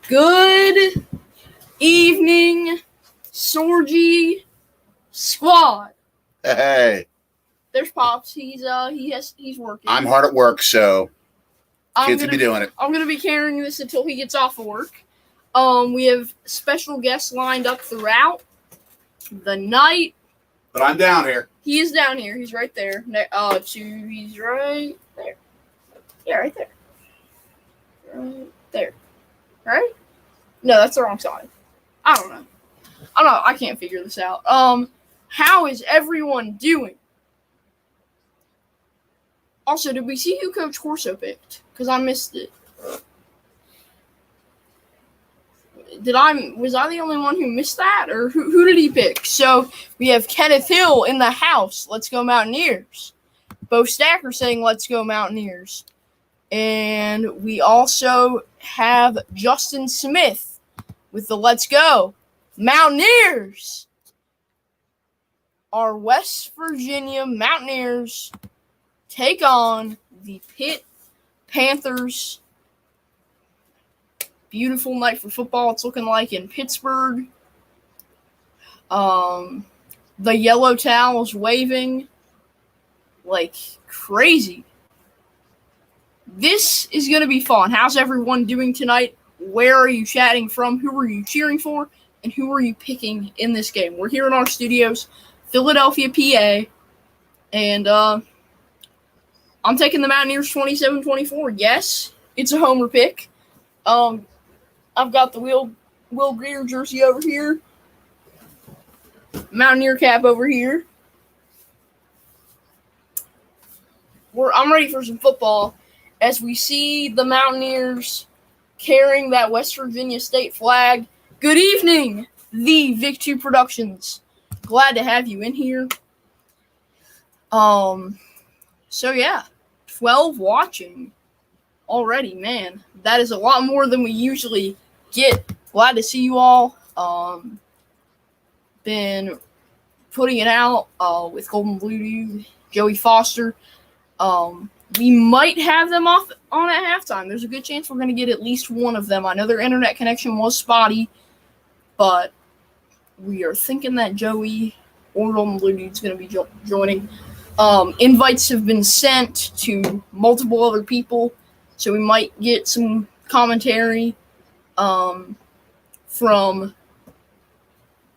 Good evening, Sorgy squad. Hey, There's Pops. He's working. I'm hard at work, so kids will be doing it. I'm gonna be carrying this until he gets off of work. We have special guests lined up throughout the night. But I'm down here. He is down here. He's right there. He's right there. Yeah, right there. Right there. Right? No, that's the wrong side. I don't know. I can't figure this out. How is everyone doing? Also, did we see who Coach Corso picked? Because I missed it. Was I the only one who missed that? Or who did he pick? So, we have Kenneth Hill in the house. Let's go Mountaineers. Bo Stacker saying, let's go Mountaineers. And we also have Justin Smith with the let's go Mountaineers. Our West Virginia Mountaineers take on the Pitt Panthers. Beautiful night for football. It's looking like in Pittsburgh. The yellow towel's waving like crazy. This is going to be fun. How's everyone doing tonight? Where are you chatting from? Who are you cheering for? And who are you picking in this game? We're here in our studios, Philadelphia, PA. And I'm taking the Mountaineers 27-24. Yes, it's a homer pick. I've got the Will Greer jersey over here. Mountaineer cap over here. I'm ready for some football as we see the Mountaineers carrying that West Virginia state flag. Good evening, the Vic2 Productions. Glad to have you in here. So yeah, 12 watching already, man. That is a lot more than we usually get. Glad to see you all. Been putting it out with Golden Blue Dude, Joey Foster. We might have them off on at halftime. There's a good chance we're going to get at least one of them. I know their internet connection was spotty, but we are thinking that Joey or Golden Blue Dude's going to be joining. Invites have been sent to multiple other people, so we might get some commentary from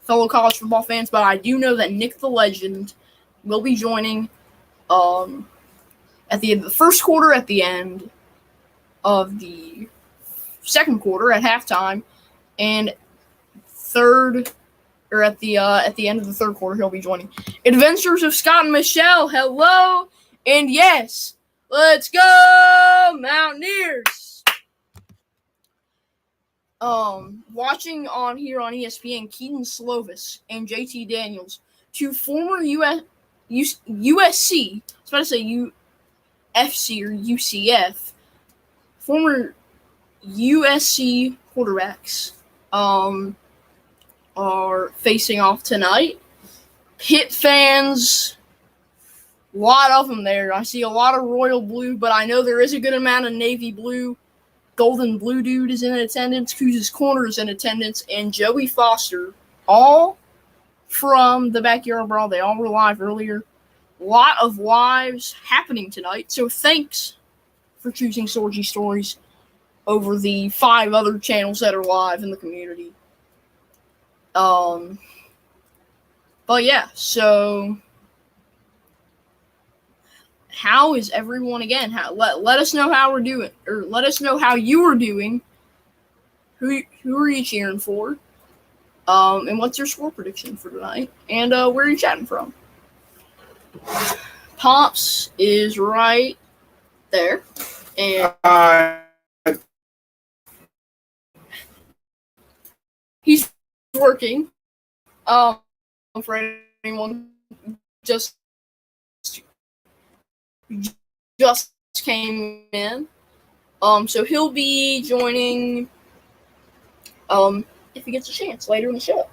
fellow college football fans, but I do know that Nick the Legend will be joining at the end of the first quarter, at the end of the second quarter at halftime, and at the end of the third quarter he'll be joining. Adventures of Scott and Michelle, hello, and yes, let's go Mountaineers. Watching on here on ESPN, Keaton Slovis and JT Daniels, two former USC, I was about to say UFC or UCF, former USC quarterbacks, are facing off tonight. Pitt fans, a lot of them there. I see a lot of royal blue, but I know there is a good amount of navy blue. Golden Blue Dude is in attendance. Couz's Corner is in attendance. And Joey Foster, all from the Backyard Brawl. They all were live earlier. A lot of lives happening tonight. So thanks for choosing Sorgy Stories over the 5 other channels that are live in the community. But yeah, so how is everyone again? Let us know how we're doing, or let us know how you are doing. Who are you cheering for? And what's your score prediction for tonight? And where are you chatting from? Pops is right there, and he's working. For anyone just came in. So he'll be joining if he gets a chance later in the show.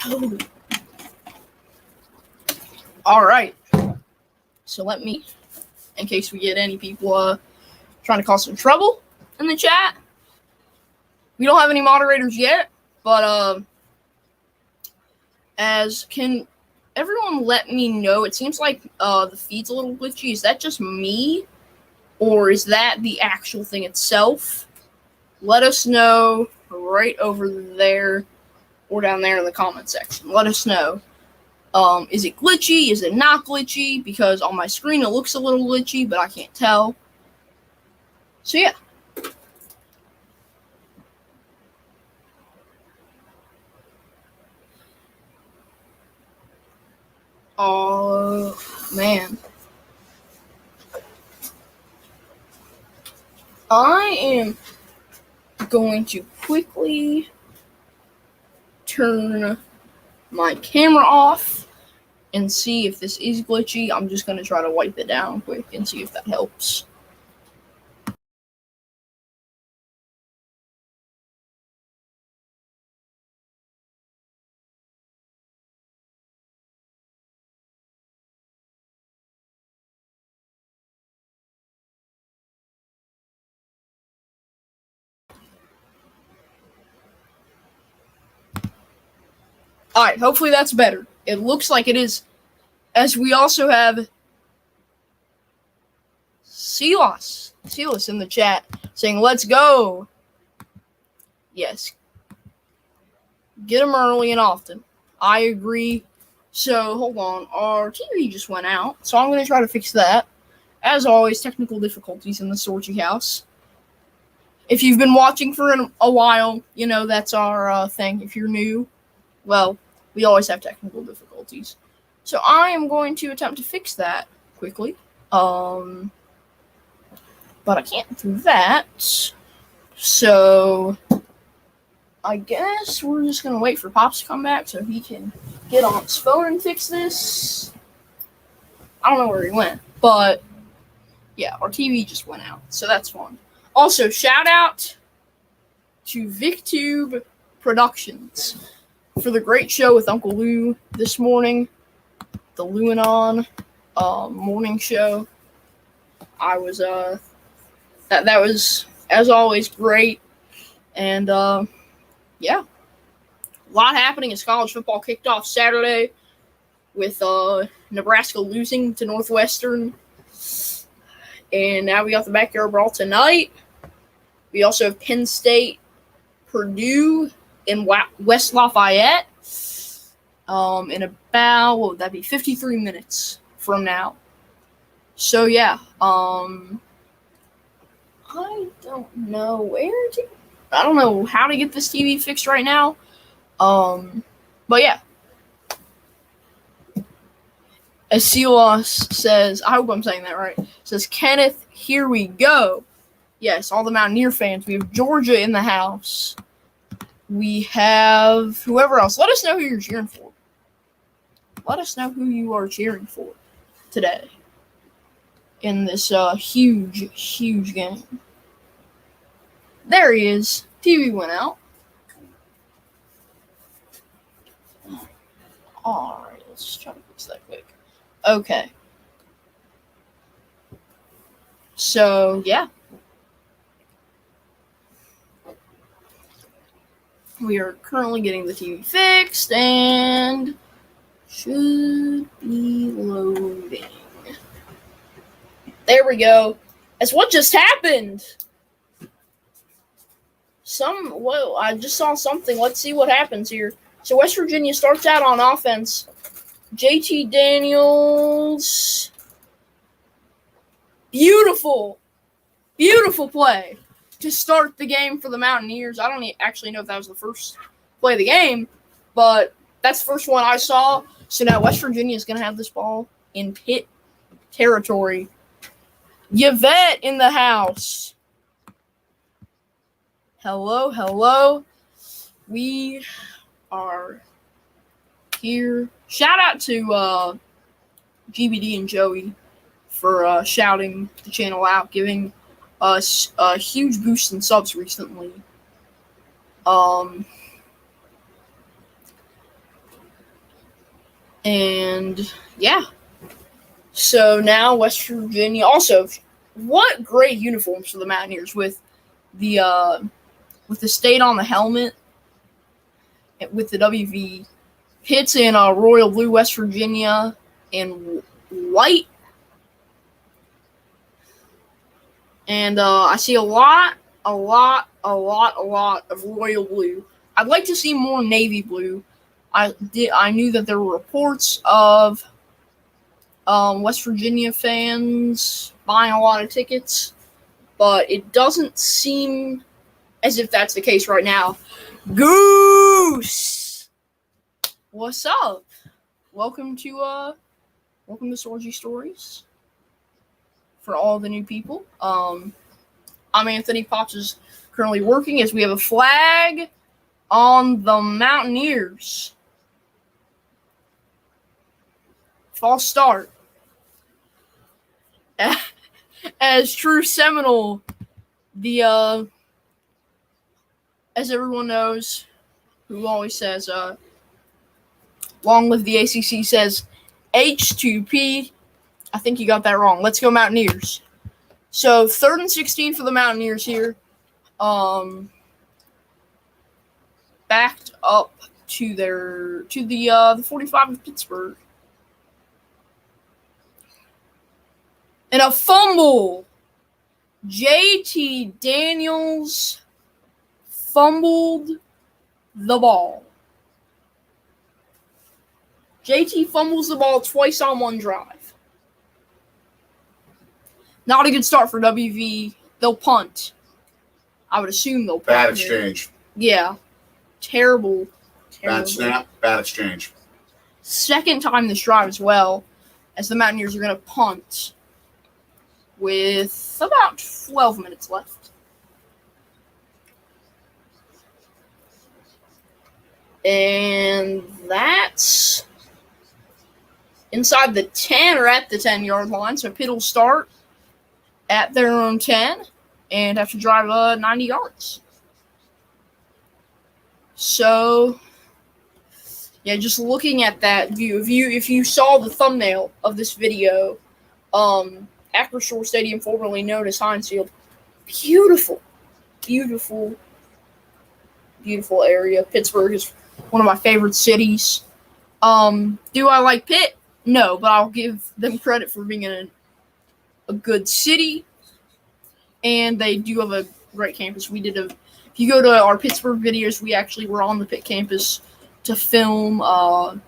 Oh. All right. So let me, in case we get any people trying to cause some trouble, in the chat. We don't have any moderators yet, but can everyone let me know? It seems like the feed's a little glitchy. Is that just me, or is that the actual thing itself? Let us know right over there or down there in the comment section. Let us know. Is it glitchy? Is it not glitchy? Because on my screen it looks a little glitchy, but I can't tell. So yeah. Oh, man. I am going to quickly turn my camera off and see if this is glitchy. I'm just going to try to wipe it down quick and see if that helps. Alright, hopefully that's better. It looks like it is, as we also have Silas in the chat saying, let's go. Yes. Get them early and often. I agree. So, hold on. Our TV just went out, so I'm going to try to fix that. As always, technical difficulties in the Sorgy house. If you've been watching for a while, you know that's our thing. If you're new, well, we always have technical difficulties. So I am going to attempt to fix that quickly. But I can't do that. So I guess we're just going to wait for Pops to come back so he can get on his phone and fix this. I don't know where he went, but yeah, our TV just went out, so that's fun. Also, shout out to VicTube Productions for the great show with Uncle Lou this morning, the Lou and On morning show. I was that was, as always, great, and yeah, a lot happening as college football kicked off Saturday with Nebraska losing to Northwestern, and now we got the backyard brawl tonight. We also have Penn State, Purdue, in West Lafayette in about, what would that be, 53 minutes from now. So yeah, I don't know I don't know how to get this TV fixed right now, but yeah. As Silas says, I hope I'm saying that right, says, Kenneth, here we go. Yes, all the Mountaineer fans. We have Georgia in the house. We have whoever else. Let us know who you're cheering for. Let us know who you are cheering for today in this huge, huge game. There he is. TV went out. All right, let's just try to fix that quick. Okay. So, yeah. We are currently getting the TV fixed and should be loading. There we go. That's what just happened. I just saw something. Let's see what happens here. So West Virginia starts out on offense. JT Daniels. Beautiful play to start the game for the Mountaineers. I don't actually know if that was the first play of the game, but that's the first one I saw. So now West Virginia is going to have this ball in Pitt territory. Yvette in the house. Hello. We are here. Shout out to GBD and Joey for shouting the channel out, giving us a huge boost in subs recently. And yeah. So now West Virginia. Also, what great uniforms for the Mountaineers with with the state on the helmet, with the WV. Pitt's in royal blue, West Virginia, and white. And I see a lot of royal blue. I'd like to see more navy blue. I knew that there were reports of West Virginia fans buying a lot of tickets, but it doesn't seem as if that's the case right now. Goose! What's up? Welcome to Sorgy Stories. For all the new people. I'm Anthony. Pops is currently working as we have a flag on the Mountaineers. False start. As true Seminole, as everyone knows, who always says, long live the ACC, says H2P. I think you got that wrong. Let's go Mountaineers. So 3rd and 16 for the Mountaineers here. Backed up to the 45 of Pittsburgh. And a fumble. JT Daniels fumbled the ball. JT fumbles the ball twice on one drive. Not a good start for WV. They'll punt. I would assume they'll punt. Bad exchange. Yeah. Terrible. Bad snap, bad exchange. Second time this drive as well, as the Mountaineers are going to punt with about 12 minutes left. And that's inside the 10 or at the 10-yard line. So Pitt will start at their own 10 and have to drive 90 yards. So, yeah, just looking at that view, if you saw the thumbnail of this video, Acro Shore Stadium, formerly known as Heinz Field, beautiful area. Pittsburgh is one of my favorite cities. Do I like Pitt? No, but I'll give them credit for being in a good city, and they do have a great campus. If you go to our Pittsburgh videos, we actually were on the Pitt campus to film a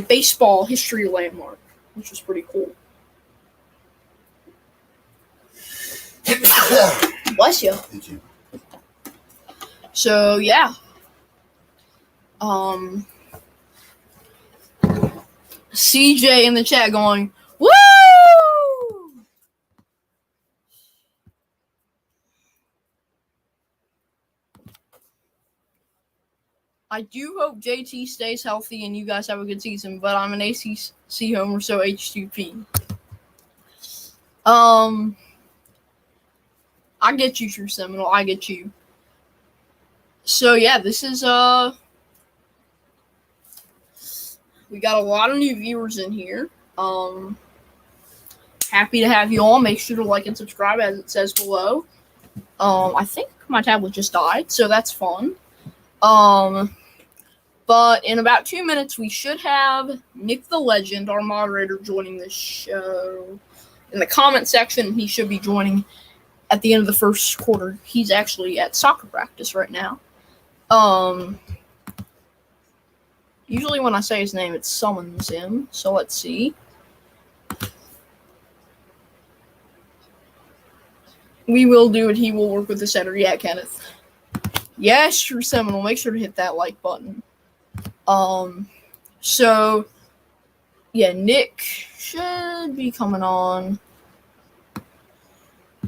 baseball history landmark, which was pretty cool. Bless you. Thank you. So, yeah. CJ in the chat going, woo! I do hope JT stays healthy and you guys have a good season, but I'm an ACC homer, so H2P. I get you, True Seminole. I get you. So, yeah, this is, we got a lot of new viewers in here. Happy to have you all. Make sure to like and subscribe as it says below. I think my tablet just died, so that's fun. But in about 2 minutes, we should have Nick the Legend, our moderator, joining this show. In the comment section, he should be joining at the end of the first quarter. He's actually at soccer practice right now. Usually when I say his name, it summons him. So let's see. We will do it. He will work with the center. Yeah, Kenneth. Yes, True Seminole. Make sure to hit that like button. So, yeah, Nick should be coming on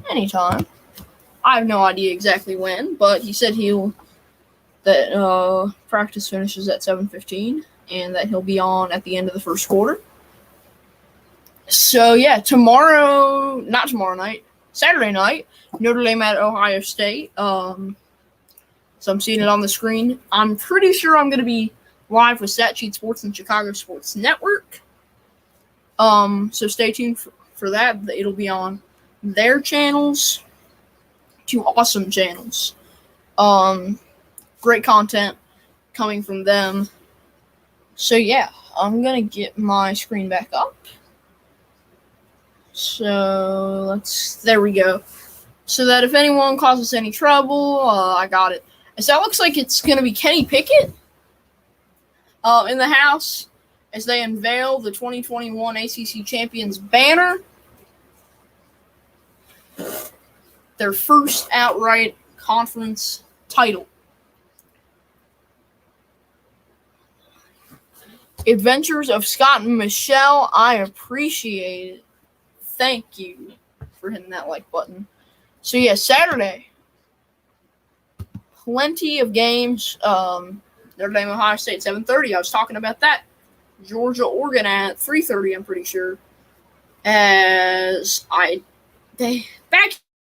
anytime. I have no idea exactly when, but he said that practice finishes at 7:15 and that he'll be on at the end of the first quarter. So, yeah, Saturday night, Notre Dame at Ohio State. So I'm seeing it on the screen. I'm pretty sure I'm going to be live with Statsheet Sports and Chicago Sports Network. So stay tuned for that. It'll be on their channels. Two awesome channels. Great content coming from them. So yeah, I'm gonna get my screen back up. So there we go. So that if anyone causes any trouble, I got it. So that looks like it's gonna be Kenny Pickett in the house as they unveil the 2021 ACC Champions banner. Their first outright conference title. Adventures of Scott and Michelle, I appreciate it. Thank you for hitting that like button. So yeah, Saturday. Plenty of games. Notre Dame, Ohio State, 7:30. I was talking about that. Georgia, Oregon at 3:30, I'm pretty sure. Back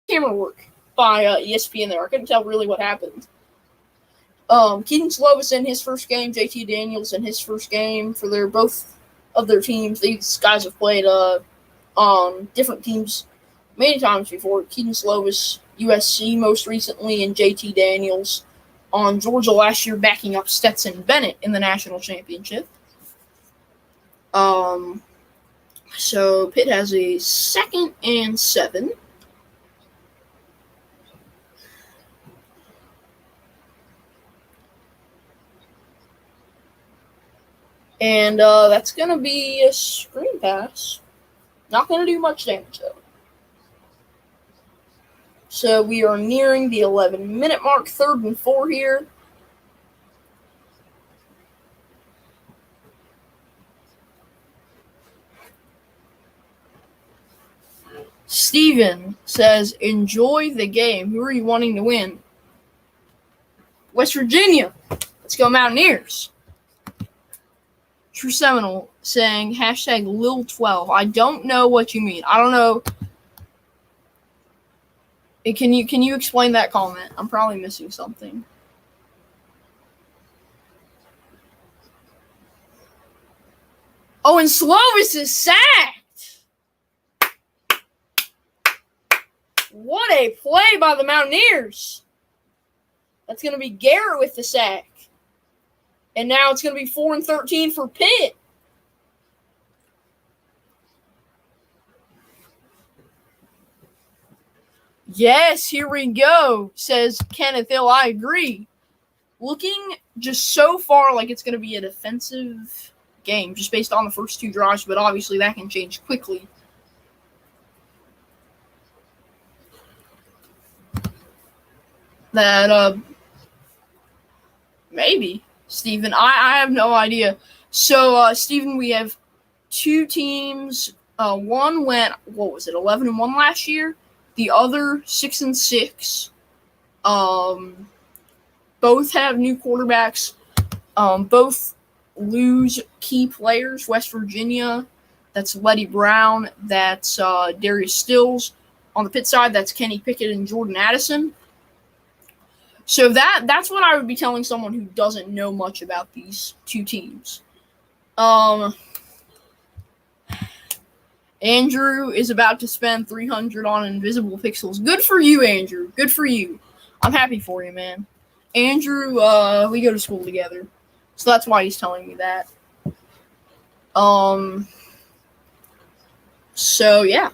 camera work by ESPN there. I couldn't tell really what happened. Keaton Slovis in his first game, JT Daniels in his first game for both of their teams. These guys have played on different teams many times before. Keaton Slovis, USC most recently, and JT Daniels on Georgia last year, backing up Stetson Bennett in the national championship. So Pitt has a 2nd and 7. And that's going to be a screen pass. Not going to do much damage, though. So we are nearing the 11-minute mark, 3rd and 4 here. Steven says, enjoy the game. Who are you wanting to win? West Virginia. Let's go Mountaineers. True Seminole saying hashtag Lil12. I don't know what you mean. I don't know. Can you explain that comment? I'm probably missing something. Oh, and Slovis is sacked. What a play by the Mountaineers. That's going to be Garrett with the sack. And now it's going to be 4 and 13 for Pitt. Yes, here we go, says Kenneth Hill. I agree. Looking just so far like it's going to be a defensive game, just based on the first 2 drives, but obviously that can change quickly. That, maybe. Steven, I have no idea. So, Steven, we have 2 teams. One went, 11-1 last year? The other 6-6. Both have new quarterbacks. Both lose key players. West Virginia, that's Letty Brown. That's Darius Stills. On the Pitt side, that's Kenny Pickett and Jordan Addison. So that's what I would be telling someone who doesn't know much about these 2 teams. Andrew is about to spend 300 on invisible pixels. Good for you, Andrew. Good for you. I'm happy for you, man. Andrew, we go to school together. So that's why he's telling me that. So yeah.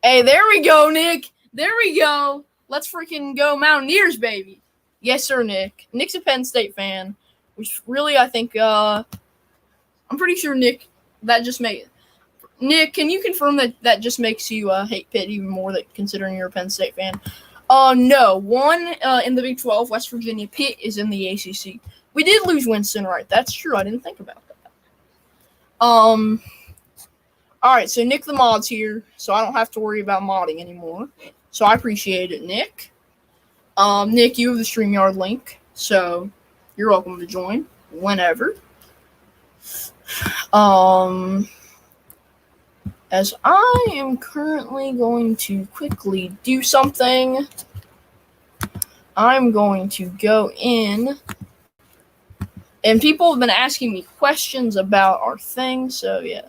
Hey, there we go, Nick. There we go. Let's freaking go Mountaineers, baby. Yes, sir, Nick. Nick's a Penn State fan, which really I think, I'm pretty sure, Nick, Nick, can you confirm that just makes you hate Pitt even more, that considering you're a Penn State fan? No. One in the Big 12, West Virginia. Pitt is in the ACC. We did lose Winston Wright. That's true. I didn't think about that. All right, so Nick the mod's here, so I don't have to worry about modding anymore. So I appreciate it, Nick. Nick, you have the StreamYard link, so you're welcome to join whenever. As I am currently going to quickly do something, I'm going to go in, and people have been asking me questions about our thing, so yeah.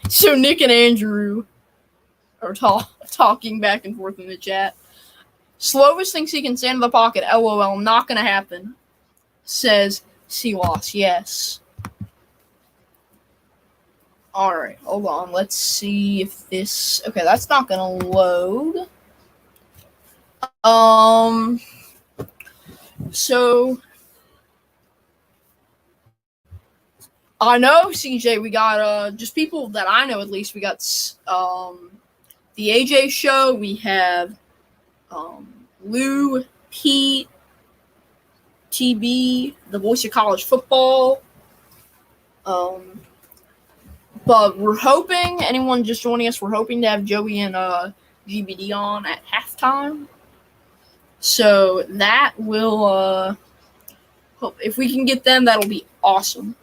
So Nick and Andrew are talking back and forth in the chat. Slovis thinks he can stand in the pocket. LOL, not gonna happen. Says C-Loss, yes. Alright, hold on. Let's see if this... Okay, that's not gonna load. So... I know, CJ, we got, just people that I know at least. We got, the AJ Show. We have, Lou, Pete, TB, the voice of college football. But we're hoping, anyone just joining us, we're hoping to have Joey and GBD on at halftime. So that will, hope if we can get them, that'll be awesome.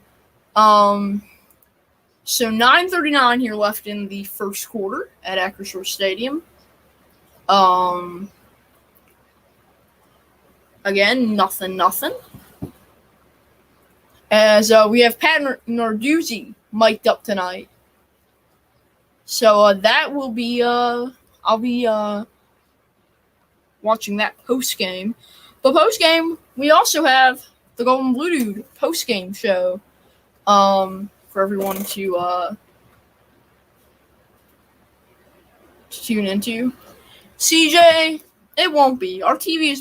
So 9:39 here left in the first quarter at Acrisure Stadium. Again, nothing. As we have Pat Narduzzi mic'd up tonight. So that will be, I'll be watching that post-game. But post-game, we also have the Golden Blue Dude post-game show for everyone to tune into. CJ, it won't be. Our TV is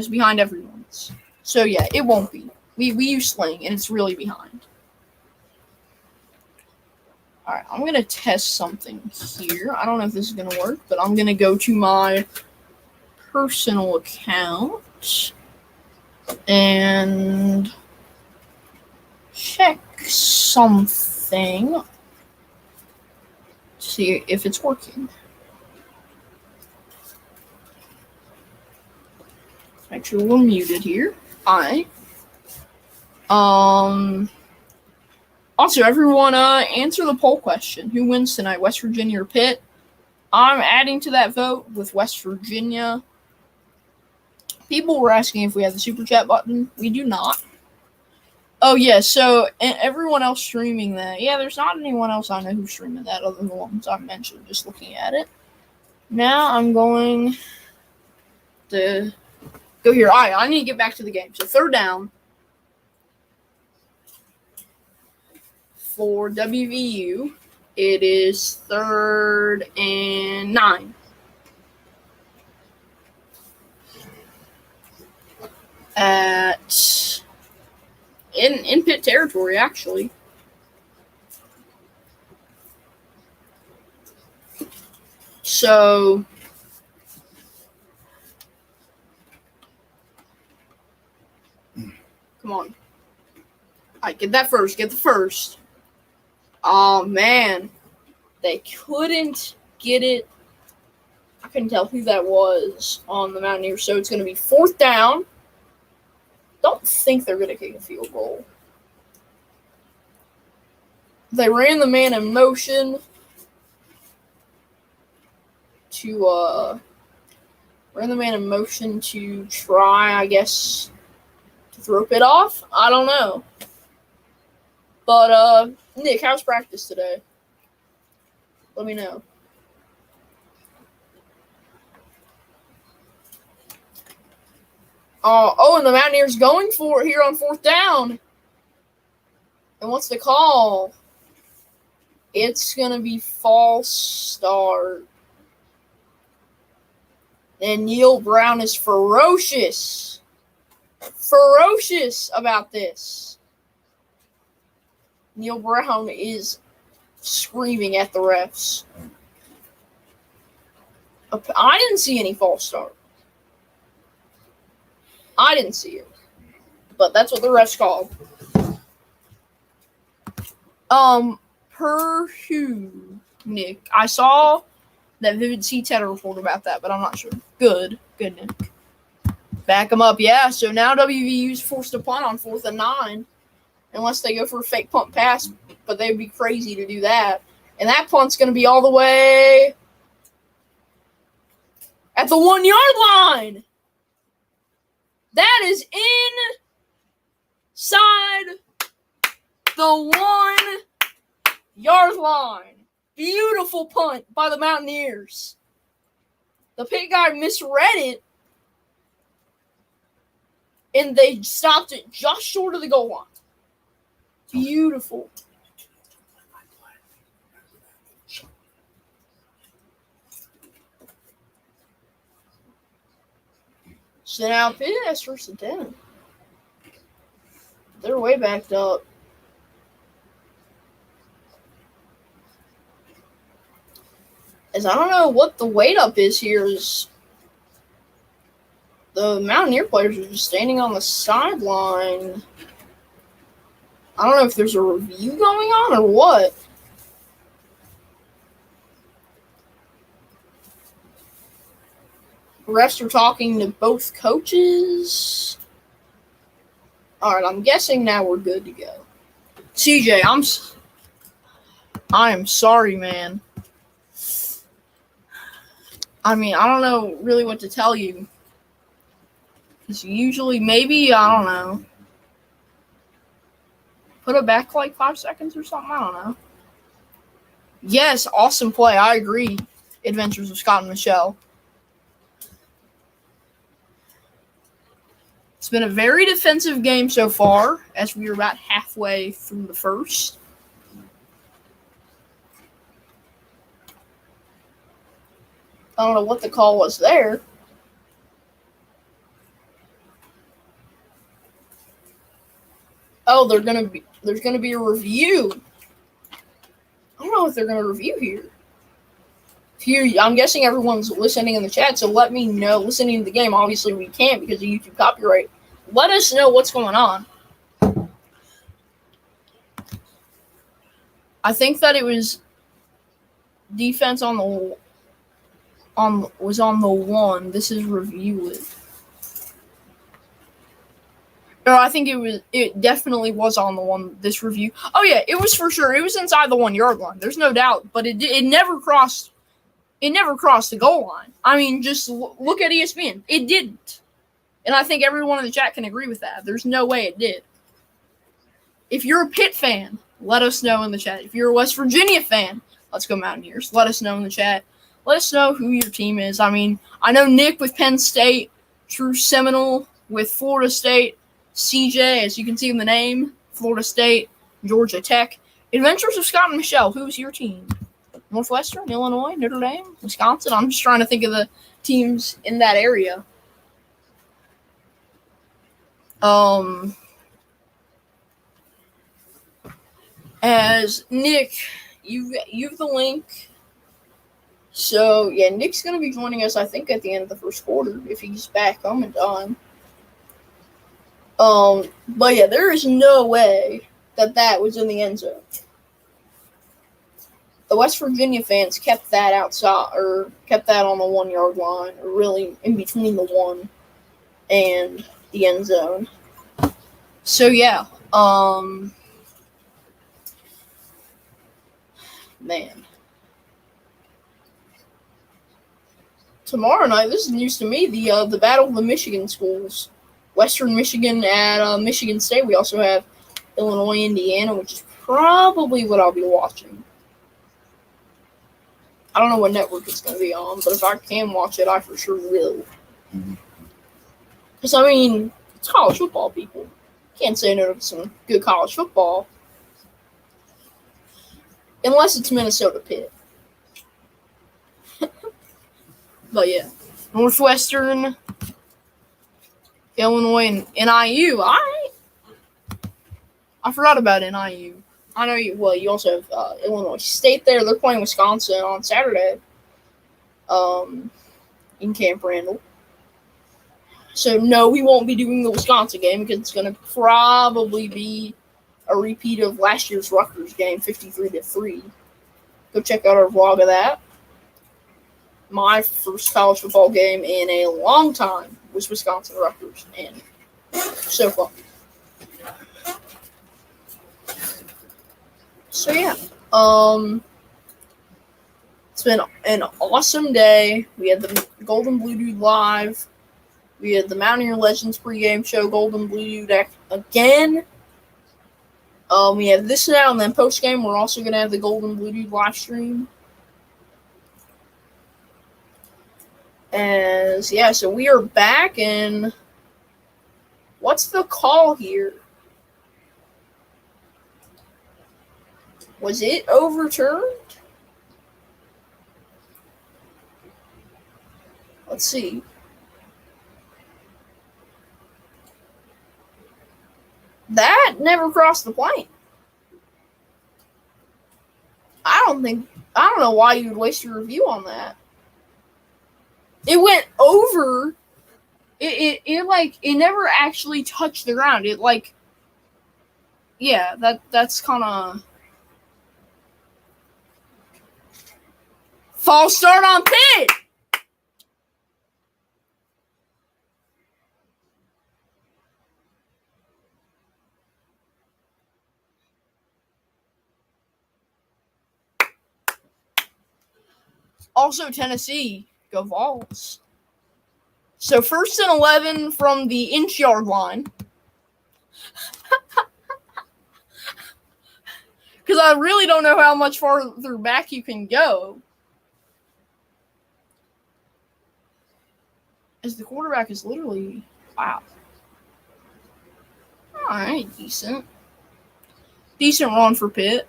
behind everyone's. So yeah, it won't be. We use Sling, and it's really behind. Alright, I'm going to test something here. I don't know if this is going to work, but I'm going to go to my personal account and check something. See if it's working. Make sure we're muted here. Also, everyone, answer the poll question. Who wins tonight, West Virginia or Pitt? I'm adding to that vote with West Virginia. People were asking if we have the super chat button. We do not. Oh, yeah, so everyone else streaming that. Yeah, there's not anyone else I know who's streaming that other than the ones I mentioned, just looking at it. Now I'm going to go here. All right, I need to get back to the game. So third down. For WVU, it is 3rd and 9. In Pitt territory, actually. So come on. All right, get that first. Get the first. Oh, man. They couldn't get it. I couldn't tell who that was on the Mountaineers. So it's going to be 4th down. Don't think they're going to kick a field goal. They ran the man in motion to try, I guess, to throw Pitt off. I don't know. But, Nick, how's practice today? Let me know. And the Mountaineers going for it here on 4th down. And what's the call? It's going to be false start. And Neil Brown is ferocious about this. Neil Brown is screaming at the refs. I didn't see any false start. I didn't see it. But that's what the refs called. Per who, Nick? I saw that Vivid Seats had a report about that, but I'm not sure. Good, Nick. Back them up, yeah. So now WVU's forced to punt on 4th and 9. Unless they go for a fake punt pass, but they would be crazy to do that. And that punt's going to be all the way at the 1-yard line. That is inside the 1-yard line. Beautiful punt by the Mountaineers. The Pitt guy misread it, and they stopped it just short of the goal line. Beautiful. So now Pitt has first and 10. They're way backed up. As I don't know what the wait up is here. Is the Mountaineer players are just standing on the sideline. I don't know if there's a review going on or what. Refs are talking to both coaches. All right, I'm guessing now we're good to go. CJ, I am sorry, man. I mean, I don't know really what to tell you. Because usually, maybe, I don't know. Put it back like 5 seconds or something. I don't know. Yes, awesome play. I agree. Adventures of Scott and Michelle. It's been a very defensive game so far, as we are about halfway through the first. I don't know what the call was there. Oh, there's gonna be a review. I don't know what they're gonna review here. Here, I'm guessing everyone's listening in the chat, so let me know. Listening to the game, obviously we can't because of YouTube copyright. Let us know what's going on. I think that it was defense on the one. This is review it. No, I think it definitely was on the one, this review. Oh yeah, it was for sure. It was inside the 1 yard line. There's no doubt, but it never crossed the goal line. I mean, just look at ESPN. It didn't. And I think everyone in the chat can agree with that. There's no way it did. If you're a Pitt fan, let us know in the chat. If you're a West Virginia fan, let's go Mountaineers. Let us know in the chat. Let us know who your team is. I mean, I know Nick with Penn State, True Seminole with Florida State, CJ, as you can see in the name, Florida State, Georgia Tech. Adventures of Scott and Michelle, who's your team? Northwestern, Illinois, Notre Dame, Wisconsin. I'm just trying to think of the teams in that area. As Nick, you've the link. So yeah, Nick's gonna be joining us, I think, at the end of the first quarter if he's back home in time. But yeah, there is no way that was in the end zone. The West Virginia fans kept that outside, or kept that on the 1 yard line, or really in between the 1 and the end zone. So yeah, man. Tomorrow night, this is news to me, the Battle of the Michigan Schools. Western Michigan at Michigan State. We also have Illinois, Indiana, which is probably what I'll be watching. I don't know what network it's going to be on, but if I can watch it, I for sure will. Because, I mean, it's college football, people. Can't say no to some good college football. Unless it's Minnesota Pitt. But, yeah. Northwestern, Illinois, and NIU. All right. I forgot about NIU. I know you also have Illinois State there. They're playing Wisconsin on Saturday in Camp Randall. So, no, we won't be doing the Wisconsin game because it's going to probably be a repeat of last year's Rutgers game, 53-3. Go check out our vlog of that. My first college football game in a long time was Wisconsin-Rutgers, and so fun. So, yeah. It's been an awesome day. We had the Golden Blue Dude live. We had the Mountaineer Legends pregame show, Golden Blue Dude again. We have this now, and then post game we're also gonna have the Gold and Blue Dude live stream. And yeah, so we are back, and what's the call here? Was it overturned? Let's see. That never crossed the plane. I don't know why you'd waste your review on that. It went over. It never actually touched the ground. That's kind of false start on Pitt. Also, Tennessee, go Vols. So 1st and 11 from the inch-yard line. Because I really don't know how much farther back you can go. As the quarterback is literally, wow. All right, decent. Decent run for Pitt.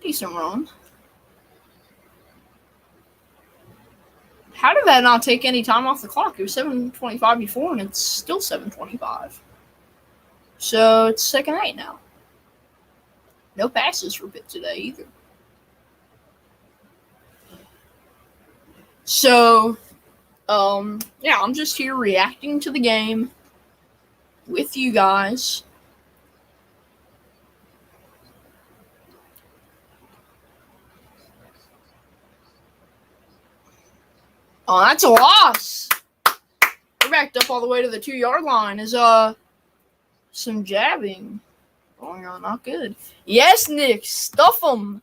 Decent run. How did that not take any time off the clock? It was 7:25 before, and it's still 7:25. So it's 2nd and 8 now. No passes for Pitt today either. So, yeah, I'm just here reacting to the game with you guys. Oh, that's a loss. We're backed up all the way to the 2-yard line. Is some jabbing going on? Not good. Yes, Nick, stuff them.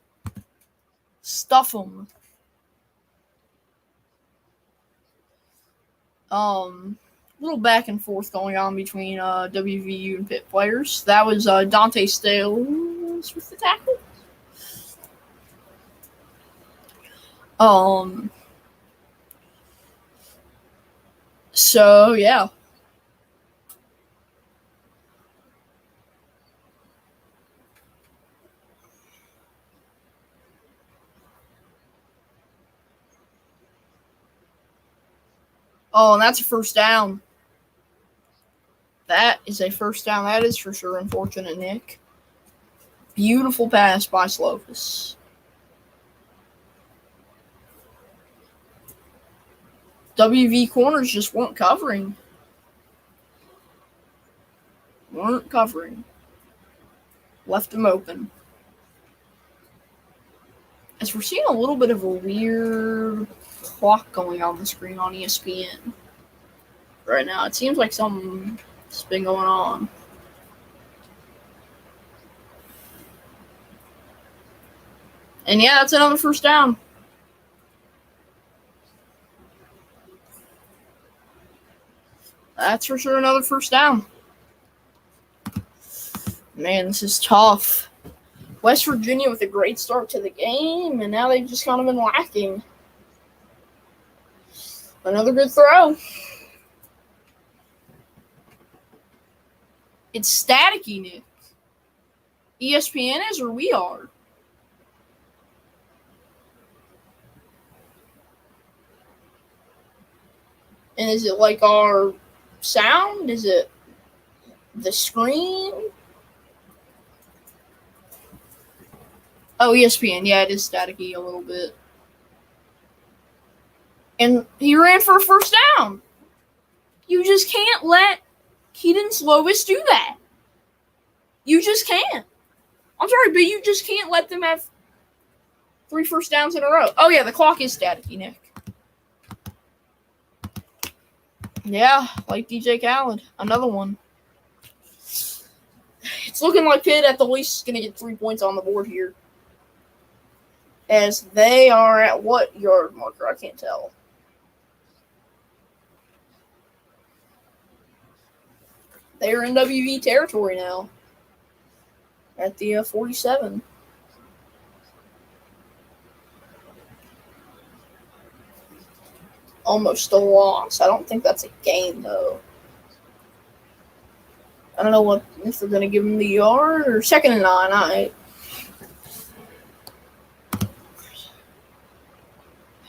Stuff them. Little back and forth going on between WVU and Pitt players. That was Dante Stales with the tackle. So, yeah. Oh, and that's a first down. That is a first down. That is for sure unfortunate, Nick. Beautiful pass by Slovis. WV corners just weren't covering. Left them open. As we're seeing a little bit of a weird clock going on the screen on ESPN right now. It seems like something's been going on. And yeah, that's another first down. That's for sure another first down. Man, this is tough. West Virginia with a great start to the game, and now they've just kind of been lacking. Another good throw. It's staticky, Nick. ESPN is, or we are? And is it like our sound? Is it the screen? Oh, ESPN. Yeah, it is staticky a little bit. And he ran for a first down. You just can't let Keaton Slovis do that. You just can't. I'm sorry, but you just can't let them have 3 first downs in a row. Oh, yeah, the clock is staticky, Nick. Yeah, like DJ Khaled. Another one. It's looking like Pitt at the least is going to get 3 points on the board here. As they are at what yard marker? I can't tell. They're in WV territory now. At the 47. Almost a loss. I don't think that's a game, though. I don't know if they're going to give him the yard or 2nd and 9. All right.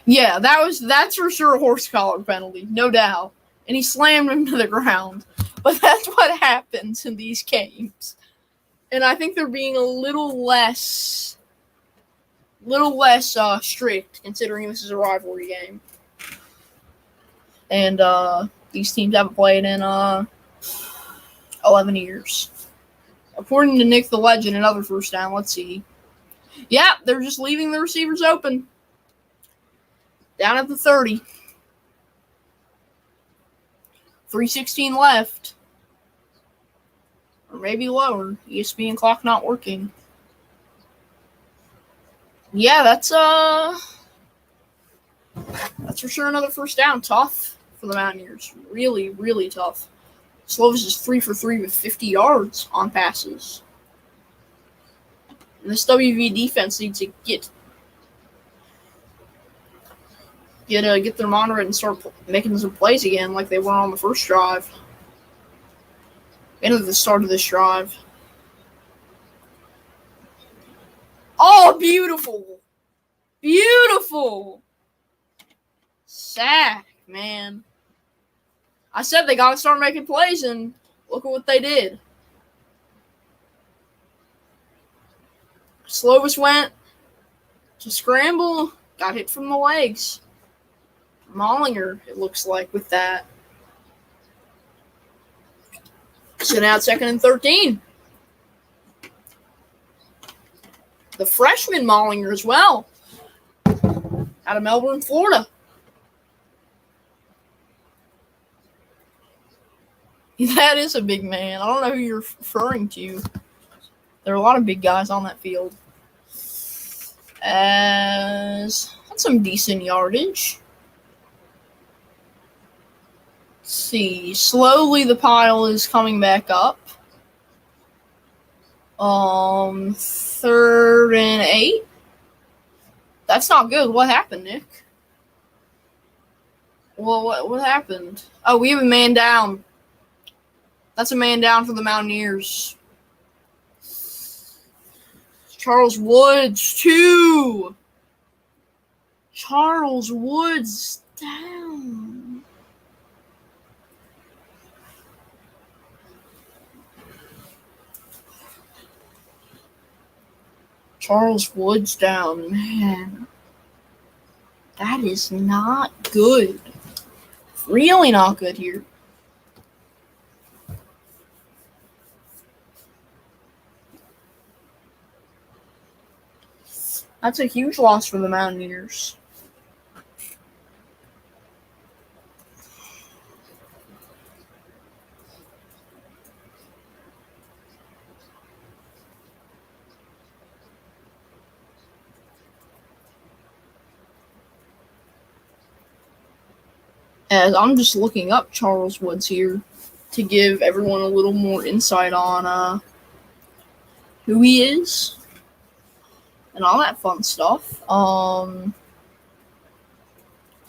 Yeah, that's for sure a horse collar penalty, no doubt. And he slammed him to the ground. But that's what happens in these games. And I think they're being a little less strict, considering this is a rivalry game. And these teams haven't played in 11 years. According to Nick the Legend, another first down. Let's see. Yeah, they're just leaving the receivers open. Down at the 30. 3:16 left. Or maybe lower. ESPN clock not working. Yeah, that's for sure another first down. Tough for the Mountaineers. Really, really tough. Slovis is 3 for 3 with 50 yards on passes. And this WV defense needs to get their moderate and start making some plays again like they were on the first drive. And at the start of this drive. Oh, beautiful. Beautiful. Sack, man. I said they got to start making plays, and look at what they did. Slovis went to scramble, got hit from the legs. Mollinger, it looks like, with that. So now it's 2nd and 13. The freshman Mollinger as well. Out of Melbourne, Florida. That is a big man. I don't know who you're referring to. There are a lot of big guys on that field. That's some decent yardage. Let's see. Slowly the pile is coming back up. 3rd and 8. That's not good. What happened, Nick? Well, what happened? Oh, we have a man down. That's a man down for the Mountaineers. Charles Woods, 2. Charles Woods down. Charles Woods down, man. That is not good. Really not good here. That's a huge loss for the Mountaineers. As I'm just looking up Charles Woods here to give everyone a little more insight on who he is and all that fun stuff.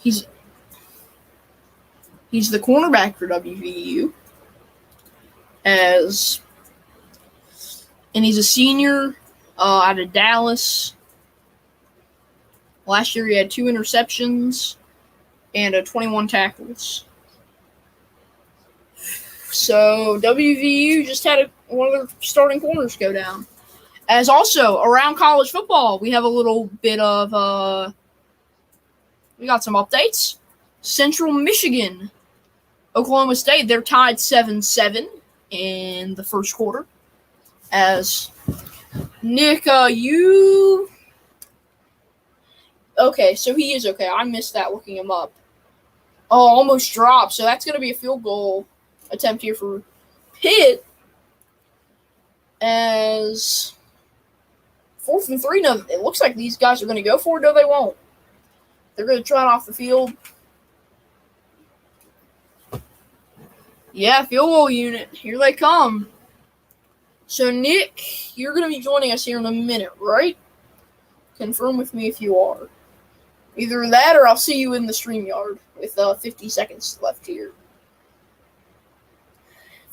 He's the cornerback for WVU, and he's a senior out of Dallas. Last year he had 2 interceptions and 21 tackles. So WVU just had one of their starting corners go down. As also, around college football, we have a little bit of, we got some updates. Central Michigan, Oklahoma State, they're tied 7-7 in the first quarter. As Nick, okay, so he is okay. I missed that looking him up. Oh, almost dropped. So that's going to be a field goal attempt here for Pitt. As 4th and 3. No, it looks like these guys are going to go for it. No, they won't. They're going to try it off the field. Yeah, field goal unit. Here they come. So, Nick, you're going to be joining us here in a minute, right? Confirm with me if you are. Either that or I'll see you in the StreamYard with 50 seconds left here.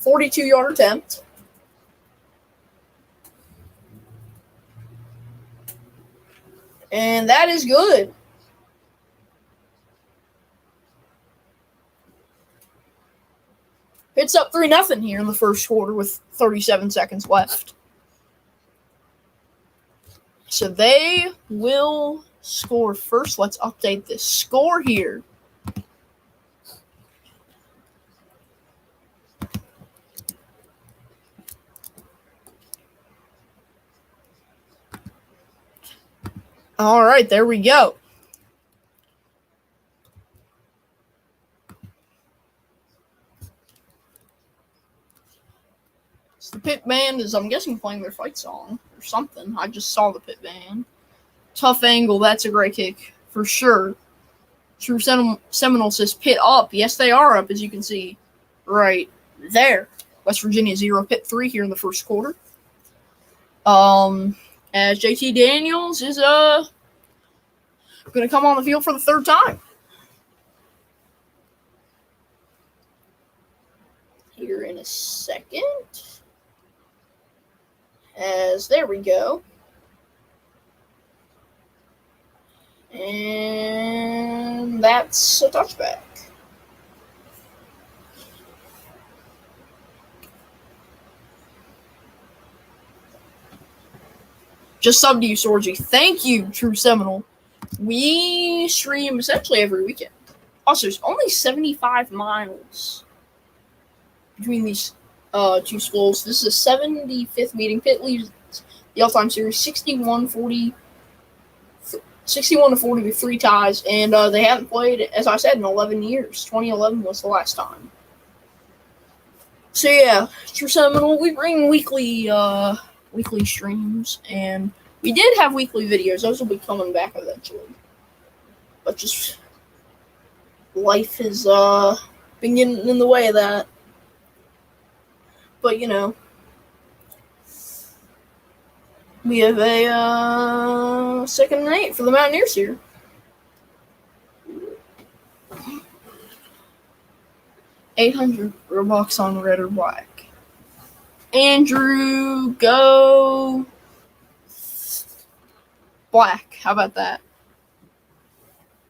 42-yard attempt. And that is good. It's up 3-0 here in the first quarter with 37 seconds left. So they will score first. Let's update this score here. All right, there we go. So the Pitt band is, I'm guessing, playing their fight song or something. I just saw the Pitt band. Tough angle. That's a great kick for sure. True Seminole says Pitt up. Yes, they are up, as you can see right there. West Virginia 0, Pitt 3 here in the first quarter. As JT Daniels is going to come on the field for the third time. Here in a second. As there we go. And that's a touchback. Just subbed to you, Sorgy. Thank you, True Seminole. We stream essentially every weekend. Also, there's only 75 miles between these two schools. This is a 75th meeting. Pitt leads the all-time series 61-40 with 3 ties, and they haven't played, as I said, in 11 years. 2011 was the last time. So yeah, True Seminole, we bring weekly streams, and we did have weekly videos. Those will be coming back eventually. But just life has been getting in the way of that. But, you know, we have a 2nd and 8 for the Mountaineers here. $800 Robux on red or black. Andrew, go black. How about that?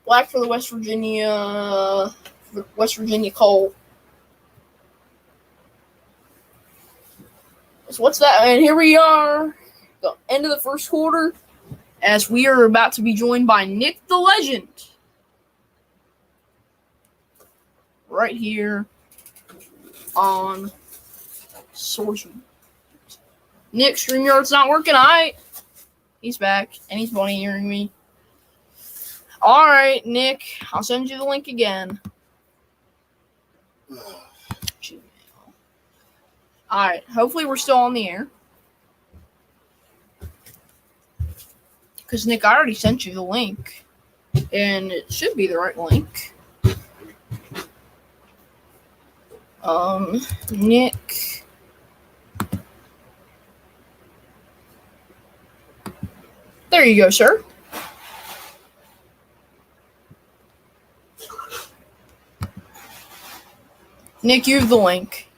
Black for the West Virginia Colt. So what's that? And here we are, the end of the first quarter, as we are about to be joined by Nick the Legend. Right here on Sorgy. Nick, StreamYard's not working. All right. He's back, and he's bunny hearing me. All right, Nick, I'll send you the link again. Gmail. All right, hopefully we're still on the air. Because, Nick, I already sent you the link, and it should be the right link. Nick. There you go, sir. Nick, you have the link.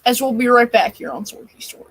As we'll be right back here on Sorgy Story.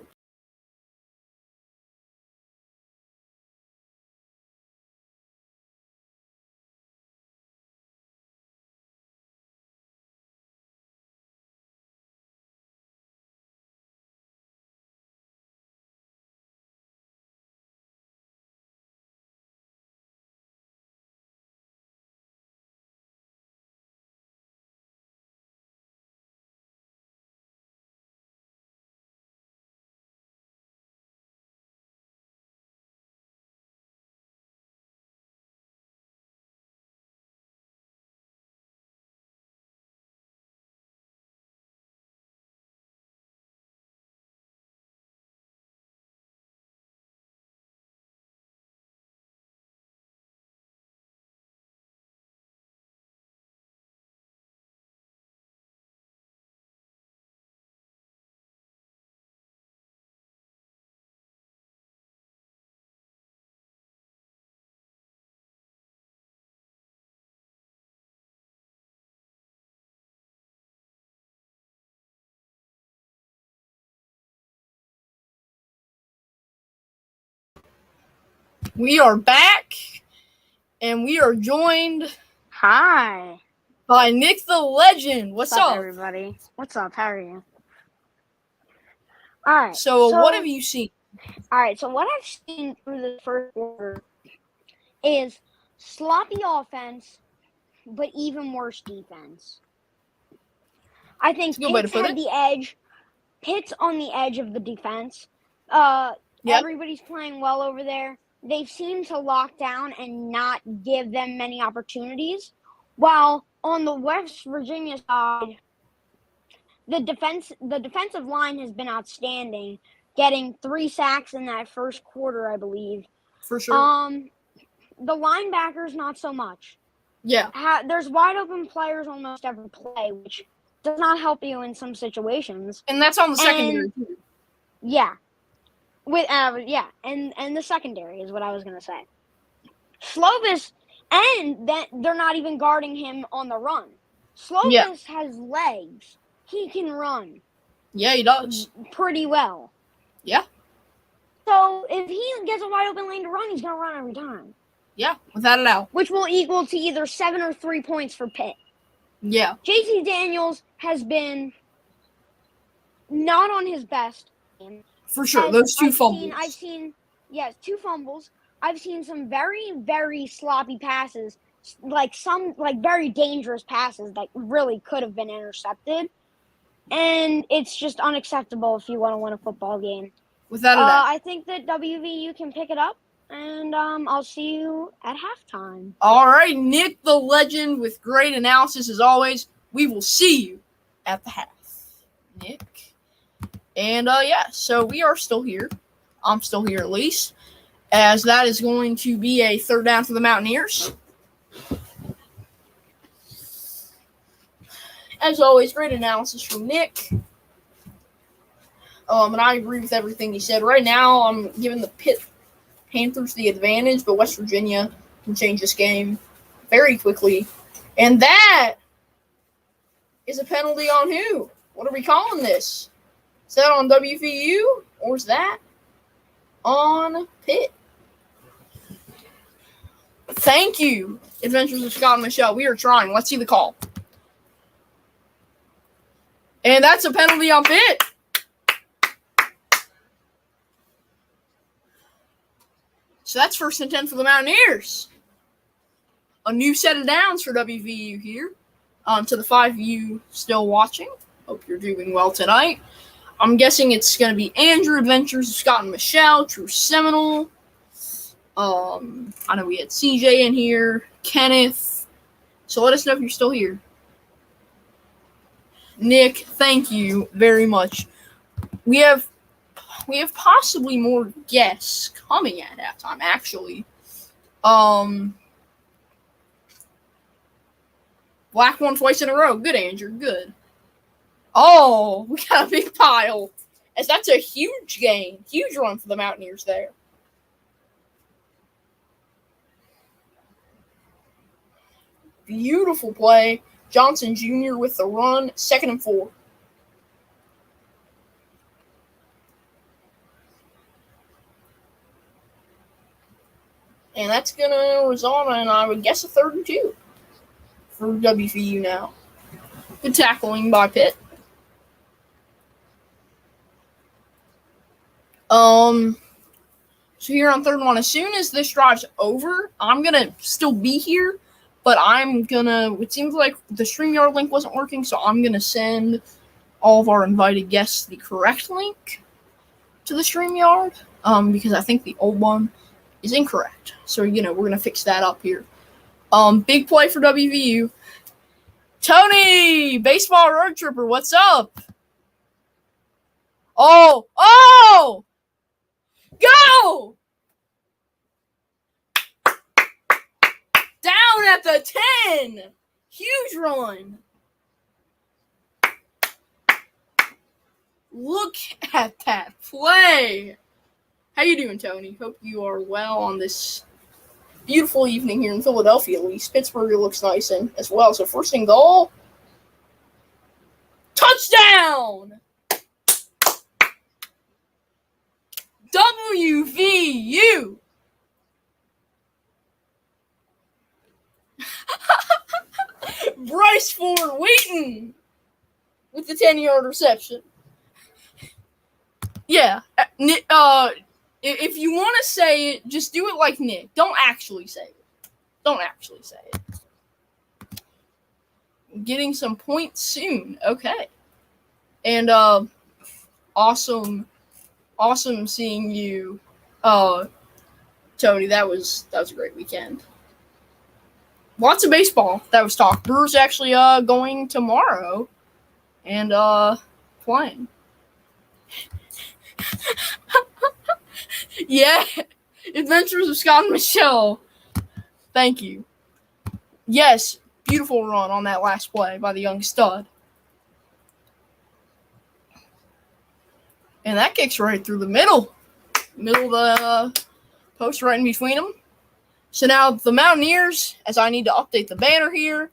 We are back, and we are joined Hi. by Nick the Legend. What's up? Everybody? What's up? How are you? All right. So what have you seen? All right. So what I've seen through the first quarter is sloppy offense, but even worse defense. I think Pitt's had the edge. Pitt's on the edge of the defense. Everybody's playing well over there. They've seemed to lock down and not give them many opportunities. While on the West Virginia side, the defensive line has been outstanding, getting 3 sacks in that first quarter, I believe. For sure. The linebackers, not so much. Yeah. There's wide open players almost every play, which does not help you in some situations. And that's on the secondary too. Yeah. And the secondary is what I was gonna say. Slovis, and then they're not even guarding him on the run. Slovis has legs. He can run. Yeah, he does. Pretty well. Yeah. So if he gets a wide open lane to run, he's gonna run every time. Yeah, without a doubt. Which will equal to either 7 or 3 points for Pitt. Yeah. JT Daniels has been not on his best game. For sure. Those 2 fumbles. I've seen 2 fumbles. I've seen some very, very sloppy passes, like very dangerous passes that really could have been intercepted. And it's just unacceptable if you want to win a football game. Without a doubt. I think that WVU can pick it up, and I'll see you at halftime. All right, Nick the Legend with great analysis as always. We will see you at the half, Nick. And so we are still here. I'm still here at least, as that is going to be a third down for the Mountaineers. As always, great analysis from Nick. And I agree with everything he said. Right now, I'm giving the Pitt Panthers the advantage, but West Virginia can change this game very quickly. And that is a penalty on who? What are we calling this? Is that on WVU, or is that on Pitt? Thank you, Adventures of Scott and Michelle. We are trying. Let's see the call. And that's a penalty on Pitt. So that's 1st and 10 for the Mountaineers. A new set of downs for WVU here. To the 5 of you still watching, hope you're doing well tonight. I'm guessing it's going to be Andrew, Adventures of Scott and Michelle, True Seminole. I know we had CJ in here, Kenneth. So let us know if you're still here. Nick, thank you very much. We have possibly more guests coming at halftime, actually. Black one twice in a row. Good, Andrew. Good. Oh, we got a big pile. As that's a huge game. Huge run for the Mountaineers there. Beautiful play. Johnson Jr. with the run. 2nd and 4. And that's going to result in, I would guess, a 3rd and 2 for WVU now. Good tackling by Pitt. So here on 3rd and 1, as soon as this drive's over, I'm going to still be here, but it seems like the StreamYard link wasn't working, so I'm going to send all of our invited guests the correct link to the StreamYard, because I think the old one is incorrect. So, we're going to fix that up here. Big play for WVU. Tony, baseball road tripper, what's up? Oh! Go! Down at the 10. Huge run. Look at that play. How you doing, Tony? Hope you are well on this beautiful evening here in Philadelphia, at least. Pittsburgh looks nice in as well. So 1st and goal. Touchdown! WVU! Bryce Ford Wheaton with the 10-yard reception. Yeah. If you want to say it, just do it like Nick. Don't actually say it. Getting some points soon. Okay. And awesome seeing you, Tony. That was a great weekend. Lots of baseball that was talked. Brewers actually going tomorrow and playing. Yeah. Adventures of Scott and Michelle. Thank you. Yes, beautiful run on that last play by the young stud. And that kicks right through the middle of the post right in between them. So now the Mountaineers, as I need to update the banner here.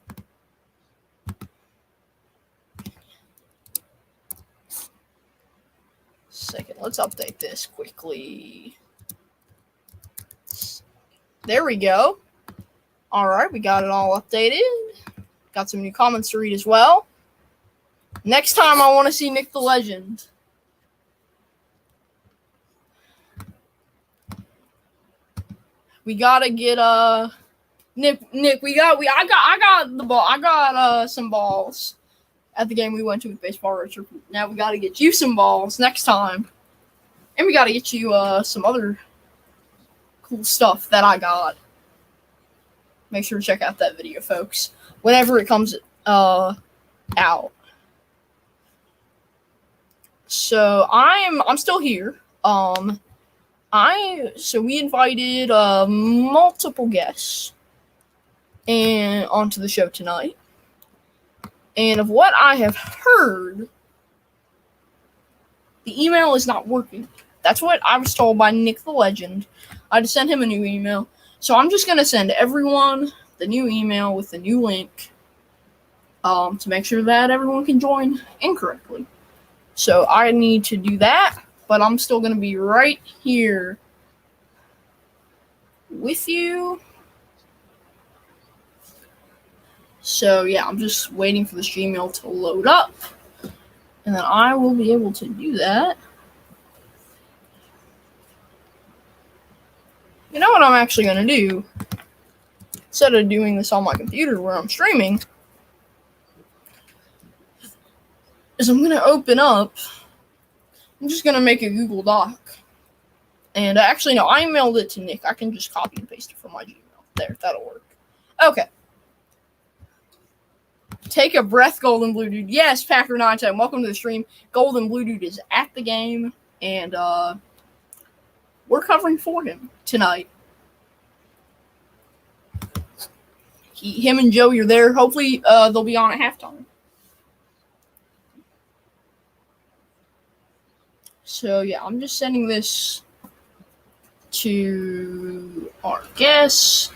Second, let's update this quickly. There we go. All right, we got it all updated. Got some new comments to read as well. Next time I want to see Nick the Legend. We gotta get Nick. I got the ball. I got some balls at the game we went to with Baseball Richard. Now we gotta get you some balls next time, and we gotta get you some other cool stuff that I got. Make sure to check out that video, folks, whenever it comes out. So I'm still here. So we invited multiple guests and onto the show tonight. And of what I have heard, the email is not working. That's what I was told by Nick the Legend. I had to send him a new email. So I'm just going to send everyone the new email with the new link to make sure that everyone can join incorrectly. So I need to do that, but I'm still going to be right here with you. So yeah, I'm just waiting for this Gmail to load up, and then I will be able to do that. You know what I'm actually going to do? Instead of doing this on my computer where I'm streaming, is I'm going to open up, I'm just going to make a Google Doc. And actually, no, I emailed it to Nick. I can just copy and paste it from my Gmail. There, that'll work. Okay. Take a breath, Golden Blue Dude. Yes, Packer 910. Welcome to the stream. Golden Blue Dude is at the game, and we're covering for him tonight. Him and Joey are there. Hopefully, they'll be on at halftime. So, yeah, I'm just sending this to our guests,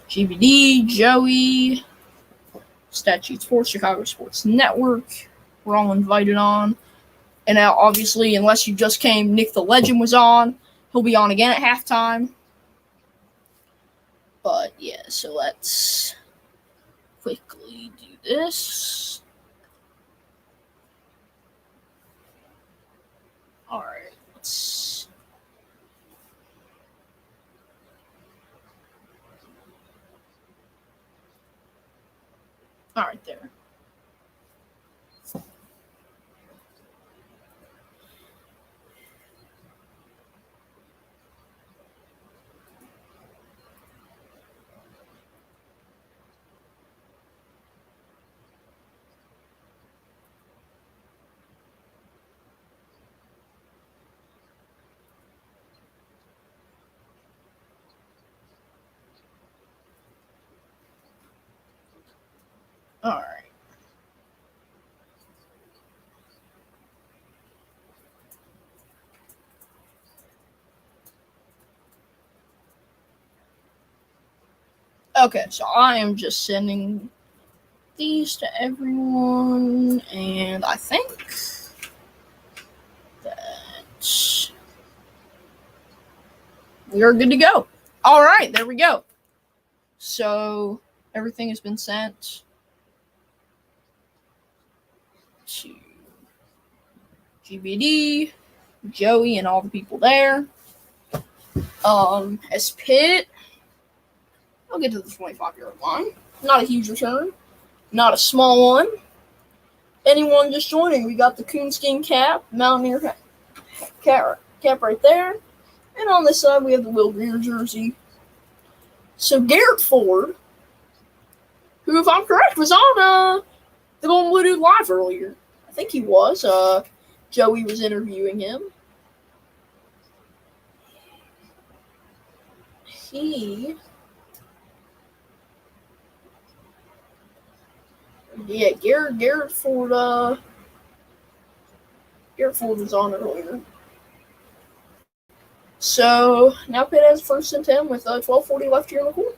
GBD, Joey, Statute Sports, Chicago Sports Network. We're all invited on. And now, obviously, unless you just came, Nick the Legend was on. He'll be on again at halftime. But, yeah, so let's quickly do this. All right, let's... All right, there. All right. Okay, so I am just sending these to everyone, and I think that we are good to go. All right, there we go. So everything has been sent. to GBD, Joey, and all the people there. As Pitt, I'll get to the 25-yard line. Not a huge return, not a small one. Anyone just joining, we got the coonskin cap, Mountaineer cap right there. And on this side, we have the Will Greer jersey. So Garrett Ford, who, if I'm correct, was on the Golden Blue Dude Live earlier. I think he was. Joey was interviewing him. Garrett Ford was on earlier. So now Pitt has first and 10 with 12:40 left here in the quarter.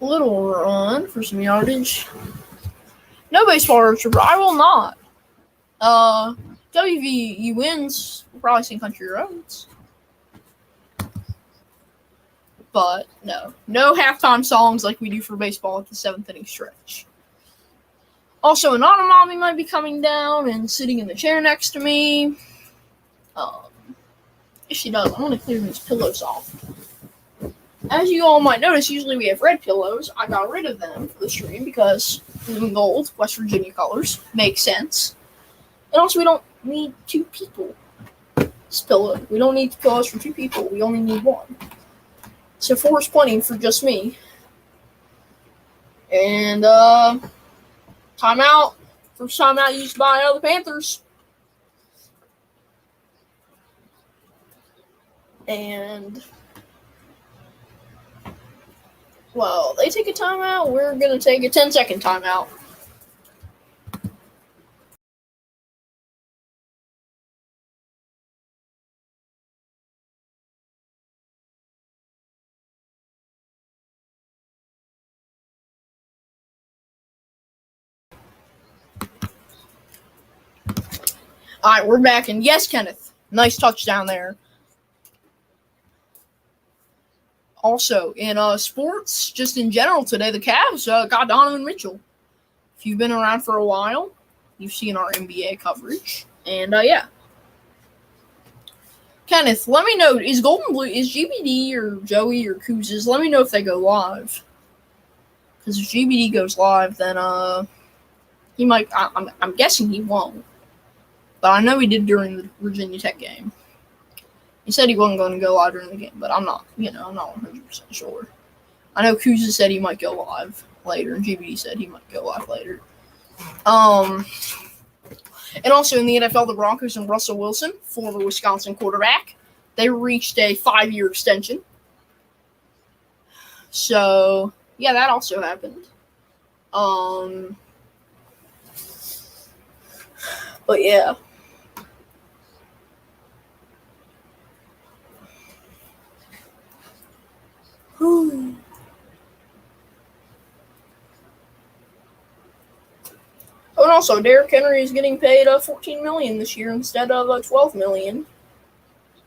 Little run for some yardage. No baseball Archer, but I will not. WVU wins. We'll probably sing Country Roads. But no halftime songs like we do for baseball at the 7th inning stretch. Also, Anonymommy might be coming down and sitting in the chair next to me. If she does, I'm going to clear these pillows off. As you all might notice, usually we have red pillows. I got rid of them for the stream because blue and gold, West Virginia colors, makes sense. And also, we don't need 2 people. This pillow. We don't need pillows for 2 people. We only need 1. So 4 is plenty for just me. And timeout. First timeout used by the Panthers. And well, they take a timeout. We're going to take a 10-second timeout. All right, we're back. And yes, Kenneth, nice touchdown there. Also, in sports, just in general today, the Cavs got Donovan Mitchell. If you've been around for a while, you've seen our NBA coverage. And, yeah. Kenneth, let me know, is GBD or Joey or Kouzes, let me know if they go live. Because if GBD goes live, then he might, I'm guessing he won't. But I know he did during the Virginia Tech game. He said he wasn't going to go live during the game, but I'm not 100% sure. I know Kouzes said he might go live later, and GBD said he might go live later. And also in the NFL, the Broncos and Russell Wilson, former Wisconsin quarterback, they reached a 5-year extension. So, yeah, that also happened. But, yeah. Oh, and also, Derrick Henry is getting paid $14 million this year instead of $12 million,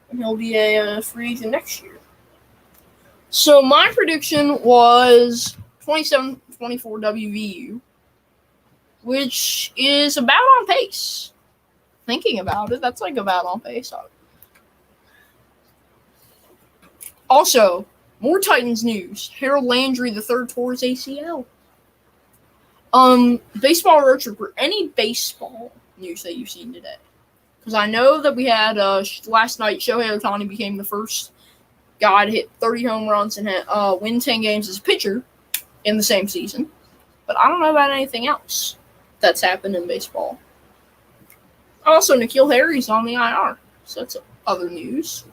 and he'll be a free agent next year. So my prediction was 27-24 WVU, which is about on pace. Thinking about it, that's like about on pace. Also, more Titans news. Harold Landry III tore his ACL. Baseball road trip or any baseball news that you've seen today? Because I know that we had last night, Shohei Ohtani became the first guy to hit 30 home runs and win 10 games as a pitcher in the same season. But I don't know about anything else that's happened in baseball. Also, N'Keal Harry's on the IR. So that's other news.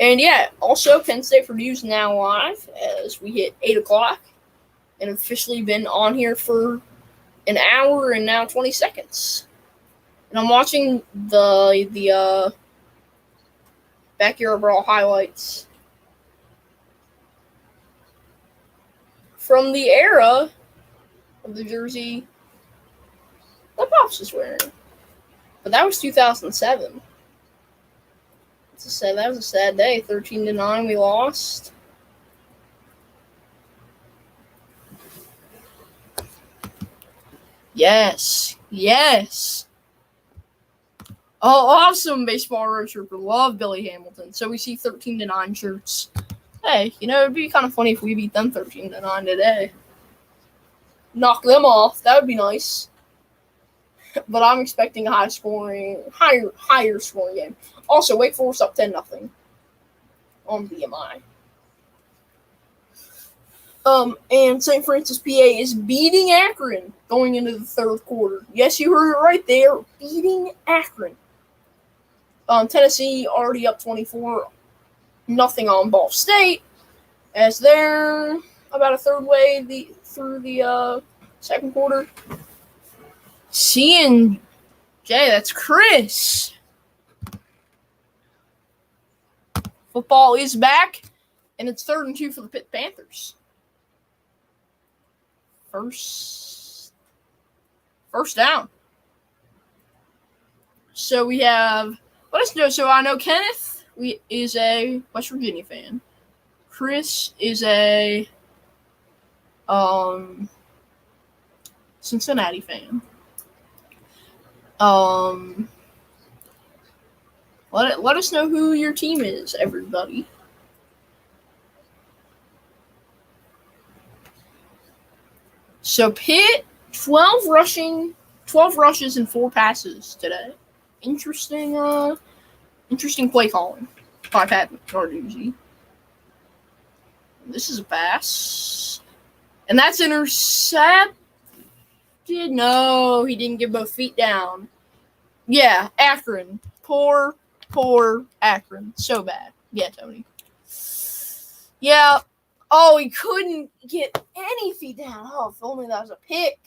And yeah, also Penn State Purdue's now live as we hit 8 o'clock and officially been on here for an hour and now 20 seconds. And I'm watching the Backyard Brawl highlights from the era of the jersey What Pops is wearing. But that was 2007. That was a sad day. 13-9, we lost. Yes. Oh, awesome baseball road trooper. Love Billy Hamilton. So we see 13-9 shirts. Hey, it'd be kind of funny if we beat them 13-9 today. Knock them off. That would be nice. But I'm expecting a higher scoring game. Also, Wake Forest up 10-0 on BMI. And St. Francis, PA is beating Akron going into the third quarter. Yes, you heard it right there. Beating Akron. Tennessee already up 24-0 on Ball State, as they're about a third way through the second quarter. C&J, that's Chris. Football is back, and it's 3rd and 2 for the Pitt Panthers. First down. So we have, let us know. So I know Kenneth is a West Virginia fan. Chris is a Cincinnati fan. Let us know who your team is, everybody. So Pitt, 12 rushes and 4 passes today. Interesting play calling by Pat Narduzzi. This is a pass. And that's intercepted. No, he didn't get both feet down. Yeah, Akron. Poor Akron. So bad. Yeah, Tony. Yeah. Oh, he couldn't get any feet down. Oh, if only that was a pick.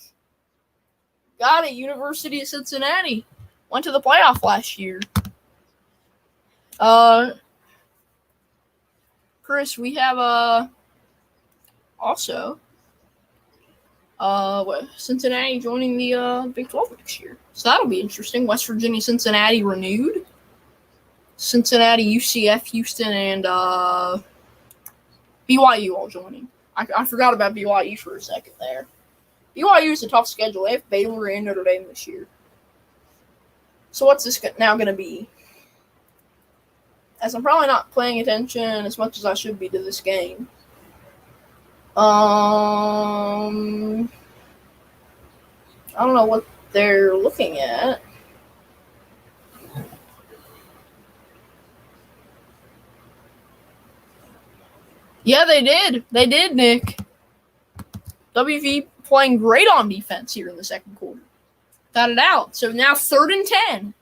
Got it. University of Cincinnati. Went to the playoff last year. Chris, we have also Cincinnati joining the Big 12 next year. So that'll be interesting. West Virginia, Cincinnati renewed. Cincinnati, UCF, Houston, and BYU all joining. I forgot about BYU for a second there. BYU is a tough schedule. They have Baylor and Notre Dame this year. So what's this now going to be? As I'm probably not paying attention as much as I should be to this game. I don't know what they're looking at. Yeah, they did. They did, Nick. WV playing great on defense here in the second quarter. Got it out. So now 3rd and 10.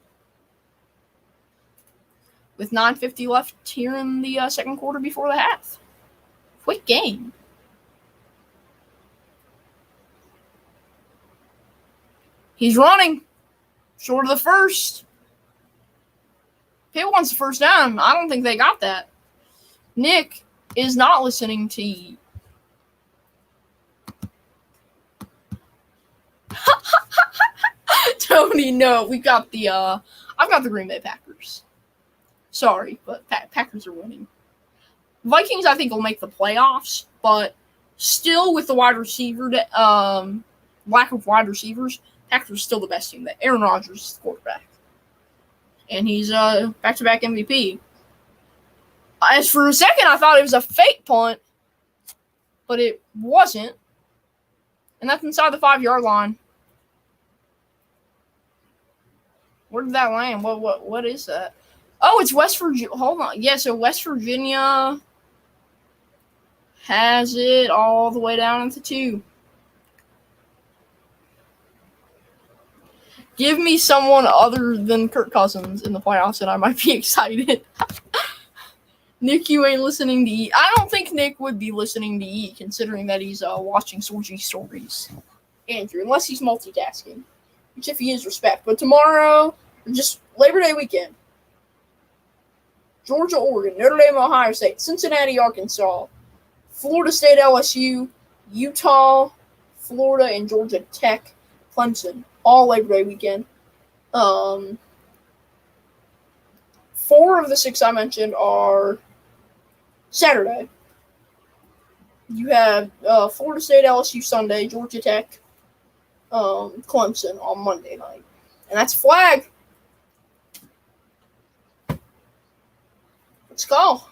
With 9:50 left here in the second quarter before the half. Quick game. He's running. Short of the first. Pitt wants the first down. I don't think they got that. Nick is not listening to you. Tony, no. We got the I've got the Green Bay Packers. Sorry, but Packers are winning. Vikings, I think, will make the playoffs, but still with the wide receiver lack of wide receivers, Packers are still the best team. Aaron Rodgers is the quarterback. And he's back-to-back MVP. As for a second, I thought it was a fake punt, but it wasn't. And that's inside the 5-yard line. Where did that land? What is that? Oh, it's West Virginia. Hold on. Yeah, so West Virginia has it all the way down into 2. Give me someone other than Kirk Cousins in the playoffs and I might be excited. Nick, you ain't listening to E. I don't think Nick would be listening to E, considering that he's watching Sorgy Stories. Andrew, unless he's multitasking. Which, if he is, respect. But tomorrow, just Labor Day weekend. Georgia, Oregon, Notre Dame, Ohio State, Cincinnati, Arkansas, Florida State, LSU, Utah, Florida, and Georgia Tech, Clemson. all Labor Day weekend. 4 of the 6 I mentioned are Saturday. You have Florida State, LSU Sunday, Georgia Tech, Clemson on Monday night. And that's a flag. Let's go.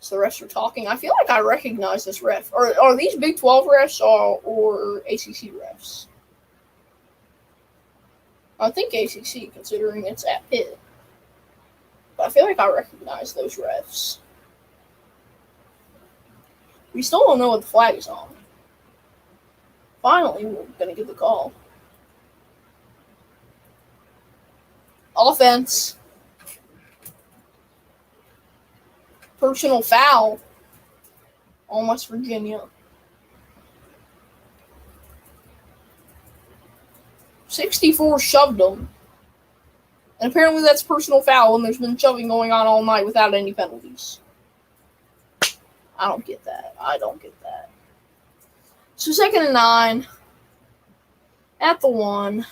So the refs are talking. I feel like I recognize this ref. Are these Big 12 refs or ACC refs? I think ACC, considering it's at Pitt. But I feel like I recognize those refs. We still don't know what the flag is on. Finally, we're going to get the call. Offense. Personal foul on West Virginia. 64 shoved them. And apparently that's personal foul, and there's been shoving going on all night without any penalties. I don't get that. So 2nd and 9. At the 1.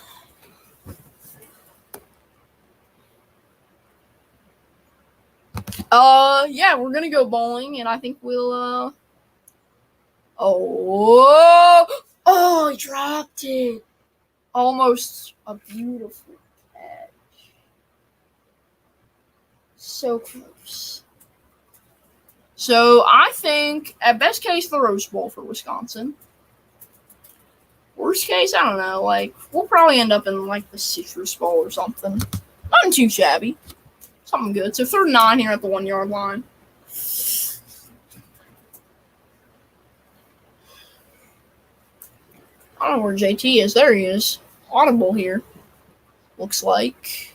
Yeah, we're gonna go bowling, and I think we'll, Oh, he dropped it. Almost a beautiful catch. So close. So, I think, at best case, the Rose Bowl for Wisconsin. Worst case, I don't know, we'll probably end up in, the Citrus Bowl or something. Nothing too shabby. Something good. So 3rd and 9 here at the 1-yard line. I don't know where JT is. There he is. Audible here. Looks like.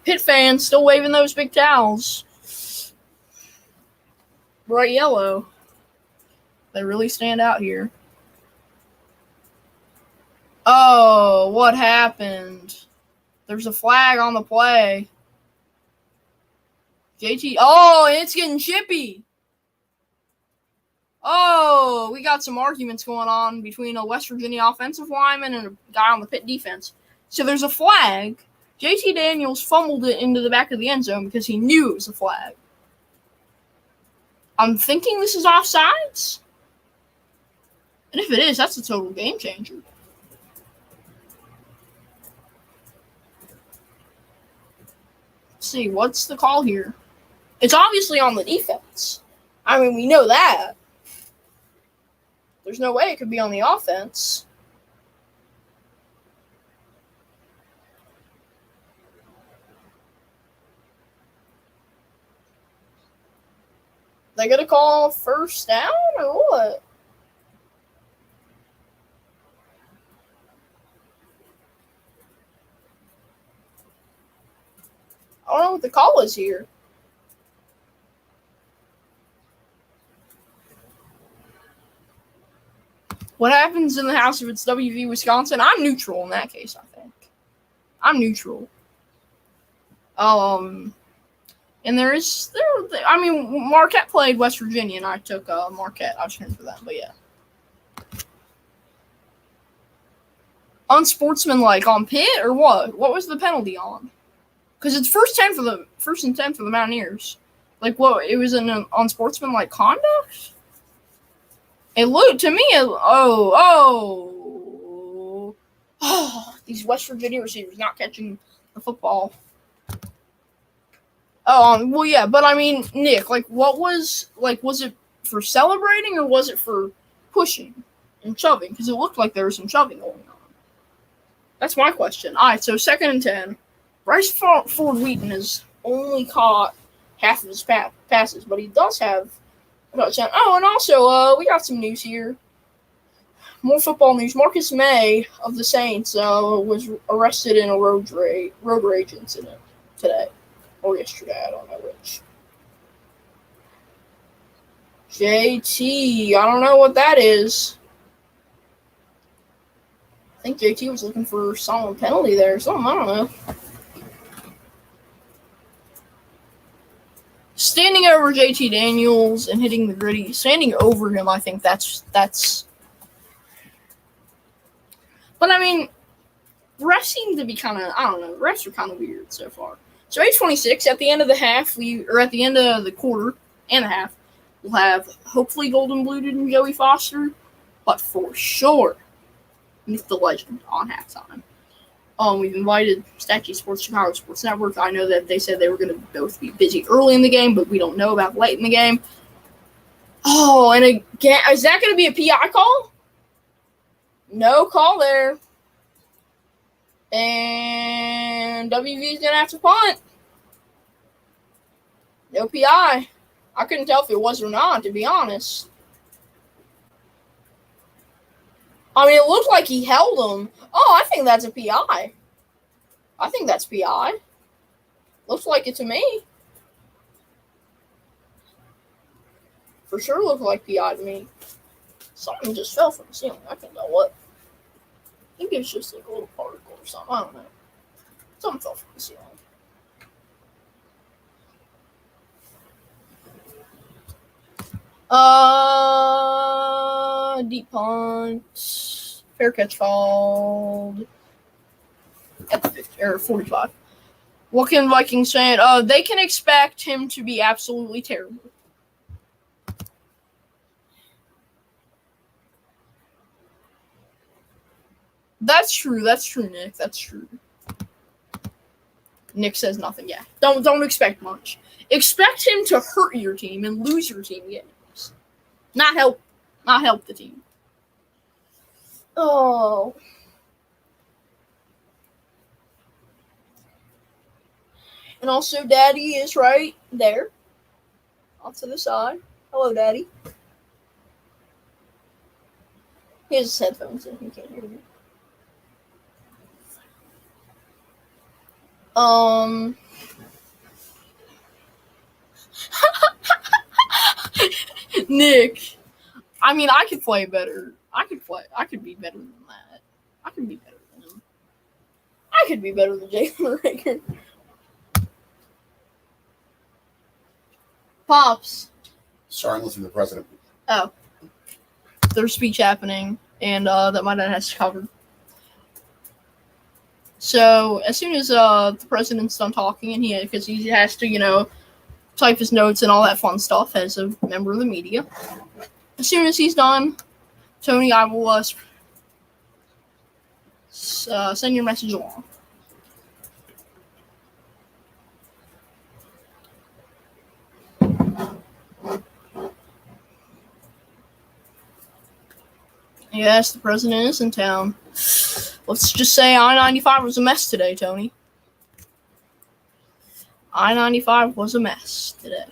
Pitt fans still waving those big towels. Bright yellow. They really stand out here. Oh, what happened? There's a flag on the play. JT. Oh, and it's getting chippy. Oh, we got some arguments going on between a West Virginia offensive lineman and a guy on the Pitt defense. So there's a flag. JT Daniels fumbled it into the back of the end zone because he knew it was a flag. I'm thinking this is offsides. And if it is, that's a total game changer. See, what's the call here? It's obviously on the defense. I mean, we know that. There's no way it could be on the offense. They gonna call first down or what? I don't know what the call is here. What happens in the house if it's WVU Wisconsin? I'm neutral in that case, I think. I'm neutral. And Marquette played West Virginia, and I took Marquette. I was cheering for them, but yeah. Unsportsmanlike on Pitt or what? What was the penalty on? Because it's first and 10 for the Mountaineers. What? It was an unsportsmanlike conduct. It looked to me. These West Virginia receivers not catching the football. Well, yeah, but I mean, Nick, what was it for celebrating or was it for pushing and shoving? Because it looked like there was some shoving going on. That's my question. All right, so 2nd and 10. Bryce Ford Wheaton has only caught half of his passes, but he does have a touchdown. Oh, and also, we got some news here. More football news. Marcus May of the Saints was arrested in a road rage incident today. Or yesterday, I don't know which. JT, I don't know what that is. I think JT was looking for some penalty there or something. I don't know. Standing over JT Daniels and hitting the gritty. Standing over him, I think that's But I mean, refs seem to be kind of, I don't know, refs are kind of weird so far. So 8:26 at the end of the half, at the end of the quarter and a half, we'll have hopefully Golden Blued and Joey Foster, but for sure, Nick the Legend on halftime. We've invited Statue Sports, Chicago Sports Network. I know that they said they were going to both be busy early in the game, but we don't know about late in the game. Oh, and again, is that going to be a PI call? No call there. And WVU's going to have to punt. No PI. I couldn't tell if it was or not, to be honest. I mean, it looked like he held him. Oh, I think that's a PI. I think that's PI. Looks like it to me. For sure looked like PI to me. Something just fell from the ceiling. I can't tell what. I think it's just like a little particle or something. I don't know. Something fell from the ceiling. Deep punt. Fair catch called at the 50, or 45. What can Vikings say? They can expect him to be absolutely terrible. That's true, Nick. That's true. Nick says nothing. Yeah. Don't expect much. Expect him to hurt your team and lose your team games. Not help the team. Oh. And also, Daddy is right there. Off to the side. Hello, Daddy. He has his headphones in. He can't hear me. Nick. I mean, I could play better. I could be better than that. I could be better than him. I could be better than Jalen Rager. Pops. Sorry, I'm listening to the president. Oh. There's speech happening, and that my dad has to cover. So, as soon as the president's done talking, and because he has to, type his notes and all that fun stuff as a member of the media. As soon as he's done, Tony, I will send your message along. Yes, the president is in town. Let's just say I-95 was a mess today, Tony. I-95 was a mess today.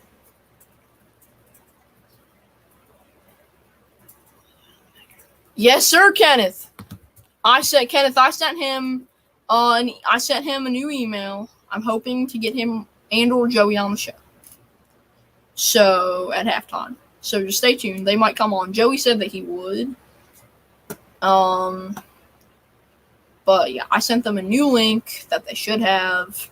Yes, sir, Kenneth. I sent him a new email. I'm hoping to get him and or Joey on the show. So, at halftime. So, just stay tuned. They might come on. Joey said that he would. But yeah, I sent them a new link that they should have.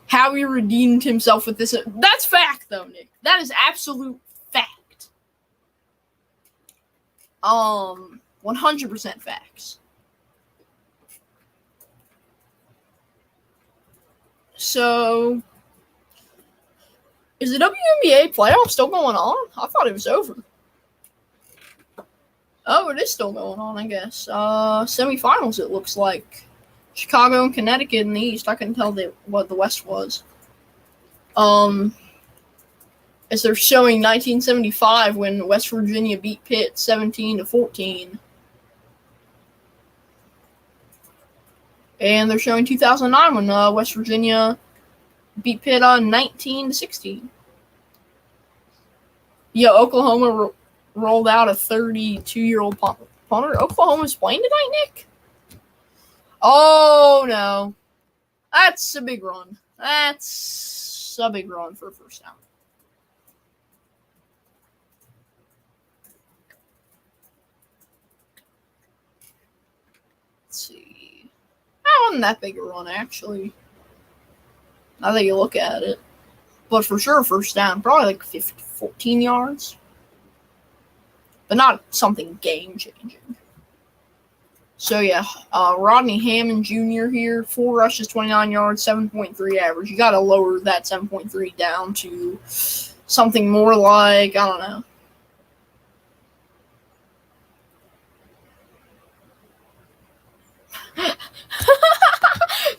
Howie redeemed himself with this. That's fact, though, Nick. That is absolute fact. 100% facts. So, is the WNBA playoff still going on? I thought it was over. Oh, it is still going on, I guess. Semifinals, it looks like. Chicago and Connecticut in the East. I couldn't tell what the West was. As they're showing 1975 when West Virginia beat Pitt 17-14. And they're showing 2009 when West Virginia beat Pitt 19-16. Yeah, Oklahoma rolled out a 32-year-old punter. Oklahoma's playing tonight, Nick? Oh, no. That's a big run. That's a big run for a first down. Let's see. That wasn't that big a run, actually. Now that you look at it. But for sure, first down. Probably like 14 yards. but not something game-changing. So, yeah, Rodney Hammond Jr. here, 4 rushes, 29 yards, 7.3 average. You got to lower that 7.3 down to something more like, I don't know.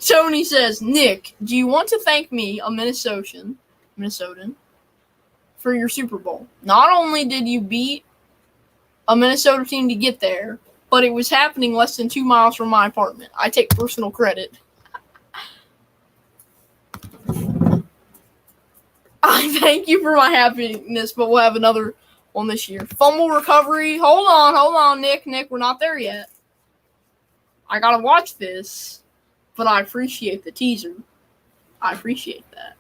Tony says, Nick, do you want to thank me, a Minnesotan, for your Super Bowl? Not only did you beat a Minnesota team to get there, but it was happening less than 2 miles from my apartment. I take personal credit. I thank you for my happiness, but we'll have another one this year. Fumble recovery. Hold on, Nick. Nick, we're not there yet. I got to watch this. But I appreciate the teaser. I appreciate that.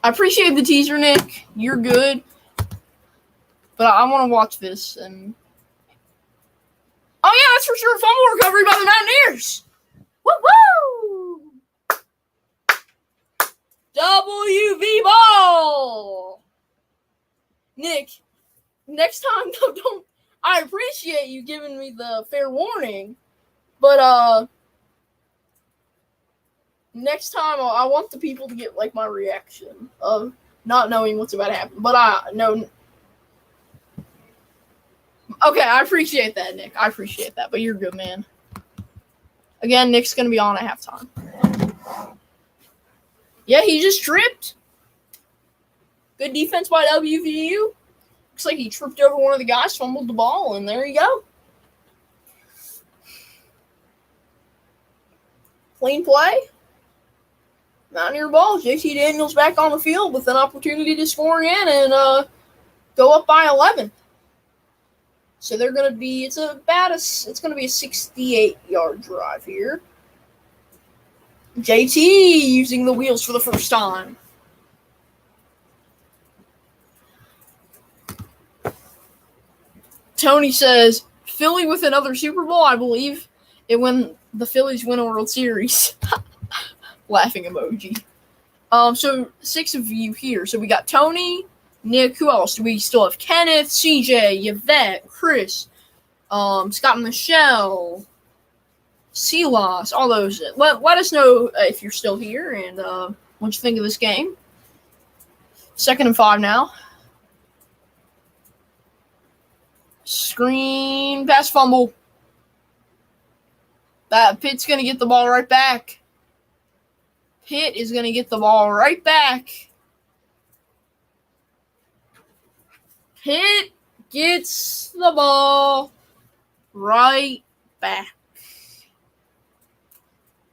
I appreciate the teaser, Nick. You're good. But I want to watch this. And oh, yeah, that's for sure. Fumble recovery by the Mountaineers. Woo-woo! WV-BRAWL! Nick, next time, don't. I appreciate you giving me the fair warning, but next time I want the people to get like my reaction of not knowing what's about to happen. But I know. Okay, I appreciate that, Nick. I appreciate that, but you're good, man. Again, Nick's gonna be on at halftime. Yeah, he just tripped. Good defense by WVU. Looks like he tripped over one of the guys, fumbled the ball, and there you go. Clean play. Mountaineer ball. JT Daniels back on the field with an opportunity to score again and go up by 11. So they're going to be, it's going to be a 68-yard drive here. JT using the wheels for the first time. Tony says, Philly with another Super Bowl, I believe it when the Phillies win a World Series. Laughing emoji. So 6 of you here. So we got Tony, Nick, who else? Do we still have Kenneth, CJ, Yvette, Chris, Scott and Michelle, Silas, all those. Let us know if you're still here and what you think of this game. 2nd and 5 now. Screen pass fumble. Pitt's going to get the ball right back. Pitt is going to get the ball right back. Pitt gets the ball right back.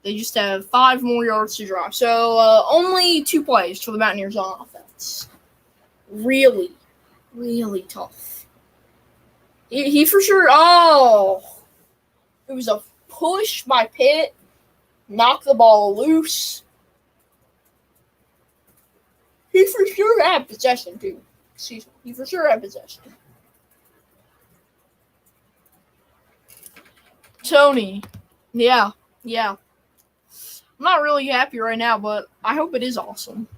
They just have 5 more yards to drive. So only 2 plays for the Mountaineers on offense. Really, really tough. He for sure. Oh, it was a push by Pitt. Knocked the ball loose. He for sure had possession, too. Excuse me. He for sure had possession. Tony. Yeah. I'm not really happy right now, but I hope it is awesome.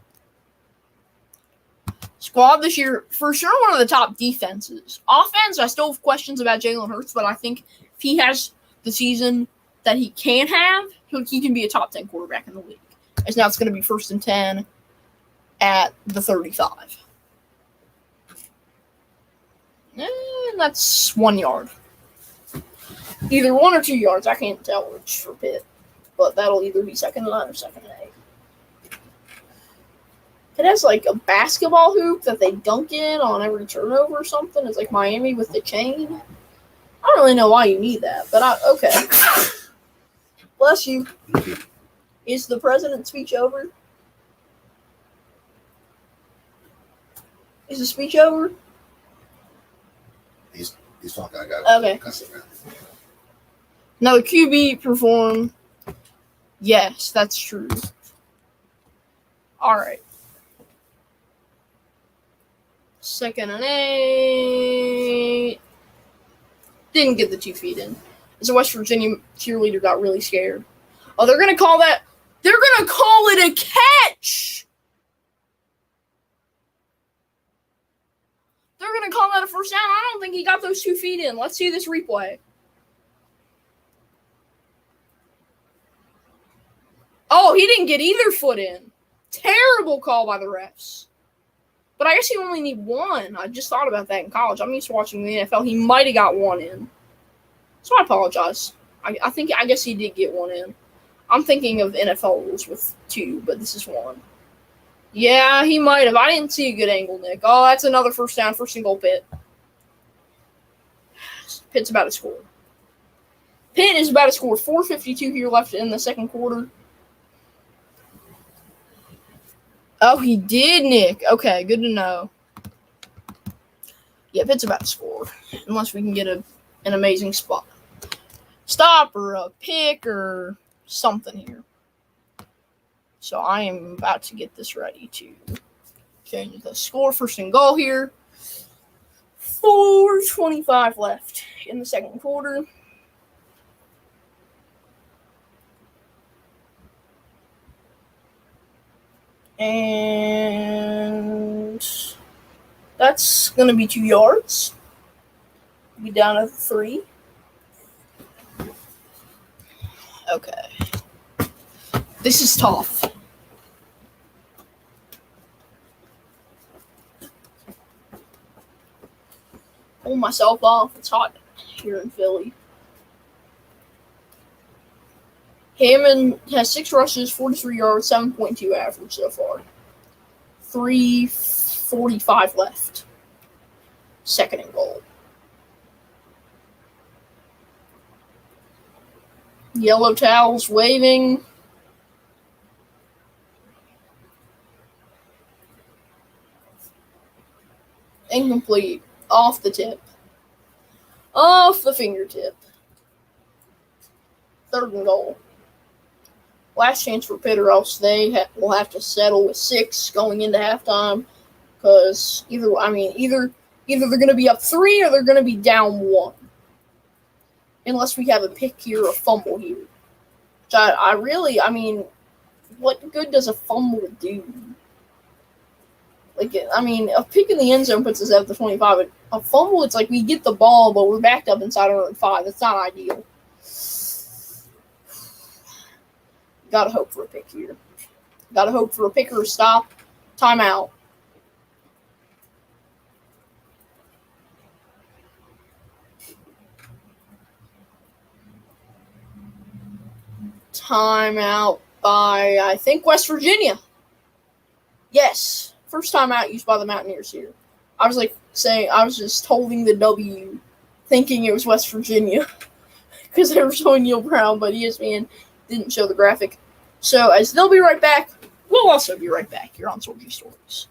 Squad this year, for sure one of the top defenses. Offense, I still have questions about Jalen Hurts, but I think if he has the season that he can have, he can be a top 10 quarterback in the league. As now it's going to be 1st and 10 at the 35. And that's 1 yard. Either 1 or 2 yards. I can't tell which for Pitt. But that'll either be 2nd and 9 or 2nd and 8. It has like a basketball hoop that they dunk in on every turnover or something. It's like Miami with the chain. I don't really know why you need that, but okay. Bless you. Is the president's speech over? Is the speech over? He's talking. I got it. Okay. Now the QB performed. Yes, that's true. All right. 2nd and 8. Didn't get the 2 feet in. As a West Virginia cheerleader got really scared. Oh, they're going to call that. They're going to call it a catch. first down. I don't think he got those 2 feet in. Let's see this replay. Oh, he didn't get either foot in. Terrible call by the refs. But I guess he only need 1. I just thought about that in college. I'm used to watching the NFL. He might have got 1 in. So I apologize. I guess he did get 1 in. I'm thinking of NFL rules with 2, but this is 1. Yeah, he might have. I didn't see a good angle, Nick. Oh, that's another first down, first and goal, Pitt. Pitt's about to score. Pitt is about to score. 4:52 here left in the second quarter. Oh, he did, Nick. Okay, good to know. Yeah, Pitt's about to score. Unless we can get an amazing spot. Stop or a pick or something here. So I am about to get this ready to change the score. First and goal here. 4:25 left in the second quarter. And that's going to be 2 yards. Be down to 3. Okay. This is tough. Pull myself off. It's hot here in Philly. Hammond has 6 rushes, 43 yards, 7.2 average so far. 3:45 left. Second and goal. Yellow towels waving. Incomplete. Off the tip. Off the fingertip. Third and goal. Last chance for Pitt, or else they will have to settle with 6 going into halftime. Because either they're going to be up 3 or they're going to be down 1. Unless we have a pick here or a fumble here. Which what good does a fumble do? A pick in the end zone puts us at the 25. A fumble, it's like we get the ball, but we're backed up inside our own 5. That's not ideal. Gotta hope for a pick here. Gotta hope for a pick or a stop. Timeout. Timeout by, I think, West Virginia. Yes. First timeout used by the Mountaineers here. I was just holding the W, thinking it was West Virginia. Because they were showing Neil Brown, but ESPN didn't show the graphic. So, as they'll be right back, we'll also be right back here on Soldier Stories.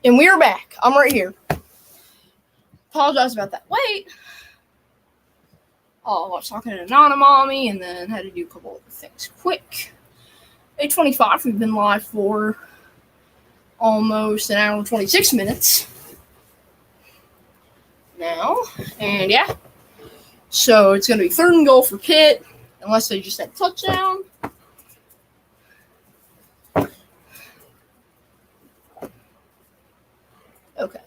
And we are back. I'm right here. Apologize about that. Wait. Oh, I was talking to Anonymommy and then had to do a couple other things quick. 8:25. We've been live for almost an hour and 26 minutes now. And yeah. So it's going to be 3rd and goal for Pitt, unless they just had a touchdown. Okay.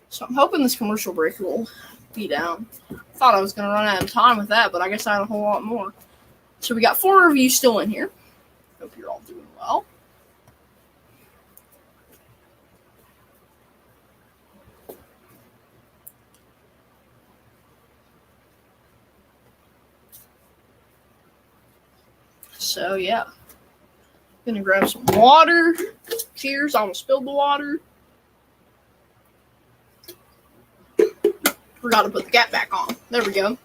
So I'm hoping this commercial break will be down. Thought I was going to run out of time with that, but I guess I had a whole lot more. So we got 4 reviews still in here. Hope you're all doing well. So yeah. Gonna grab some water. Cheers, I almost spilled the water. Forgot to put the cap back on. There we go.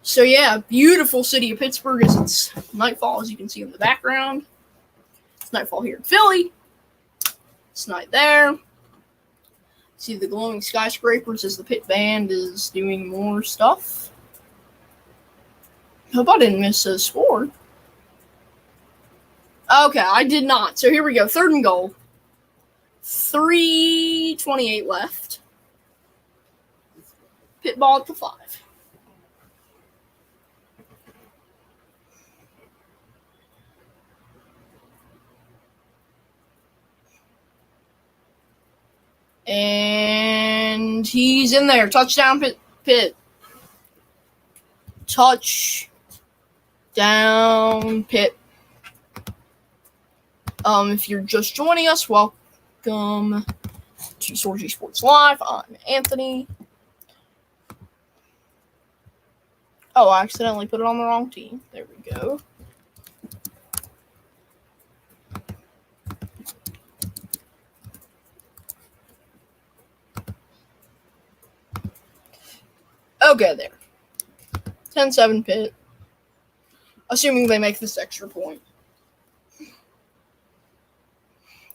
So yeah, beautiful city of Pittsburgh as it's nightfall, as you can see in the background. It's nightfall here in Philly. It's night there. See the glowing skyscrapers as the Pitt band is doing more stuff. Hope I didn't miss a score. Okay, I did not. So here we go. 3rd and goal. 3:28 left. Pitt ball at the 5. And he's in there. Touchdown, Pitt. Touchdown, Pitt. If you're just joining us, welcome to Sorgy Sports Live. I'm Anthony. Oh, I accidentally put it on the wrong team. There we go. Okay, there. 10-7 Pitt. Assuming they make this extra point.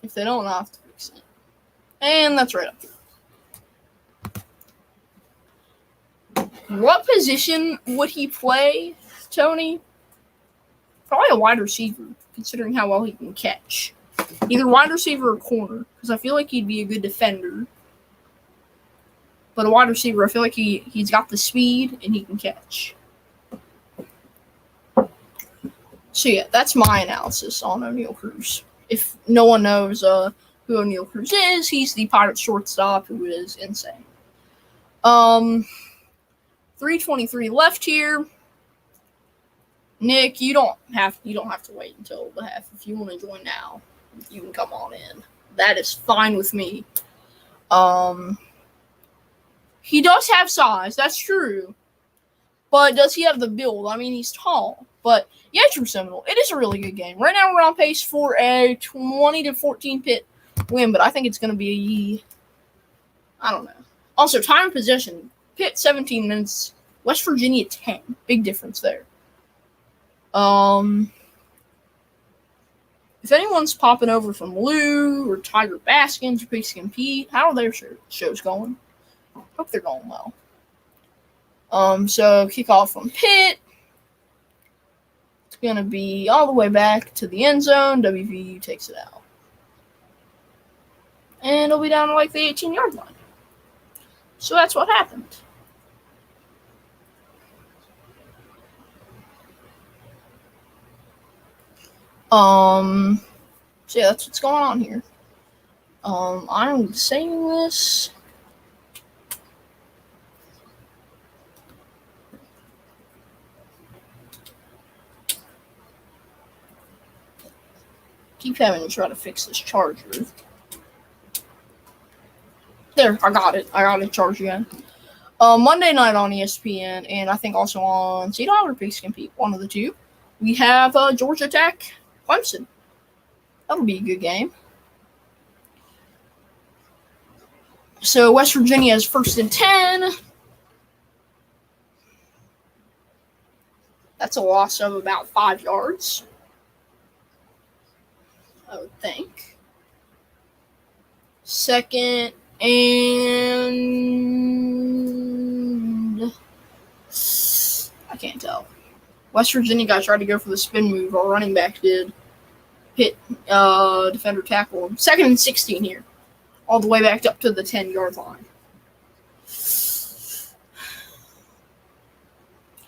If they don't, I'll have to fix it. And that's right up there. What position would he play, Tony? Probably a wide receiver, considering how well he can catch. Either wide receiver or corner, because I feel like he'd be a good defender. But a wide receiver, I feel like he's got the speed and he can catch. So yeah, that's my analysis on O'Neal Cruz. If no one knows who O'Neal Cruz is, he's the Pirates shortstop who is insane. 3:23 left here. Nick, you don't have to wait until the half. If you want to join now, you can come on in. That is fine with me. He does have size, that's true. But does he have the build? I mean, he's tall. But yeah, True Seminole. It is a really good game. Right now we're on pace for a 20-14 Pitt win, but I think it's going to be, I don't know. Also, time of possession. Pitt 17 minutes, West Virginia 10. Big difference there. If anyone's popping over from Lou or Tiger Baskins or Pregame Pete, how are their shows going? Hope they're going well. So kickoff from Pitt. It's going to be all the way back to the end zone. WVU takes it out. And it'll be down to like the 18-yard line. So that's what happened. So yeah, that's what's going on here. I'm saving this. Keep having to try to fix this charger. There, I got it. I got it charged again. Monday night on ESPN, and I think also on CDOT or Pregame Pete, one of the two. We have Georgia Tech, Clemson. That'll be a good game. So West Virginia is 1st and 10. That's a loss of about 5 yards, I would think. 2nd and I can't tell. West Virginia guy tried to go for the spin move. Our running back did. Pitt defender tackle him. 2nd and 16 here. All the way back up to the 10-yard line.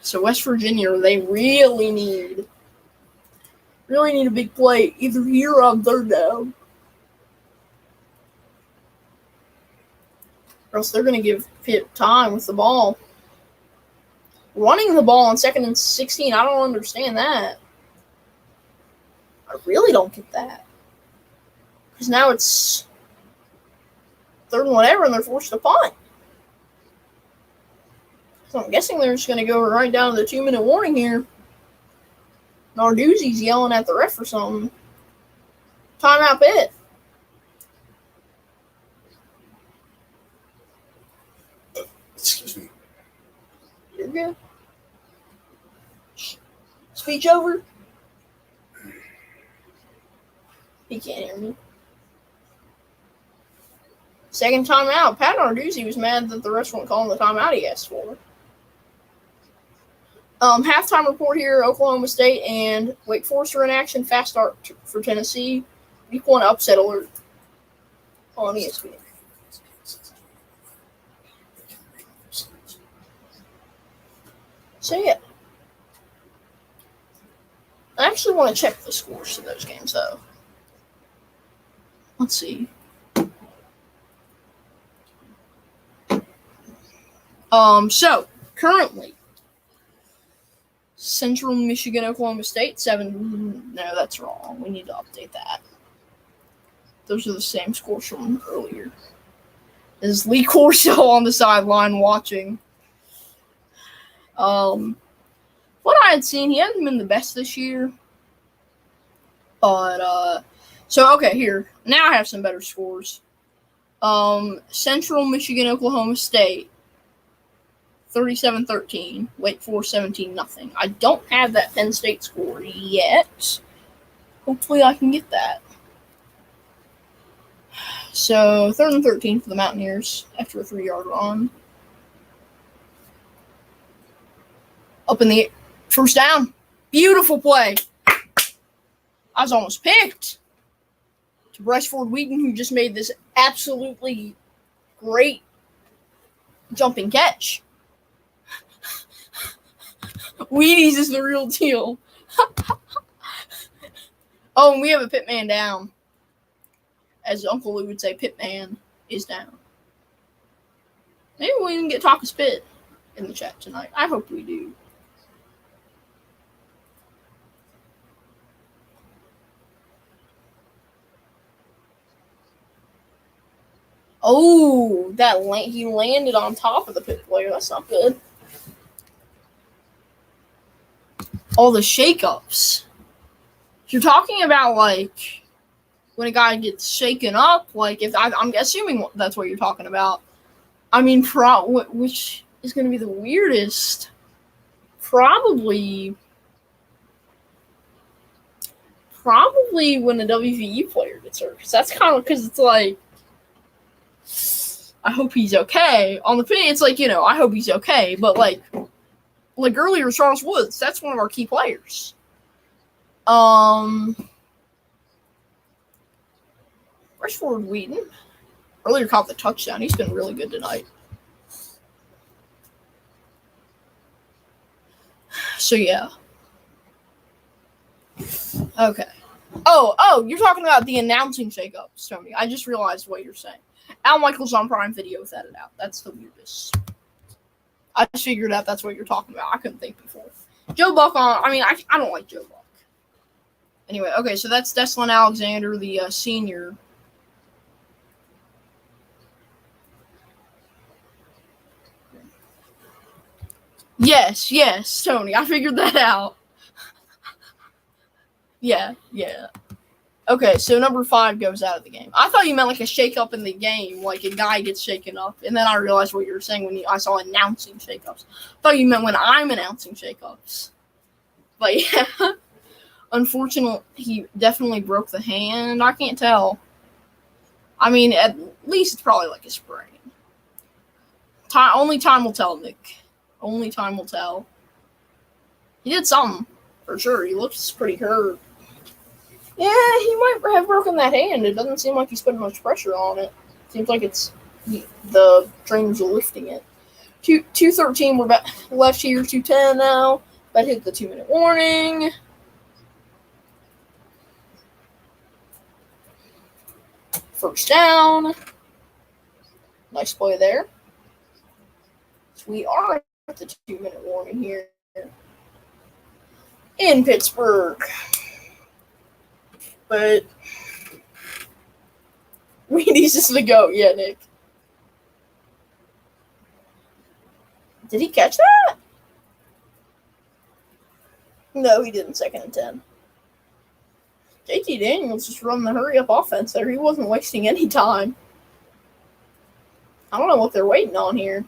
So West Virginia, they really need a big play either here or on 3rd down. Or else they're going to give Pitt time with the ball. Running the ball on 2nd and 16, I don't understand that. I really don't get that. Because now it's 3rd and whatever, and they're forced to punt. So I'm guessing they're just going to go right down to the 2-minute warning here. Narduzzi's yelling at the ref or something. Timeout Pitt. Excuse me. You're good. Speech over? He can't hear me. 2nd timeout. Pat Narduzzi was mad that the refs weren't calling the timeout he asked for. Halftime report here. Oklahoma State and Wake Forest are in action. Fast start for Tennessee. Week 1 upset alert on ESPN. So, yeah. I actually want to check the scores to those games, though. Let's see. So, currently, Central Michigan, Oklahoma State, 7. No, that's wrong. We need to update that. Those are the same scores from earlier. Is Lee Corso on the sideline watching? What I had seen, he hasn't been the best this year. But, so, okay, here. Now I have some better scores. Central Michigan, Oklahoma State, 37-13. Wake Forest, 17-0. I don't have that Penn State score yet. Hopefully I can get that. So, 3rd and 13 for the Mountaineers after a 3-yard run. Up in the 1st down. Beautiful play. I was almost picked. To Bryce Ford Wheaton, who just made this absolutely great jumping catch. Wheaties is the real deal. Oh, and we have a Pitt man down. As Uncle Lou would say, Pitt man is down. Maybe we can get Talkus Pitt in the chat tonight. I hope we do. Oh, he landed on top of the Pitt player. That's not good. All the shakeups. If you're talking about, like, when a guy gets shaken up, like, if I'm assuming that's what you're talking about. I mean, which is going to be the weirdest? Probably when a WVU player gets hurt. Because that's kind of, because it's like, I hope he's okay. On the pin, it's like, I hope he's okay. But, like earlier, Charles Woods, that's one of our key players. Where's Ford Wheaton? Earlier caught the touchdown. He's been really good tonight. So, yeah. Okay. Oh, you're talking about the announcing shakeups, Tony. I just realized what you're saying. Al Michaels on Prime Video without it out. That's the weirdest. I just figured out that's what you're talking about. I couldn't think before. Joe Buck on. I mean, I don't like Joe Buck. Anyway, okay, so that's Deslin Alexander, the senior. Yes, Tony. I figured that out. Yeah. Okay, so number 5 goes out of the game. I thought you meant like a shake-up in the game, like a guy gets shaken up. And then I realized what you were saying when I saw announcing shake-ups. I thought you meant when I'm announcing shake-ups. But yeah, unfortunately, he definitely broke the hand. I can't tell. I mean, at least it's probably like a sprain. Only time will tell, Nick. Only time will tell. He did something, for sure. He looks pretty hurt. Yeah, he might have broken that hand. It doesn't seem like he's putting much pressure on it. Seems like it's the trainers are lifting it. 2:13, we're back left here, 2:10 now. That hit the 2-minute warning. First down. Nice play there. So we are at the 2-minute warning here in Pittsburgh. But Weedy's is the GOAT, yeah, Nick. Did he catch that? No, he didn't. 2nd and 10. JT Daniels just running the hurry-up offense there. He wasn't wasting any time. I don't know what they're waiting on here.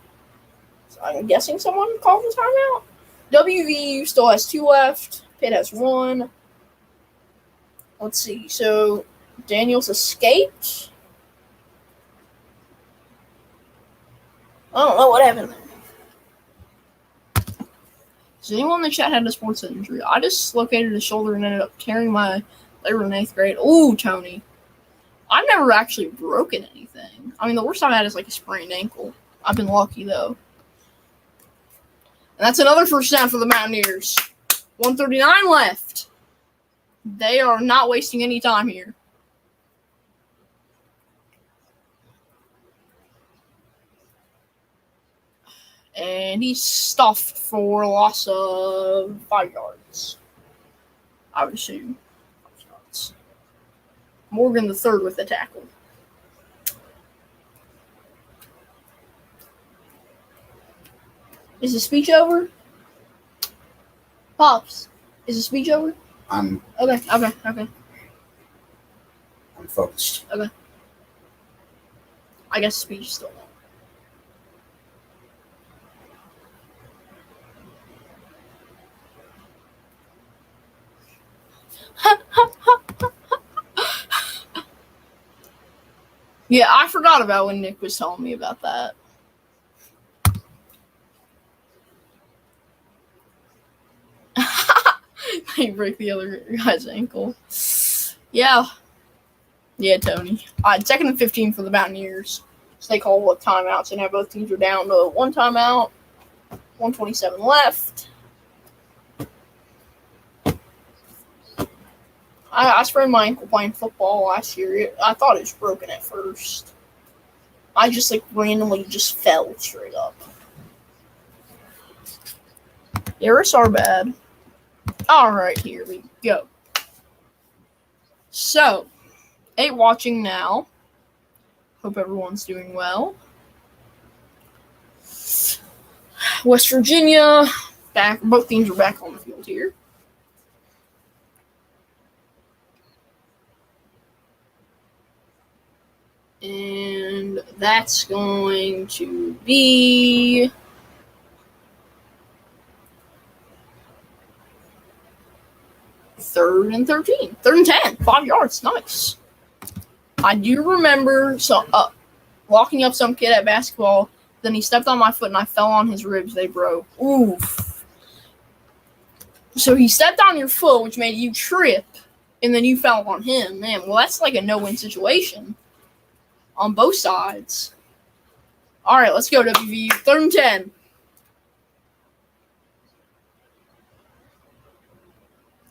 So I'm guessing someone called the timeout. WVU still has 2 left. Pitt has 1. Let's see. So Daniels escaped. I don't know what happened there. Does anyone in the chat had a sports injury? I dislocated a shoulder and ended up tearing my labrum in 8th grade. Ooh, Tony. I've never actually broken anything. I mean, the worst I've had is like a sprained ankle. I've been lucky, though. And that's another first down for the Mountaineers. 1:39 left. They are not wasting any time here. And he's stuffed for a loss of 5 yards. I would assume. 5 yards. Morgan the third with the tackle. Is the speech over? Pops, is the speech over? Okay. I'm focused. Okay. I guess speech is still on. Yeah, I forgot about when Nick was telling me about that. They break the other guy's ankle. Yeah. Yeah, Tony. 2nd and 15 for the Mountaineers. So they call timeouts, and now both teams are down to 1 timeout. 1:27 left. I sprained my ankle playing football last year. I thought it was broken at first. I just randomly just fell straight up. Yeah, wrists are bad. All right, here we go. So, 8 watching now. Hope everyone's doing well. West Virginia, back. Both teams are back on the field here. And that's going to be third and 13. 3rd and 10. 5 yards. Nice. I do remember walking up some kid at basketball. Then he stepped on my foot and I fell on his ribs. They broke. Oof. So he stepped on your foot, which made you trip, and then you fell on him. Man, well, that's like a no-win situation on both sides. All right, let's go, WVU. 3rd and 10.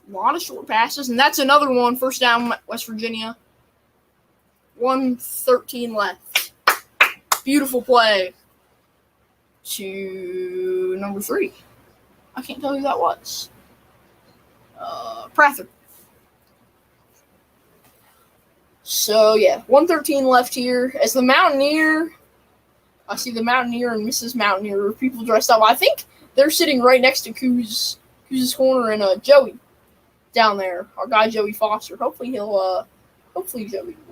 A lot of short passes, and that's another one. First down, West Virginia. 1:13 left. Beautiful play to number 3. I can't tell who that was. Prather. So, yeah, 1:13 left here. As the Mountaineer, I see the Mountaineer and Mrs. Mountaineer, people dressed up. I think they're sitting right next to Coos' corner and Joey down there. Our guy, Joey Foster. Hopefully Joey will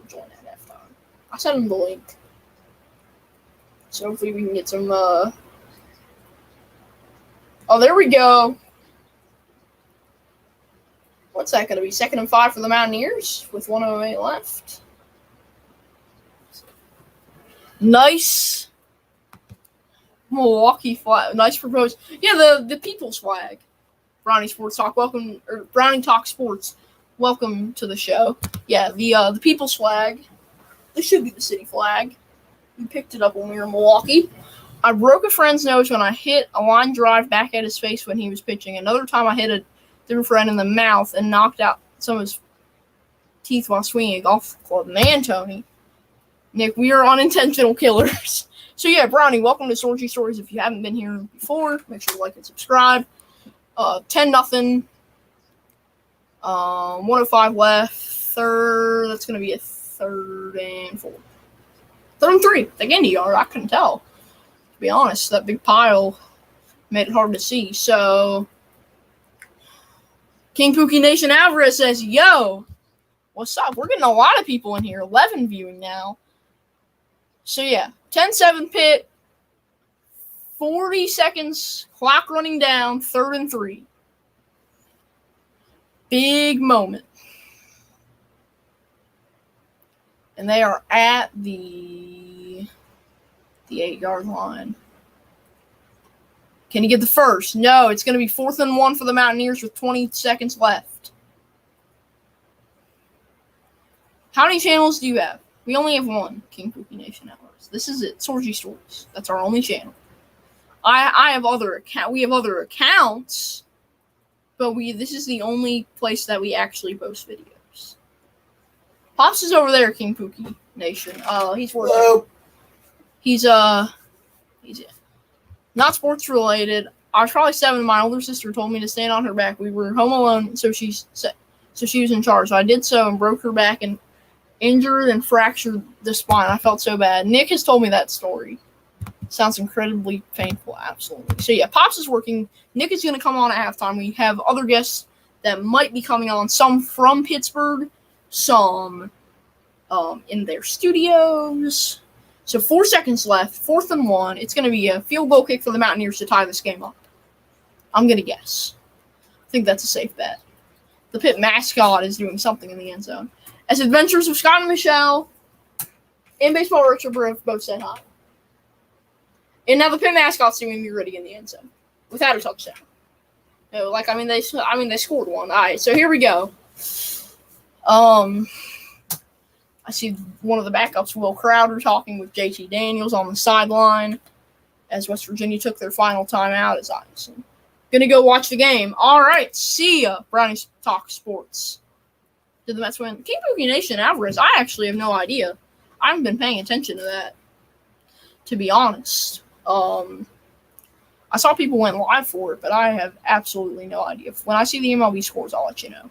join at halftime. I sent him the link. So hopefully we can get some, Oh, there we go. What's that going to be? 2nd and 5 for the Mountaineers with 1:08 left. Nice Milwaukee flag. Nice proposed. Yeah, the people's flag. Brownie Sports Talk. Welcome, or Brownie Talk Sports. Welcome to the show. Yeah, the people's flag. This should be the city flag. We picked it up when we were in Milwaukee. I broke a friend's nose when I hit a line drive back at his face when he was pitching. Another time I hit a different friend in the mouth and knocked out some of his teeth while swinging a golf club. Man, Tony. Nick, we are unintentional killers. So yeah, Brownie, welcome to Sorgy Stories. If you haven't been here before, make sure to like and subscribe. 10-0. 105 left. Third. That's gonna be a 3rd and 4. 3rd and 3. The Indy yard. I couldn't tell. To be honest, that big pile made it hard to see. So, King Pookie Nation Alvarez says, "Yo, what's up? We're getting a lot of people in here. 11 viewing now." So yeah, 10-7 Pitt. 40 seconds. Clock running down. 3rd and 3. Big moment. And they are at the 8-yard line. Can he get the first? No, it's going to be 4th and 1 for the Mountaineers with 20 seconds left. How many channels do you have? We only have one, King Pookie Nation Hours. This is it, Sorgy Stories. That's our only channel. I have other we have other accounts, but this is the only place that we actually post videos. Pops is over there, King Pookie Nation. He's working. Hello. He's not sports related. I was probably 7. My older sister told me to stand on her back. We were home alone, so she was in charge. So I did so and broke her back and injured and fractured the spine. I felt so bad. Nick has told me that story. Sounds incredibly painful, absolutely. So yeah, Pops is working. Nick is going to come on at halftime. We have other guests that might be coming on. Some from Pittsburgh, some in their studios. So 4 seconds left, 4th and 1. It's going to be a field goal kick for the Mountaineers to tie this game up. I'm going to guess. I think that's a safe bet. The Pitt mascot is doing something in the end zone. As Adventures of Scott and Michelle and Baseball Workshop have both said hi. And now the Pitt mascot's doing me ready in the end zone without a touchdown. No, they scored one. All right, so here we go. I see one of the backups, Will Crowder, talking with JT Daniels on the sideline as West Virginia took their final timeout. As I'm gonna go watch the game. All right, see ya. Brownie Talk Sports. Did the Mets win? King Pookie Nation Alvarez. I actually have no idea. I haven't been paying attention to that, to be honest. I saw people went live for it, but I have absolutely no idea. When I see the MLB scores, I'll let you know.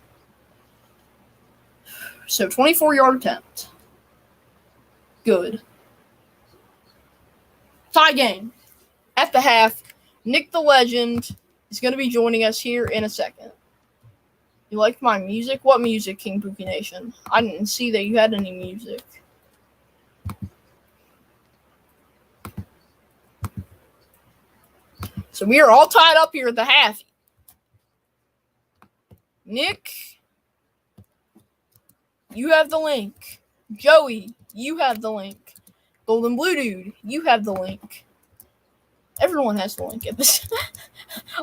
So 24-yard attempt. Good. Tie game. At the half, Nick the Legend is going to be joining us here in a second. You like my music? What music, King Pookie Nation? I didn't see that you had any music. So we are all tied up here at the half. Nick, you have the link. Joey, you have the link. Golden Blue Dude, you have the link. Everyone has the link at this.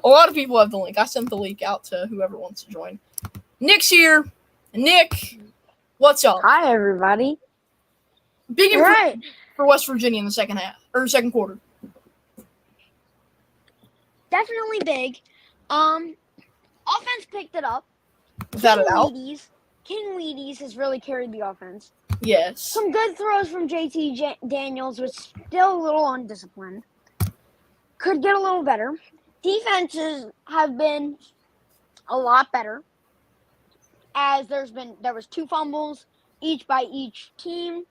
A lot of people have the link. I sent the link out to whoever wants to join. Nick's here. Nick, what's up? Hi, everybody. Big improvement for West Virginia in the second quarter. Definitely big. Offense picked it up. Without a doubt. King Wheaties has really carried the offense. Yes. Some good throws from JT Daniels, but still a little undisciplined. Could get a little better. Defenses have been a lot better, as there was 2 fumbles each by each team.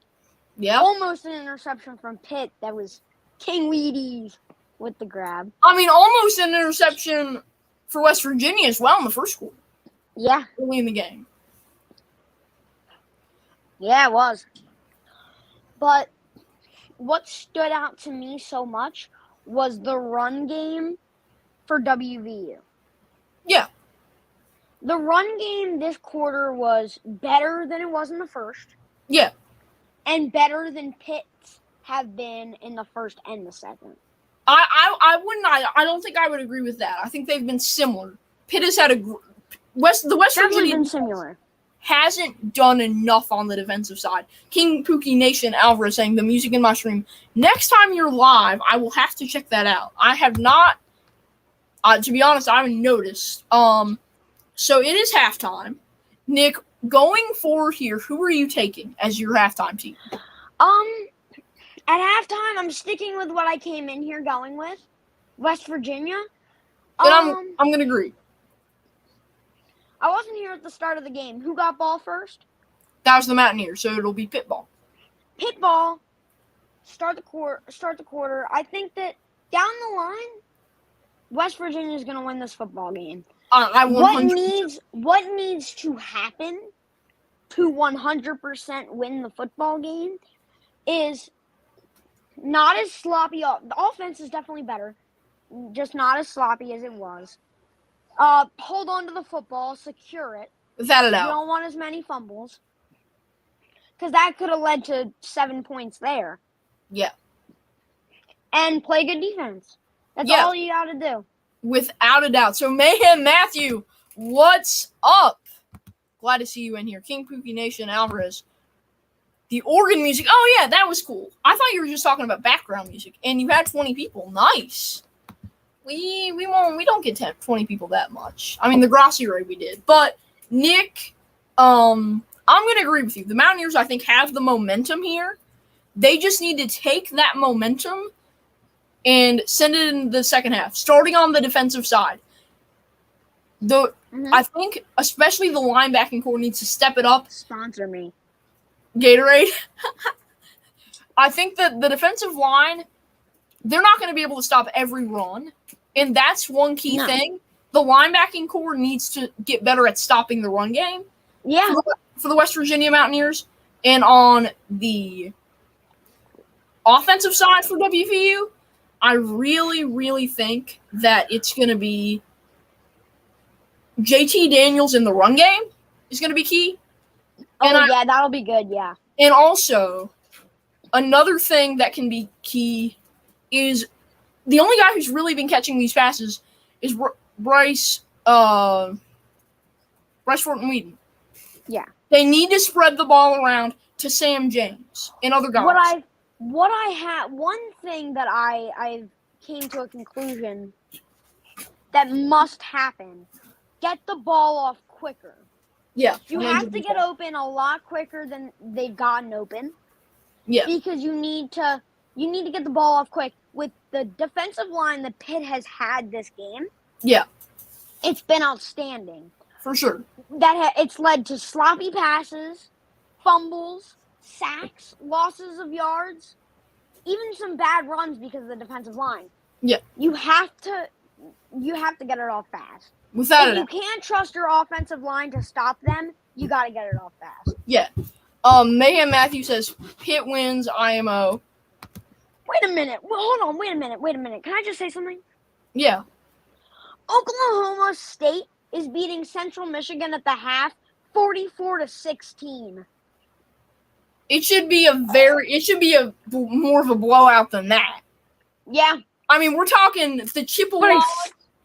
Yeah. Almost an interception from Pitt. That was King Wheaties with the grab. I mean, almost an interception for West Virginia as well in the first quarter. Yeah. Early in the game. Yeah, it was. But what stood out to me so much was the run game for WVU. Yeah. The run game this quarter was better than it was in the first. Yeah. And better than Pitt's have been in the first and the second. I wouldn't. I don't think I would agree with that. I think they've been similar. Pitt has had the West Virginia been similar. Hasn't done enough on the defensive side. King Pookie Nation Alvarez saying the music in my stream. Next time you're live, I will have to check that out. I have not. To be honest, I haven't noticed. So it is halftime. Nick, going forward here, who are you taking as your halftime team? At halftime, I'm sticking with what I came in here going with, West Virginia. And I'm gonna agree. I wasn't here at the start of the game. Who got ball first? That was the Mountaineers, so it'll be Pitt ball. Pitt ball. Start the quarter. I think that down the line, West Virginia is going to win this football game. What needs to happen to 100% win the football game is not as sloppy. The offense is definitely better, just not as sloppy as it was. Hold on to the football, secure it. Without a doubt. You don't want as many fumbles, because that could have led to 7 points there. Yeah. And play good defense. That's all you got to do. Without a doubt. So, Mayhem Matthew, what's up? Glad to see you in here. King Pookie Nation Alvarez. The organ music. Oh, yeah, that was cool. I thought you were just talking about background music. And you had 20 people. Nice. We don't get 20 people that much. I mean, the Grossi raid we did. But, Nick, I'm going to agree with you. The Mountaineers, I think, have the momentum here. They just need to take that momentum and send it in the second half, starting on the defensive side. I think especially the linebacking core needs to step it up. Sponsor me. Gatorade. I think that the defensive line, they're not going to be able to stop every run, and that's one key thing. The linebacking core needs to get better at stopping the run game. Yeah. For the West Virginia Mountaineers. And on the offensive side for WVU, I really, really think that it's going to be JT Daniels in the run game is going to be key. That'll be good, yeah. And also, another thing that can be key is the only guy who's really been catching these passes is Bryce Fortin-Wheaton. Yeah. They need to spread the ball around to Sam James and other guys. One thing that I came to a conclusion that must happen, get the ball off quicker. Yeah. You have to get open a lot quicker than they've gotten open. Yeah. Because you need to get the ball off quick. With the defensive line that Pitt has had this game, yeah, it's been outstanding. For sure. It's led to sloppy passes, fumbles, sacks, losses of yards, even some bad runs because of the defensive line. Yeah. You have to get it off fast. Without it. If you can't trust your offensive line to stop them, you got to get it off fast. Yeah. Mayhem Matthew says Pitt wins IMO. Wait a minute. Well, hold on. Wait a minute. Can I just say something? Yeah. Oklahoma State is beating Central Michigan at the half 44-16. It should be more of a blowout than that. Yeah. I mean, we're talking the Chippewa. But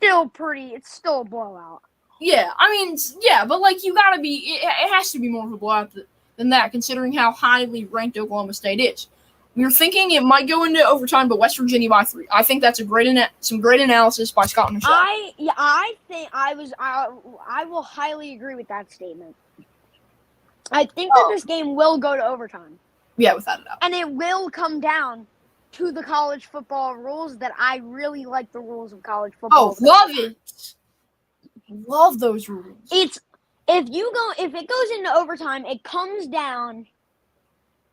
it's still a blowout. Yeah. I mean, yeah, but like it has to be more of a blowout than that, considering how highly ranked Oklahoma State is. We were thinking it might go into overtime, but West Virginia by 3. I think that's some great analysis by Scott Michelle. I will highly agree with that statement. I think that this game will go to overtime. Yeah, without a doubt. And it will come down to the college football rules that I really like the rules of college football. Oh, love it. Love those rules. If it goes into overtime, it comes down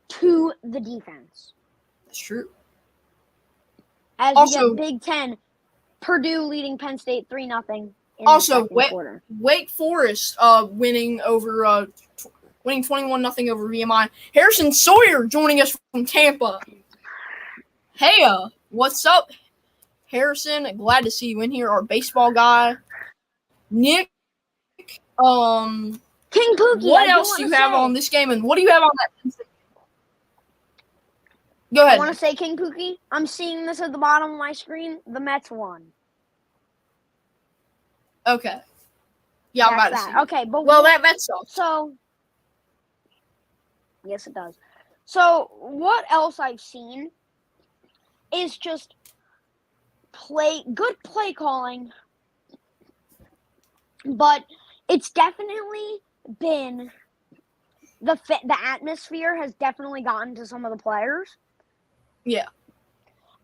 to the defense. That's true. As also, we get Big Ten, Purdue leading Penn State 3-0. Also, Wake Forest winning 21-0 over VMI. Harrison Sawyer joining us from Tampa. Hey, what's up, Harrison? Glad to see you in here. Our baseball guy, Nick. King Pookie. What else do you have on this game, and what do you have on that? Go I ahead. want to say King Pookie. I'm seeing this at the bottom of my screen. The Mets won. Okay. Yeah, I'm about to That's see. that. Okay, but Well, that sucks. so yes, it does. So what else I've seen is just good play calling, but it's definitely been the atmosphere has definitely gotten to some of the players. Yeah.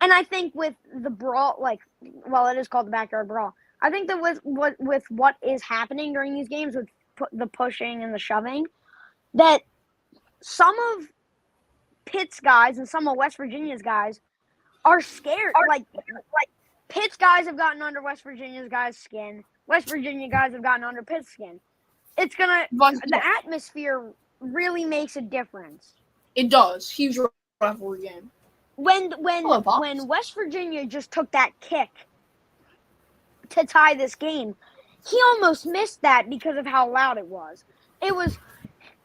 And I think with the brawl, it is called the backyard brawl. I think that with what is happening during these games with the pushing and the shoving, that some of Pitt's guys and some of West Virginia's guys are scared. Like Pitt's guys have gotten under West Virginia's guys' skin. West Virginia guys have gotten under Pitt's skin. It's the atmosphere really makes a difference. It does. Huge rivalry game. When West Virginia just took that kick to tie this game, he almost missed that because of how loud it was.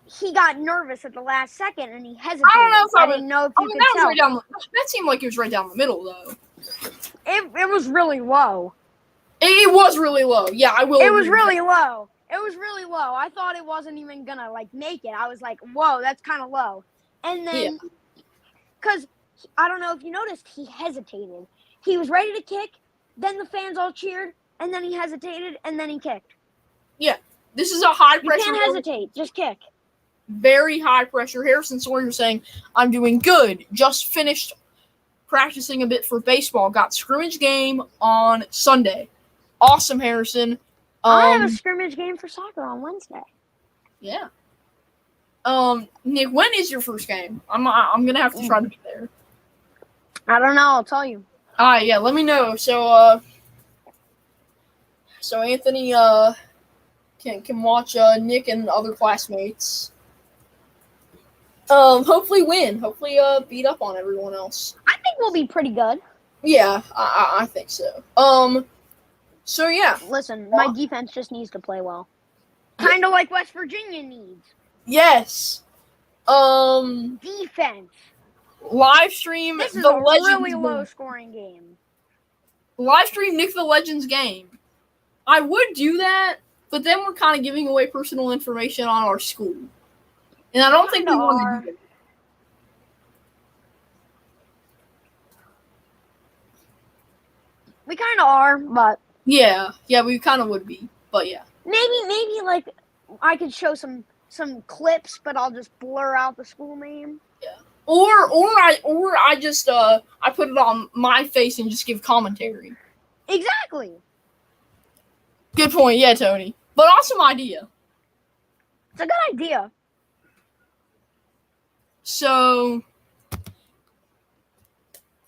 He got nervous at the last second and he hesitated. I don't know if I didn't know if you could tell. That seemed like it was right down the middle, though. It was really low. It was really low. Yeah, I will. It was really low. It was really low. I thought it wasn't even gonna make it. I was like, whoa, that's kind of low. And then, because I don't know if you noticed, he hesitated. He was ready to kick. Then the fans all cheered, and then he hesitated, and then he kicked. Yeah, this is a high pressure. You can't hesitate. Just kick. Very high pressure. Harrison Sawyer saying, "I'm doing good. Just finished practicing a bit for baseball. Got scrimmage game on Sunday. Awesome, Harrison. I have a scrimmage game for soccer on Wednesday. Yeah. Nick, when is your first game? I'm gonna have to try to be there. I don't know. I'll tell you. All right, yeah. Let me know. So Anthony can watch Nick and other classmates. Hopefully win. Hopefully beat up on everyone else. I think we'll be pretty good. Yeah, I think so. So yeah. Listen, my defense just needs to play well. Kind of like West Virginia needs. Yes. Defense. Live stream This is the a Legends really game. low-scoring game. Live stream Nick the Legends game. I would do that, but then we're kind of giving away personal information on our school. And I don't think we want to do it. We kind of are, but Yeah, we kind of would be, but yeah. Maybe I could show some clips, but I'll just blur out the school name. Yeah. Or I just I put it on my face and just give commentary. Exactly. Good point, yeah, Tony. But awesome idea. It's a good idea. So,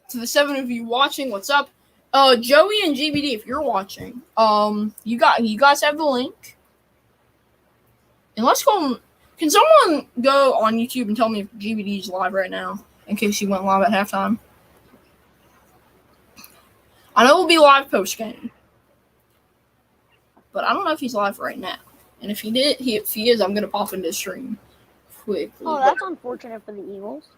to the 7 of you watching, what's up? Joey and GBD, if you're watching, you guys have the link. And let's go. Can someone go on YouTube and tell me if GBD's live right now, in case he went live at halftime? I know we'll be live post game, but I don't know if he's live right now. And if he is, I'm gonna pop into the stream quickly. Oh, that's unfortunate for the Eagles.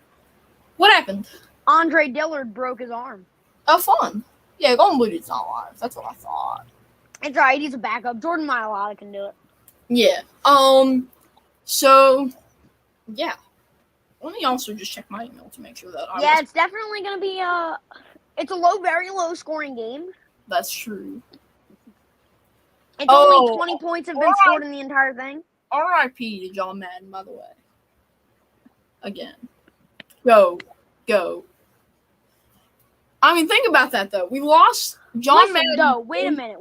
What happened? Andre Dillard broke his arm. Oh, fun. Yeah, Golden Blue Dude's not live. That's what I thought. It's right. He's a backup. Jordan Mailata can do it. Yeah. So, yeah. Let me also just check my email to make sure that it's definitely going to be it's a very low scoring game. That's true. It's only 20 points have been scored in the entire thing. R.I.P. to John Madden, by the way. Again. Go. I mean, think about that, though. We lost John Madden. No, wait a minute.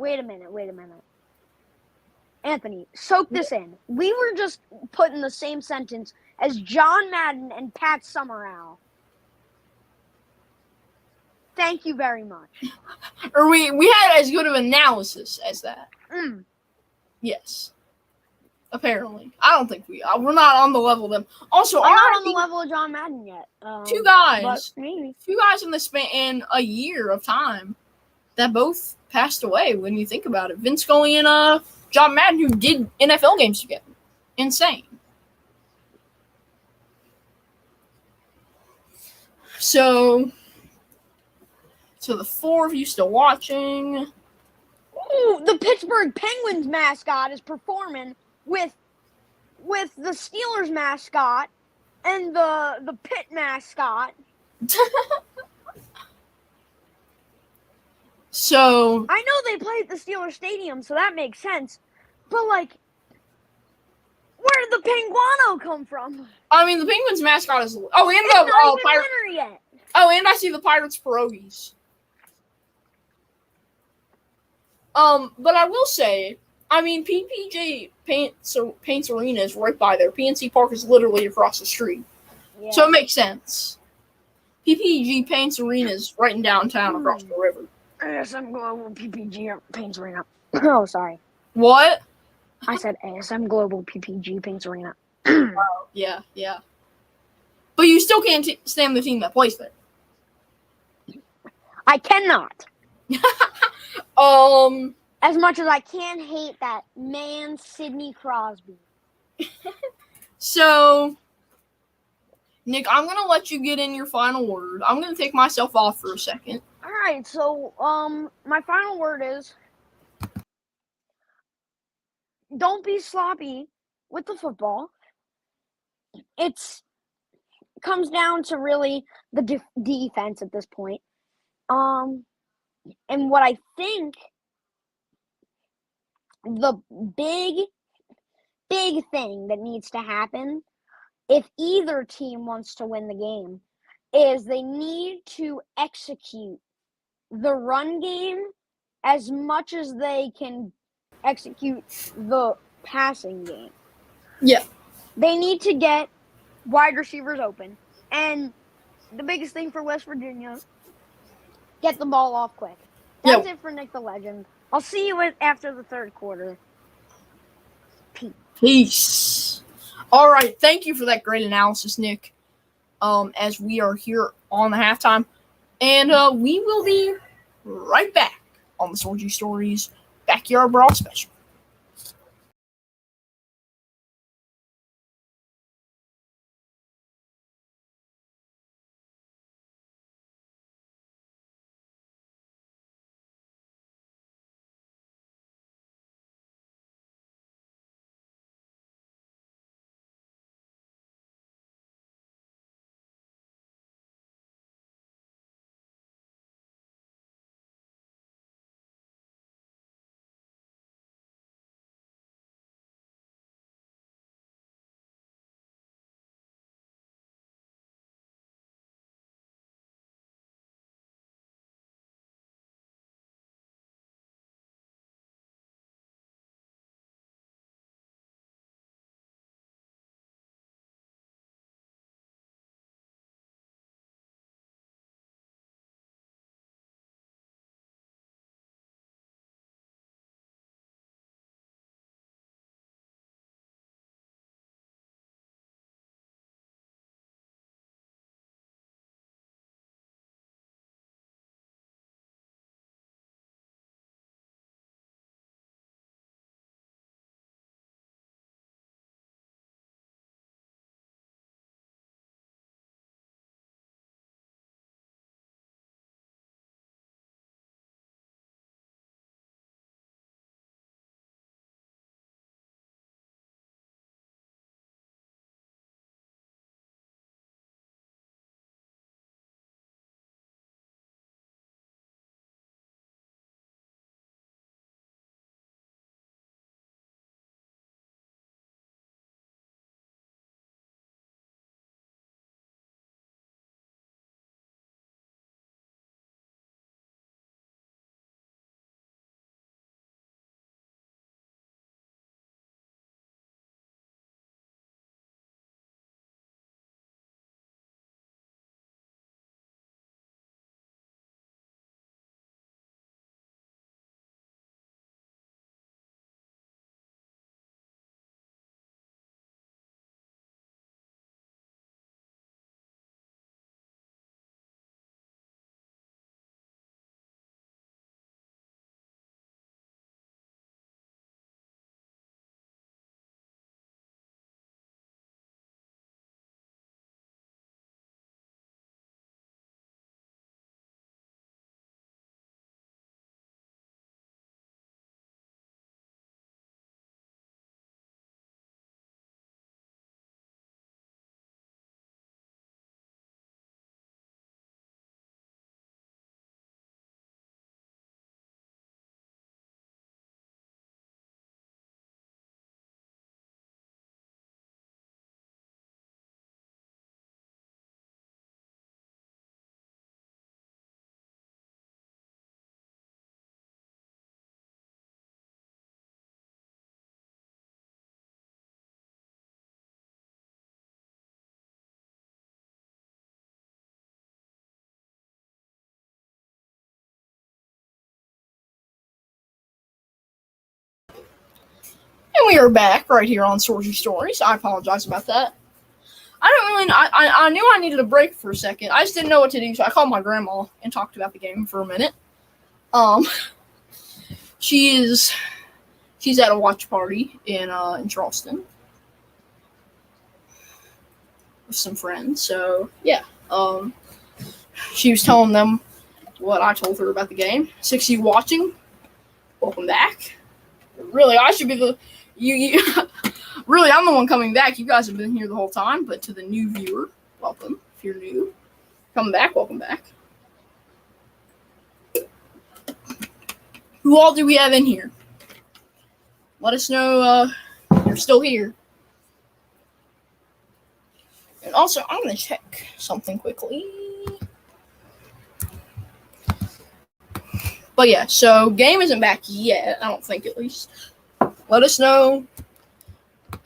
Anthony, soak this in. We were just put in the same sentence as John Madden and Pat Summerall. Thank you very much. Or we had as good of analysis as that. Yes. Apparently. I don't think we're not on the level of them. Also, I'm not on the level of John Madden yet. Two guys. Maybe. Two guys in the span a year of time that both passed away when you think about it. Vince Scully and John Madden, who did NFL games together. Insane. So the four of you still watching. Ooh, the Pittsburgh Penguins mascot is performing with the Steelers mascot and the Pitt mascot. So I know they play at the Steelers Stadium, so that makes sense. But like, where did the Penguano come from? I mean, the Penguins mascot is and It's not even Pirate. winter yet. Oh, and I see the Pirates pierogies. But I will say, I mean, PPG Paints Arena is right by there. PNC Park is literally across the street. Yeah. So it makes sense. PPG Paints Arena is right in downtown across the river. ASM Global PPG Paints Arena. Oh, sorry. What? I said ASM Global PPG Paints Arena. Yeah. But you still can't stand the team that plays there. I cannot. As much as I can hate that man, Sidney Crosby. So, Nick, I'm going to let you get in your final word. I'm going to take myself off for a second. All right, so my final word is don't be sloppy with the football. It comes down to really the defense at this point. And what I think the big thing that needs to happen if either team wants to win the game is they need to execute the run game as much as they can execute the passing game. Yeah. They need to get wide receivers open. And the biggest thing for West Virginia, get the ball off quick. That's it for Nick the Legend. I'll see you after the third quarter. Peace. All right. Thank you for that great analysis, Nick. As we are here on the halftime. And we will be right back on the Sorgy Stories Backyard Brawl Special. And we are back right here on Sorsy Stories. I apologize about that. I knew I needed a break for a second. I just didn't know what to do, so I called my grandma and talked about the game for a minute. She's at a watch party in Charleston with some friends. So yeah, she was telling them what I told her about the game. 6 of you watching, welcome back. Really, I should be you. Really, I'm the one coming back. You guys have been here the whole time, but to the new viewer, welcome. If you're new, come back. Welcome back. Who all do we have in here? Let us know you're still here. And also, I'm going to check something quickly. But yeah, so game isn't back yet. I don't think, at least. Let us know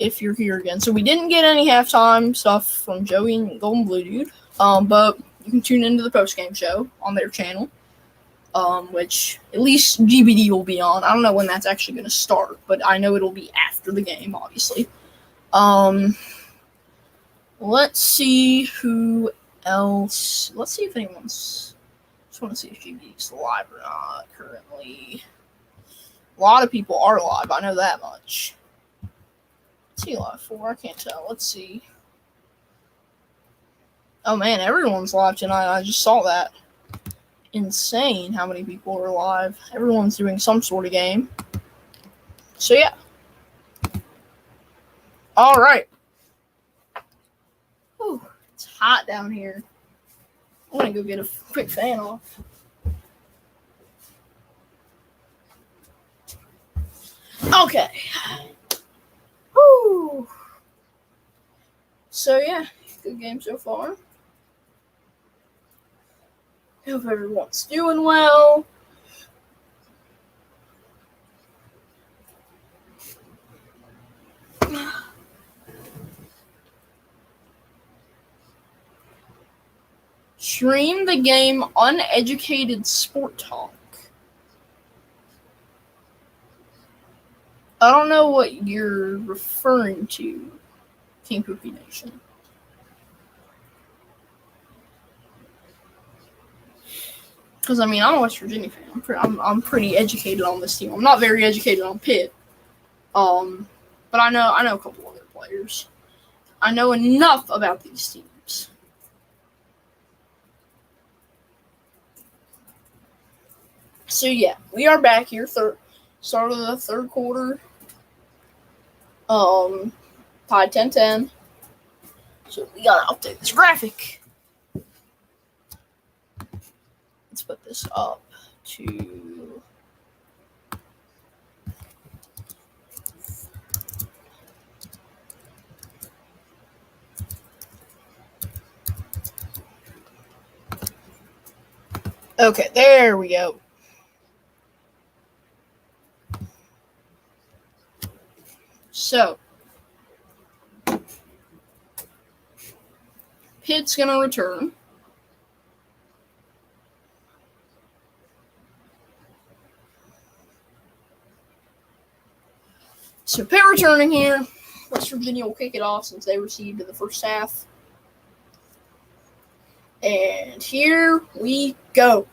if you're here again. So we didn't get any halftime stuff from Joey and Golden Blue Dude. But you can tune into the post-game show on their channel. Which at least GBD will be on. I don't know when that's actually going to start, but I know it'll be after the game, obviously. Let's see who else. Let's see if anyone's. Just want to see if GBD's live or not currently. A lot of people are live. I know that much. What's he live for? I can't tell. Let's see. Oh man, everyone's live tonight. I just saw that. Insane how many people are live. Everyone's doing some sort of game. So yeah. All right. Whew, it's hot down here. I'm gonna go get a quick fan off. Okay. Whew. So yeah, good game so far. Hope everyone's doing well. Stream the game Uneducated Sport Talk. I don't know what you're referring to, King Cookie Nation. Because, I mean, I'm a West Virginia fan. I'm pretty educated on this team. I'm not very educated on Pitt. But I know a couple other players. I know enough about these teams. So, yeah, we are back here. Start of the third quarter. Tied 10-10. So, we got to update this graphic. Let's put this up to okay, there we go. So Pitt's gonna return. So Pitt returning here. West Virginia will kick it off since they received in the first half. And here we go.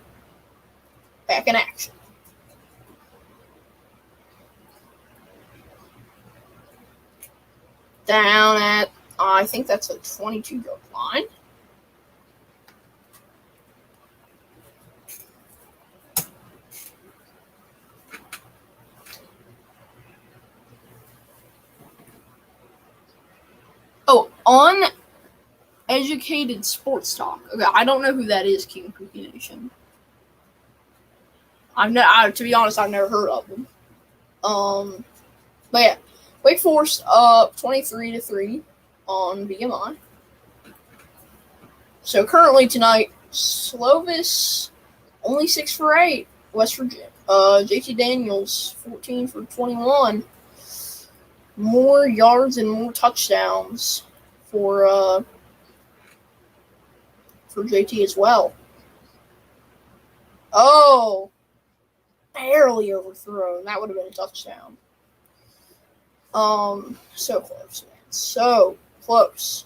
Back in action. Down at, I think that's a 22-yard line. Oh, Uneducated Sports Talk. Okay, I don't know who that is, King Cookie Nation. To be honest, I've never heard of them. But yeah, Wake Forest up 23-3 on BMI. So currently tonight, Slovis only 6 for 8. West Virginia. JT Daniels 14 for 21. More yards and more touchdowns for JT as well. Oh, barely overthrown. That would have been a touchdown. So close, man. So close.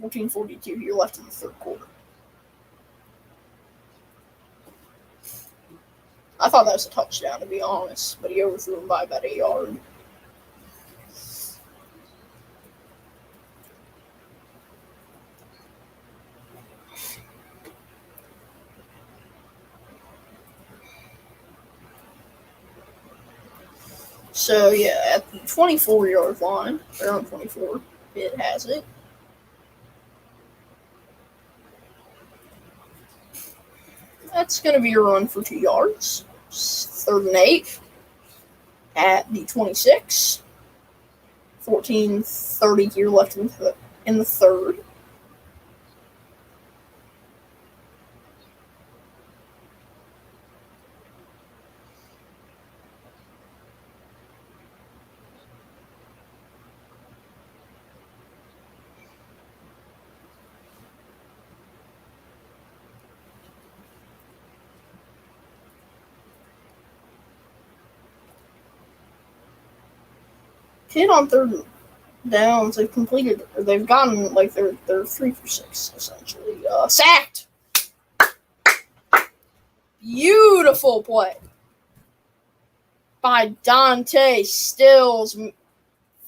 14:42 here left in the third quarter. I thought that was a touchdown, to be honest, but he overthrew him by about a yard. So, yeah, at the 24-yard line, around 24, Pitt has it. That's going to be a run for 2 yards. 3rd and 8 at the 26. 14:30 here left in the third. Pitt on 3rd downs, they've gotten, like, they're 3 for 6, essentially. Sacked! Beautiful play by Dante Stills.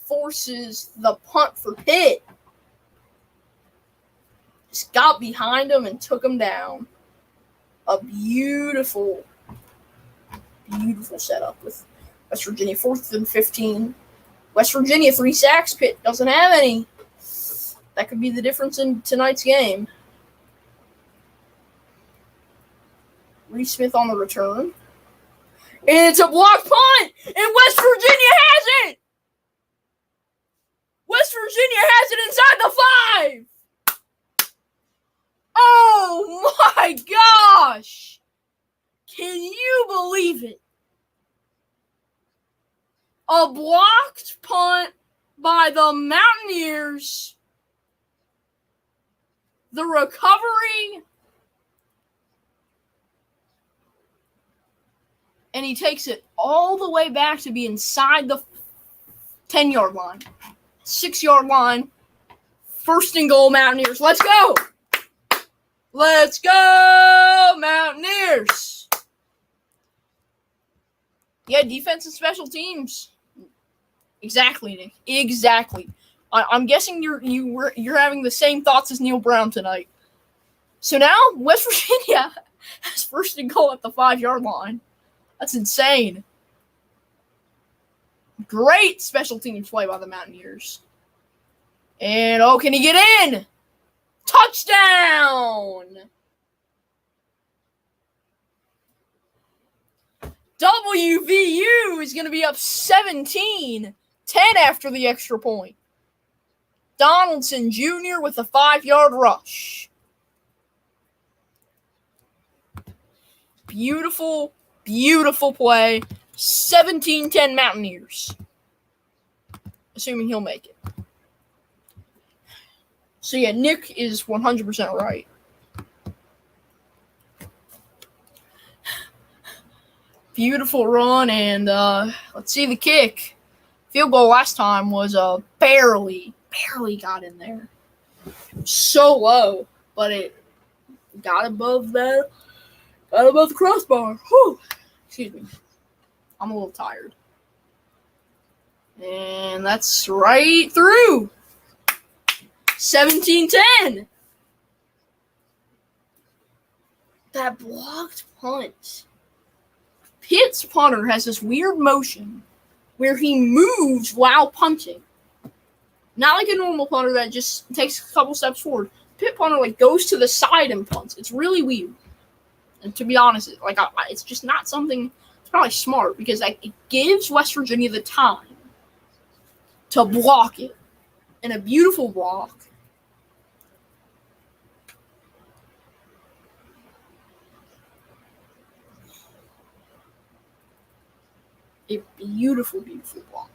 Forces the punt for Pitt. Just got behind him and took him down. A beautiful setup with West Virginia. 4th and 15. West Virginia, 3 sacks. Pitt doesn't have any. That could be the difference in tonight's game. Reese Smith on the return. It's a block punt, and West Virginia has it! West Virginia has it inside the 5! Oh my gosh! Can you believe it? A blocked punt by the Mountaineers. The recovery. And he takes it all the way back to be inside the 10-yard line. 6-yard line. 1st and goal, Mountaineers. Let's go! Let's go, Mountaineers! Yeah, defense and special teams. Exactly, Nick. Exactly. I'm guessing you're having the same thoughts as Neil Brown tonight. So now West Virginia has 1st and goal at the 5-yard line. That's insane. Great special teams play by the Mountaineers. And can he get in? Touchdown! WVU is going to be up 17-10 after the extra point. Donaldson Jr. with a 5-yard rush. Beautiful play. 17-10 Mountaineers. Assuming he'll make it. So, yeah, Nick is 100% right. Beautiful run, and let's see the kick. Field goal last time was barely got in there. So low, but it got above the crossbar. Whew. Excuse me. I'm a little tired. And that's right through. 17-10. That blocked punt. Pitt's punter has this weird motion where he moves while punting. Not like a normal punter that just takes a couple steps forward. Pitt punter goes to the side and punts. It's really weird. And to be honest, it's just not something. It's probably smart because it gives West Virginia the time to block it, and a beautiful block. A beautiful block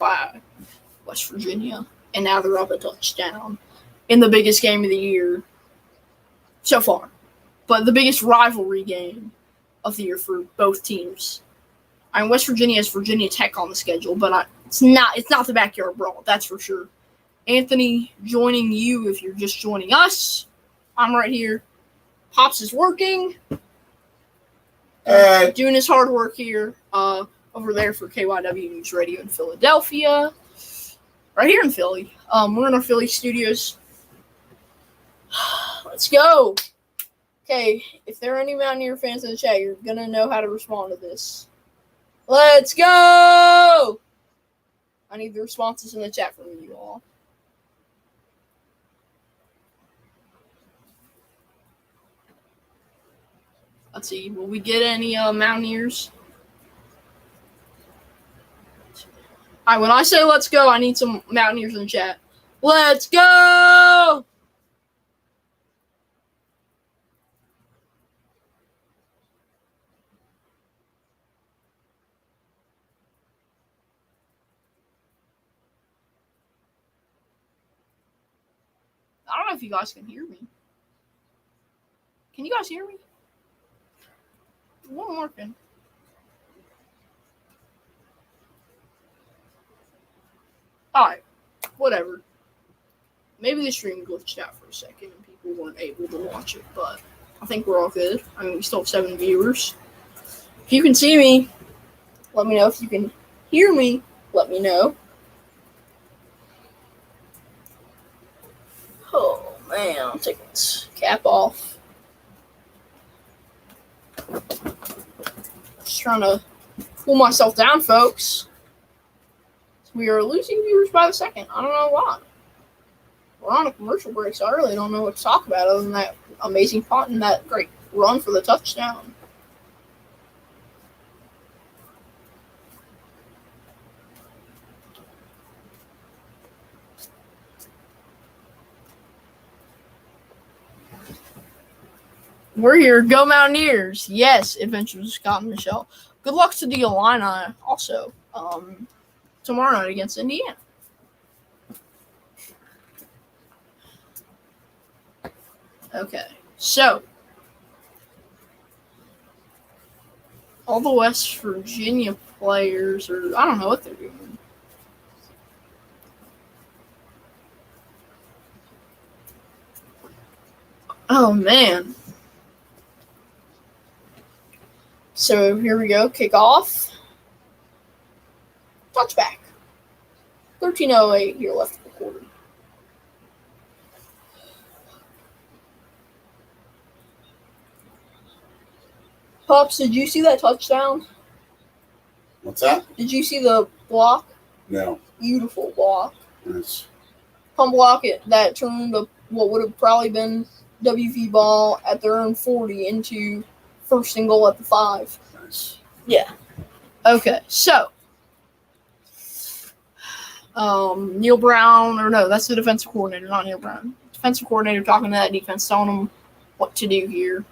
by West Virginia. And now they're up a touchdown in the biggest game of the year so far. But the biggest rivalry game of the year for both teams. I mean, West Virginia has Virginia Tech on the schedule, but it's not the backyard brawl, that's for sure. Anthony joining you if you're just joining us. I'm right here. Pops is working. Doing his hard work here. Over there for KYW News Radio in Philadelphia. Right here in Philly. We're in our Philly studios. Let's go. Okay, if there are any Mountaineer fans in the chat, you're going to know how to respond to this. Let's go! I need the responses in the chat from you all. Let's see. Will we get any Mountaineers? All right, when I say let's go, I need some Mountaineers in the chat. Let's go! I don't know if you guys can hear me. Can you guys hear me? It wasn't working. Alright, whatever. Maybe the stream glitched out for a second and people weren't able to watch it, but I think we're all good. I mean, we still have 7 viewers. If you can see me, let me know. If you can hear me, let me know. Oh, man, I'm taking this cap off. Just trying to cool myself down, folks. We are losing viewers by the second. I don't know why. We're on a commercial break, so I really don't know what to talk about other than that amazing punt and that great run for the touchdown. We're here. Go Mountaineers. Yes, Adventures Scott and Michelle. Good luck to the Illini also. Tomorrow night against Indiana. Okay, so all the West Virginia players are, I don't know what they're doing. Oh, man. So here we go. Kick off. Touchback. 13:08 here left in the quarter. Pops, did you see that touchdown? What's that? Did you see the block? No. Beautiful block. Nice. Pump block it that turned what would have probably been WV ball at their own 40 into first and goal at the 5. Nice. Yeah. Okay, so Neil Brown, or no, that's the defensive coordinator, not Neil Brown. Defensive coordinator talking to that defense, telling them what to do here.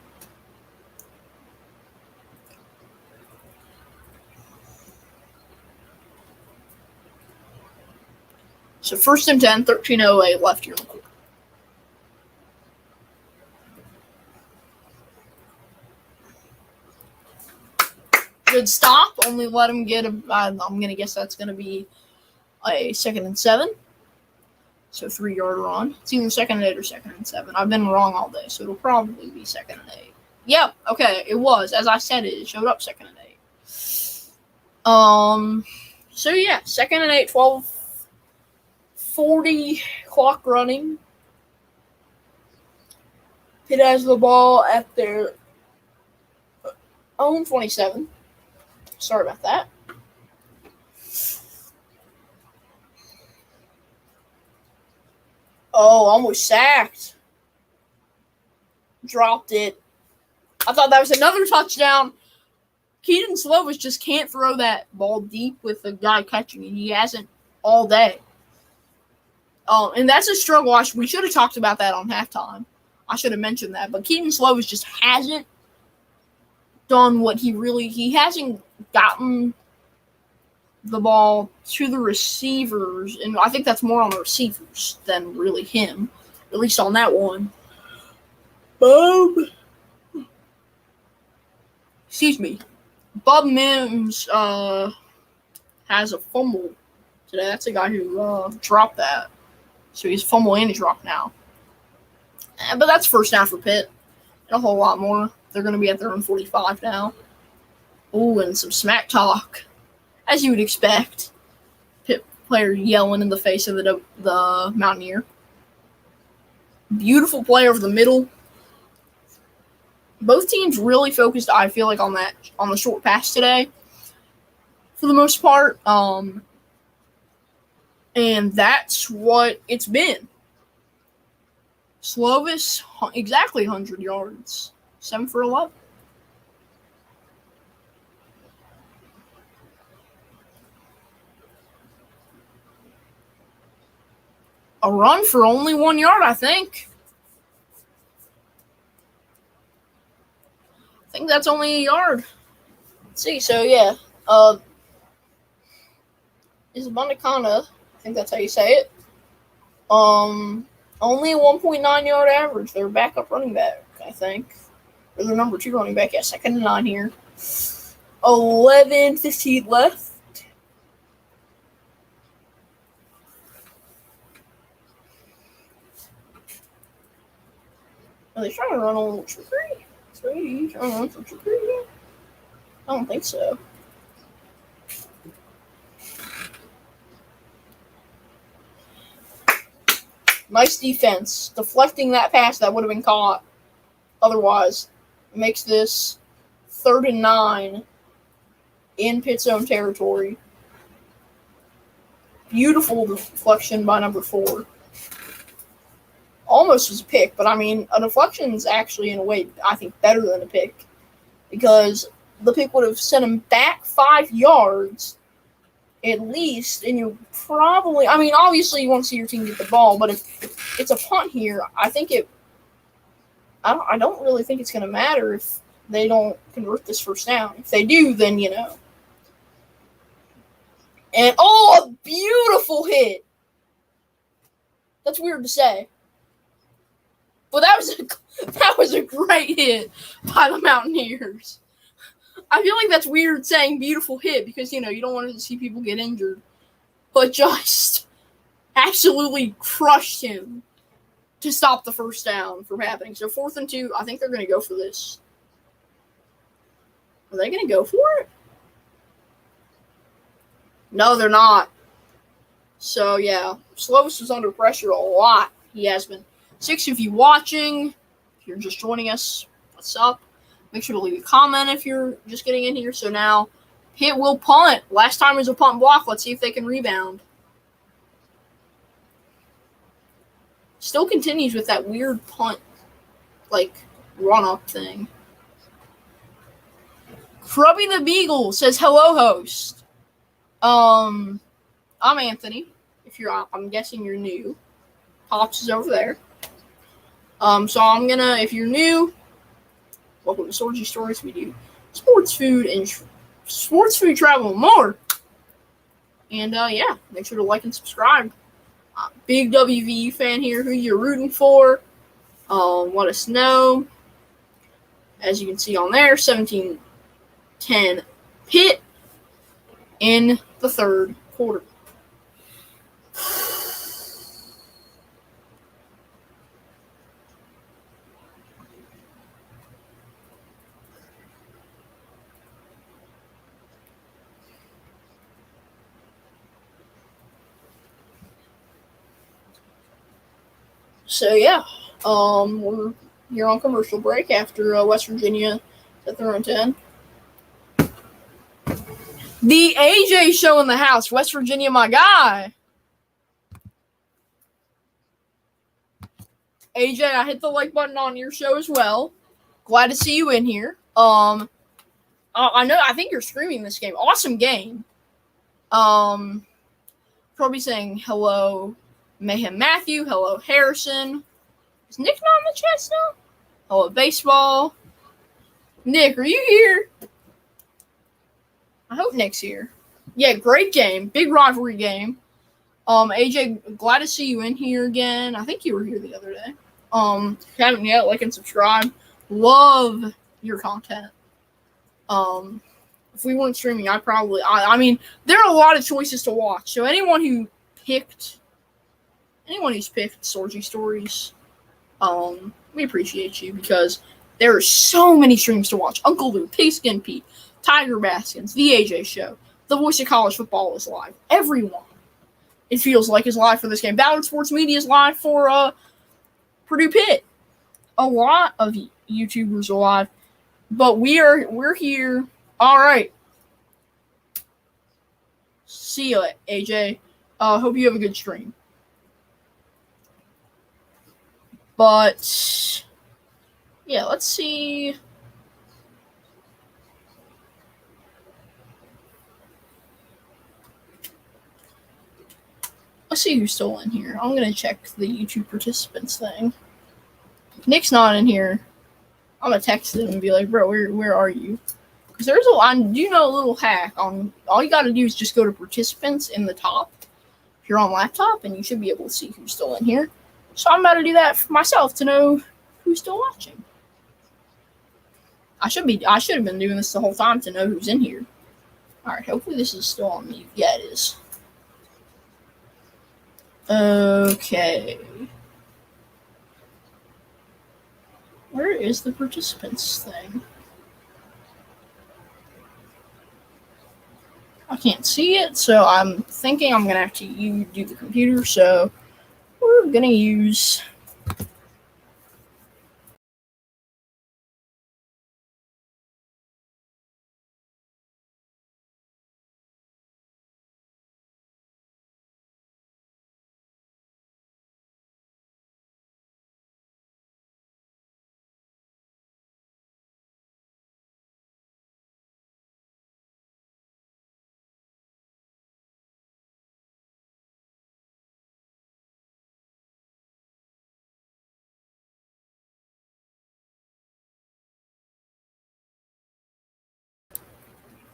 So 1st and 10, 13:08 left here in the quarter. Good stop. Only let him get I'm going to guess that's going to be a 2nd and 7. So 3-yard run. It's either 2nd and 8 or 2nd and 7. I've been wrong all day, so it'll probably be 2nd and 8. Yep. Okay. It was. As I said, it showed up 2nd and 8. So yeah, 2nd and 8, 12:40 clock running. Pitt has the ball at their own 27. Sorry about that. Oh, almost sacked. Dropped it. I thought that was another touchdown. Keaton Slovis just can't throw that ball deep with the guy catching it. He hasn't all day. And that's a struggle. We should have talked about that on halftime. I should have mentioned that. But Keaton Slovis just hasn't done what he hasn't gotten the ball to the receivers. And I think that's more on the receivers than really him. At least on that one. Boom. Excuse me. Bub Mims has a fumble today. That's the guy who dropped that. So he's fumble and a drop now. But that's first down for Pitt. And a whole lot more. They're going to be at their own 45 now. Oh, and some smack talk. As you would expect. Pitt player yelling in the face of the Mountaineer. Beautiful play over the middle. Both teams really focused, I feel like, on the short pass today. For the most part. And that's what it's been. Slovis, exactly 100 yards. 7 for 11. A run for only 1 yard, I think. I think that's only a yard. Let's see, so yeah. Is Bundakana, I think that's how you say it. Only a 1.9 yard average. They're backup running back, I think. Or their number 2 running back. Yeah, 2nd and 9 here. 11:15 left. Are they trying to run a little trickery? Trying to run some trickery here? I don't think so. Nice defense. Deflecting that pass that would have been caught. Otherwise, makes this 3rd and 9 in Pitt's own territory. Beautiful deflection by number 4. Almost was a pick, but I mean, a deflection is actually, in a way, I think, better than a pick. Because the pick would have sent him back 5 yards, at least, and you're probably, I mean, obviously you want to see your team get the ball, but if it's a punt here, I think I don't really think it's going to matter if they don't convert this first down. If they do, then, you know. And, a beautiful hit. That's weird to say. But that was a great hit by the Mountaineers. I feel like that's weird saying beautiful hit because, you know, you don't want to see people get injured. But just absolutely crushed him to stop the first down from happening. So 4th and 2, I think they're going to go for this. Are they going to go for it? No, they're not. So, yeah, Slovis was under pressure a lot. He has been. 6 of you watching. If you're just joining us, what's up? Make sure to leave a comment if you're just getting in here. So now, Pitt will punt. Last time was a punt block. Let's see if they can rebound. Still continues with that weird punt, run-up thing. Krubby the Beagle says, hello, host. I'm Anthony. I'm guessing you're new. Pops is over there. So I'm gonna, if you're new, welcome to Sorgy Stories. We do sports, food, travel, and more. And yeah, make sure to like and subscribe. Big WVU fan here. Who you're rooting for? Let us know. As you can see on there, 17-10 Pitt in the 3rd quarter. So yeah, we're here on commercial break after West Virginia at their own 10. The AJ show in the house, West Virginia, my guy. AJ, I hit the like button on your show as well. Glad to see you in here. I think you're streaming this game. Awesome game. Probably saying hello, Mayhem Matthew. Hello, Harrison. Is Nick not in the chat still? Hello, Baseball. Nick, are you here? I hope Nick's here. Yeah, great game. Big rivalry game. AJ, glad to see you in here again. I think you were here the other day. If you haven't yet, like and subscribe. Love your content. if we weren't streaming, I mean, there are a lot of choices to watch. So anyone who's picked Sorgy Stories, we appreciate you because there are so many streams to watch. Uncle Lou, Pigskin Pete, Tiger Baskins, The AJ Show, The Voice of College Football is live. Everyone, it feels like, is live for this game. Ballard Sports Media is live for Purdue Pitt. A lot of YouTubers are live, but we're here. All right. See you, AJ. Hope you have a good stream. But yeah, let's see. Let's see who's still in here. I'm gonna check the YouTube participants thing. If Nick's not in here, I'm gonna text him and be like, bro, where are you? Because I do know a little hack on. All you gotta do is just go to participants in the top if you're on laptop, and you should be able to see who's still in here. So I'm about to do that for myself to know who's still watching. I should have been doing this the whole time to know who's in here. All right, hopefully this is still on mute. Yeah, it is. Okay. Where is the participants thing? I can't see it, so I'm thinking I'm gonna have to do the computer. So we're gonna use.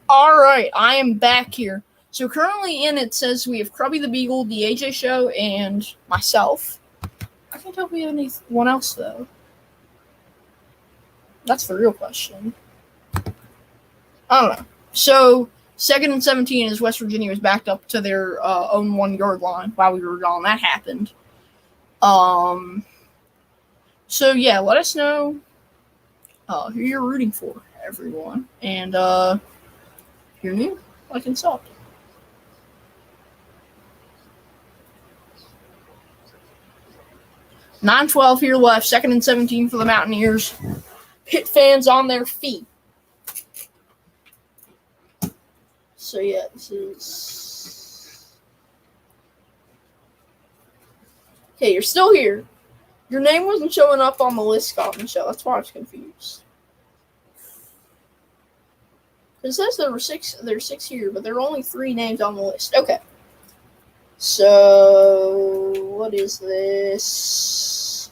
All right, I am back here. So currently in it says we have Krubby the Beagle, The AJ Show, and myself. I can't tell if we have anyone else, though. That's the real question. I don't know. So, 2nd and 17 as West Virginia was backed up to their own 1-yard line while we were gone. That happened. So, yeah, let us know who you're rooting for, everyone. And, if you're new, like and sub. $9:12 here left. 2nd and 17 for the Mountaineers. Pitt fans on their feet. So, yeah, this is... Okay, you're still here. Your name wasn't showing up on the list, Scott Michelle. That's why I was confused. It says there were six here, but there are only 3 names on the list. Okay. So, what is this?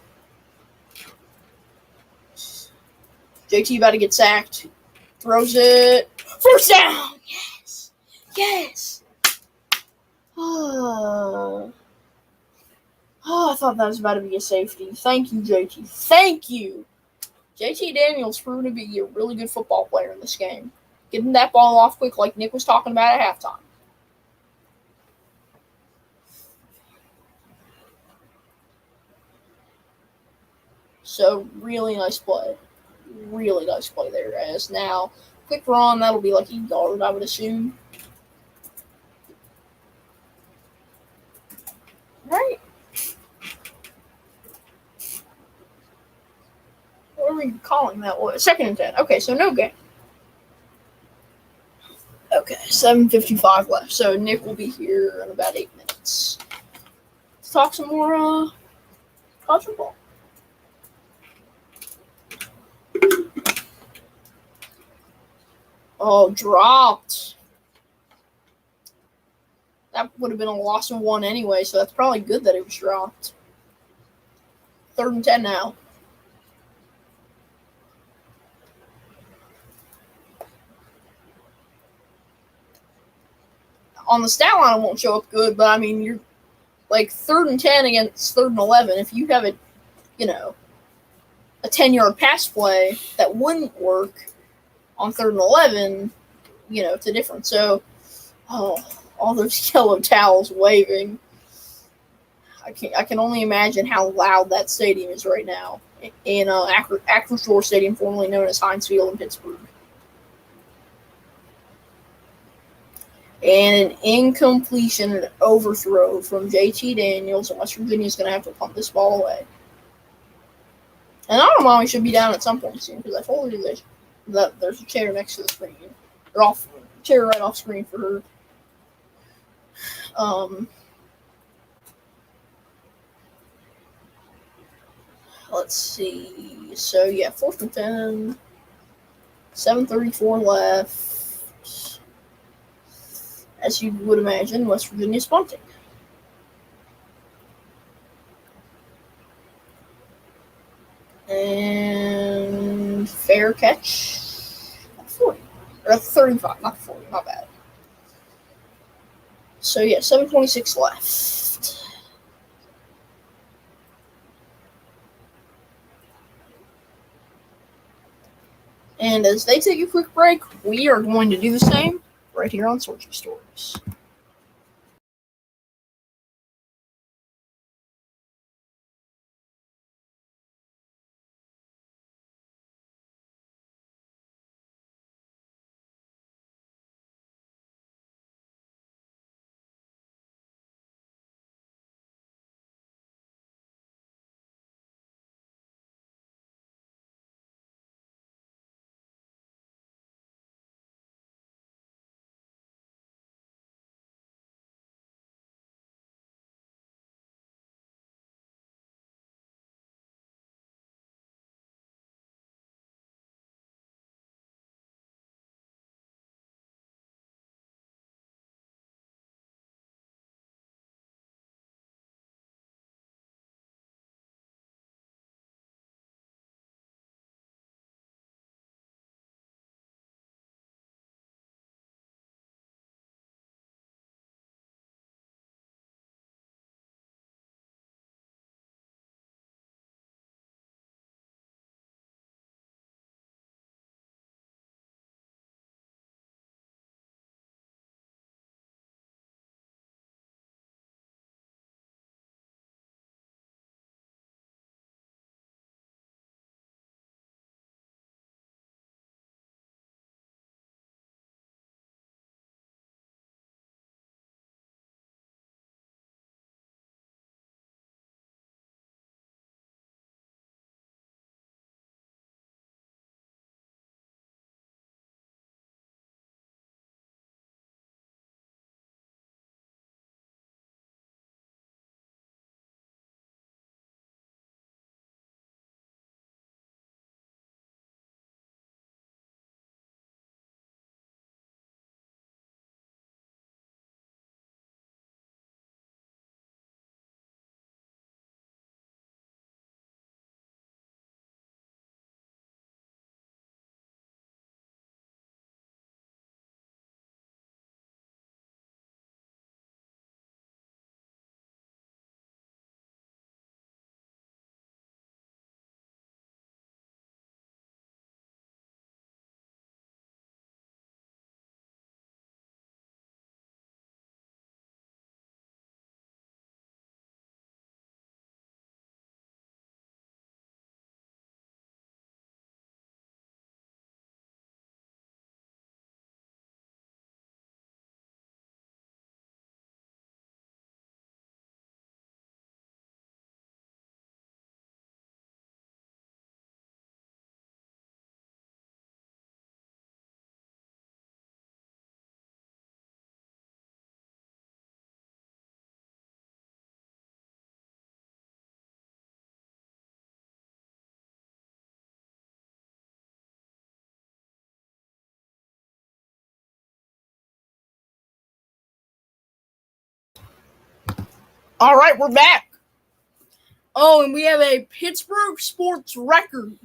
JT about to get sacked. Throws it. First down! Yes! Yes! Oh, I thought that was about to be a safety. Thank you, JT. Thank you! JT Daniels proven to be a really good football player in this game. Getting that ball off quick like Nick was talking about at halftime. So, really nice play. Really nice play there. As now, quick run, that'll be like a yard, I would assume. Right? What are we calling that? 2nd and 10. Okay, so no game. Okay, 7:55 left. So Nick will be here in about 8 minutes. Let's talk some more college football. Oh, dropped. That would have been a loss of 1 anyway, so that's probably good that it was dropped. 3rd and 10 now. On the stat line, it won't show up good, but I mean, you're like 3rd and 10 against 3rd and 11. If you have a 10-yard pass play that wouldn't work on 3rd and 11, to different. So, all those yellow towels waving. I can only imagine how loud that stadium is right now in Akron Shore Stadium, formerly known as Heinz Field in Pittsburgh. And an incompletion, an overthrow from JT Daniels, and West Virginia is going to have to punt this ball away. And Anonymommy should be down at some point soon, because I told you that there's a chair next to the screen. Chair right off screen for her. Let's see. So, yeah, 4th and 10. 7:34 left. As you would imagine, West Virginia's punting. And fair catch. 40. Or 35, not 40, not bad. So, yeah, 7:26 left. And as they take a quick break, we are going to do the same right here on Sorgy Stories. All right, we're back. Oh, and we have a Pittsburgh sports record.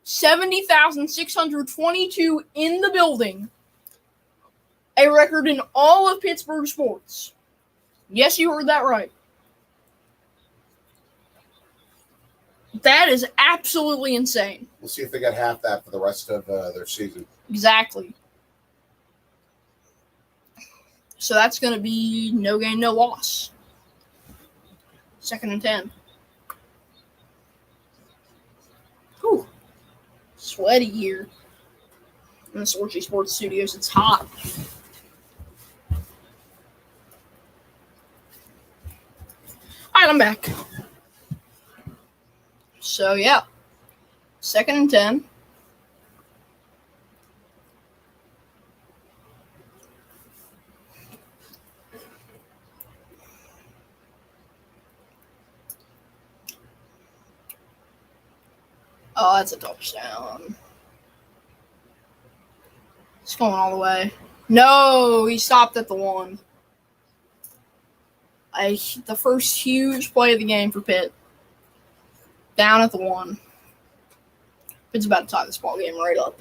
70,622 in the building. A record in all of Pittsburgh sports. Yes, you heard that right. That is absolutely insane. We'll see if they got half that for the rest of their season. Exactly. So that's going to be no gain, no loss. 2nd and 10. Whew. Sweaty here in the Sorgy Sports Studios. It's hot. All right, I'm back. So, yeah. 2nd and 10. Oh, that's a touchdown. It's going all the way. No, he stopped at the 1. The first huge play of the game for Pitt. Down at the 1. Pitt's about to tie this ball game right up.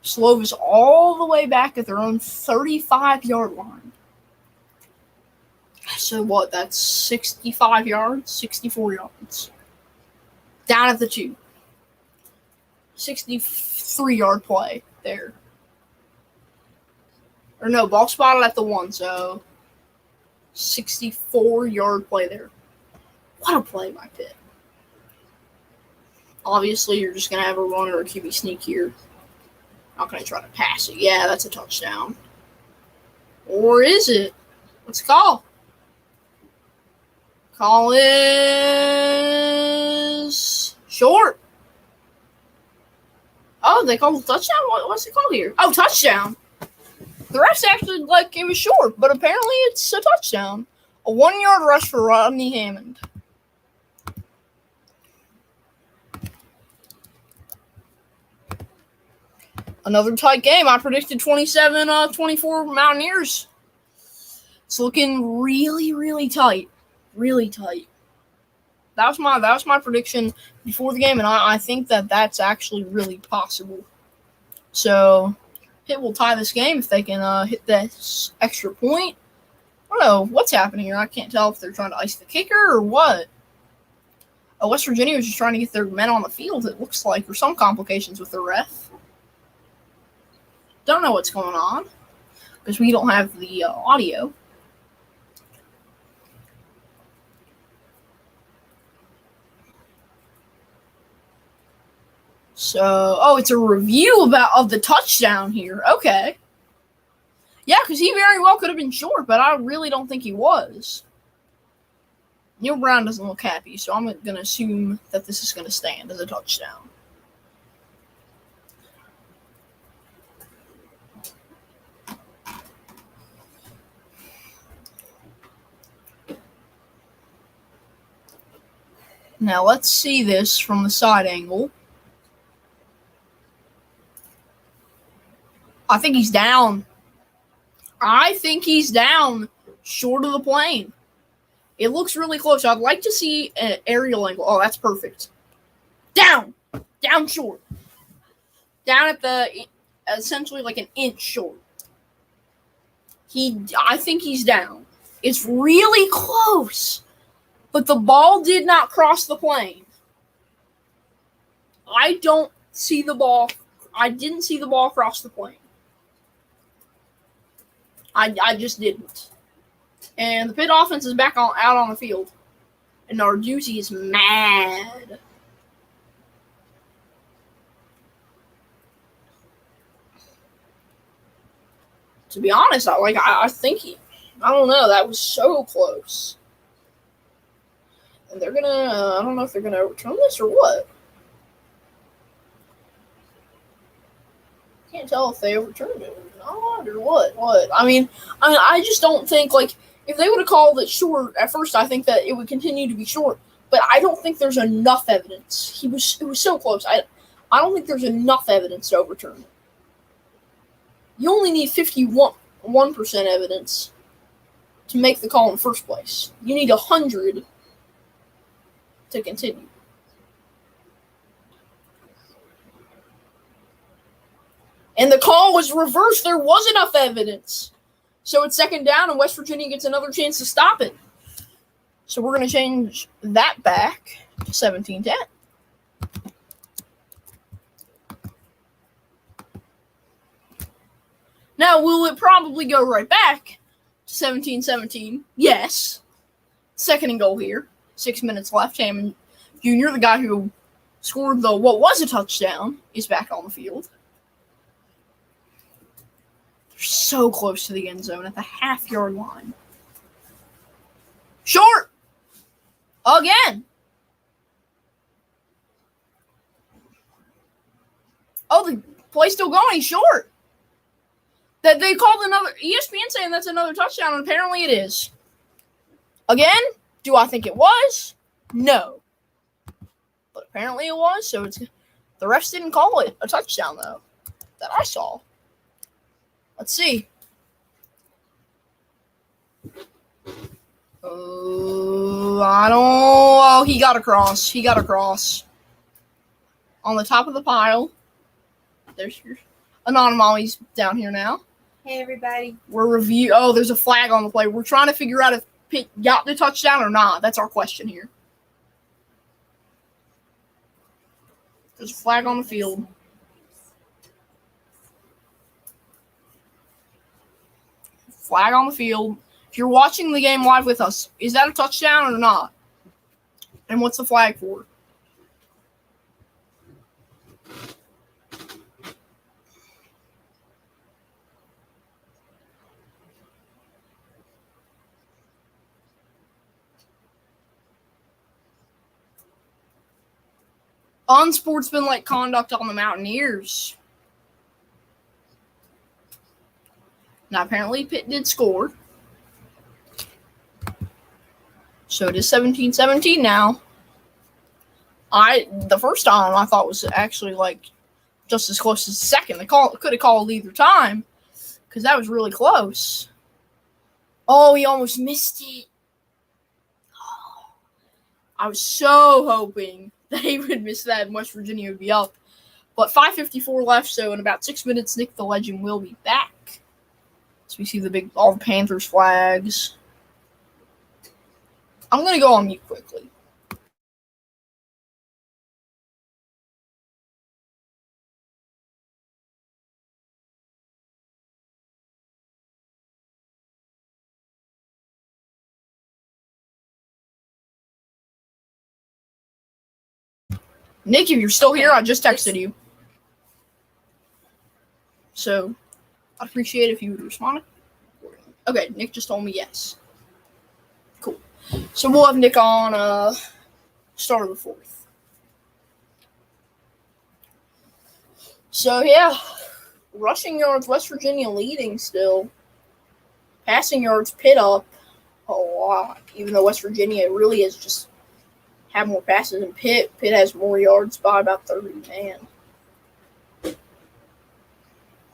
Slovis all the way back at their own 35-yard line. So what? That's 65 yards? 64 yards. Down at the 2. 63-yard play there. Or no, ball spotted at the 1, so 64-yard play there. What a play by Pitt. Obviously, you're just going to have a run or a QB sneak here. Not going to try to pass it. Yeah, that's a touchdown. Or is it? What's the call? Call is short. Oh, they called a touchdown? What's it called here? Oh, touchdown. The refs actually like it was short, but apparently it's a touchdown. A 1-yard rush for Rodney Hammond. Another tight game. I predicted 27-24 Mountaineers. It's looking really, really tight. Really tight. That was my prediction before the game, and I think that that's actually really possible. So, Pitt will tie this game if they can hit this extra point. I don't know what's happening here. I can't tell if they're trying to ice the kicker or what. West Virginia was just trying to get their men on the field, it looks like, or some complications with the ref. Don't know what's going on because we don't have the audio. So, it's a review of the touchdown here. Okay. Yeah, because he very well could have been short, but I really don't think he was. Neil Brown doesn't look happy, so I'm going to assume that this is going to stand as a touchdown. Now, let's see this from the side angle. I think he's down. Short of the plane. It looks really close. I'd like to see an aerial angle. Oh, that's perfect. Down short. Down at the, essentially like an inch short. I think he's down. It's really close. But the ball did not cross the plane. I didn't see the ball cross the plane. I just didn't. And the Pitt offense is back out on the field. And Narduzzi is mad. To be honest, I think I don't know, that was so close. And they're gonna, I don't know if they're gonna overturn this or what. Can't tell if they overturned it or not or what. I mean, I just don't think, like, if they would have called it short at first, I think that it would continue to be short. But I don't think there's enough evidence. It was so close. I don't think there's enough evidence to overturn it. You only need 51% evidence to make the call in the first place. You need 100 to continue. And the call was reversed. There was enough evidence. So it's second down, and West Virginia gets another chance to stop it. So we're going to change that back to 17-10. Now, will it probably go right back to 17-17? Yes. Second and goal here. 6 minutes left. Hammond Jr., the guy who scored what was a touchdown, is back on the field. They're so close to the end zone at the half-yard line. Short! Again! Oh, the play's still going. He's short. That they called another ESPN saying that's another touchdown, and apparently it is. Again, do I think it was? No. But apparently it was, so it's the refs didn't call it a touchdown though. That I saw. Let's see. I don't. Oh, he got across. He got across. On the top of the pile. There's your Anonymommy's down here now. Hey, everybody. Oh, there's a flag on the play. We're trying to figure out if Pitt got the touchdown or not. That's our question here. There's a flag on the field. Flag on the field. If you're watching the game live with us, is that a touchdown or not? And what's the flag for? Unsportsmanlike conduct on the Mountaineers. Now, apparently, Pitt did score. So it is 17-17 now. The first time I thought was actually just as close as the second. They could have called either time because that was really close. Oh, he almost missed it. Oh, I was so hoping they would miss that and West Virginia would be up. But 5:54 left, so in about 6 minutes, Nick the Legend will be back. So we see all the Panthers flags. I'm going to go on mute quickly. Nick, if you're still here, I just texted you. So, I'd appreciate it if you would respond. Okay, Nick just told me yes. Cool. So we'll have Nick on start of the fourth. So, yeah. Rushing yards, West Virginia leading still. Passing yards, Pitt up a lot. Even though West Virginia really is just have more passes than Pitt. Pitt has more yards by about 30, man.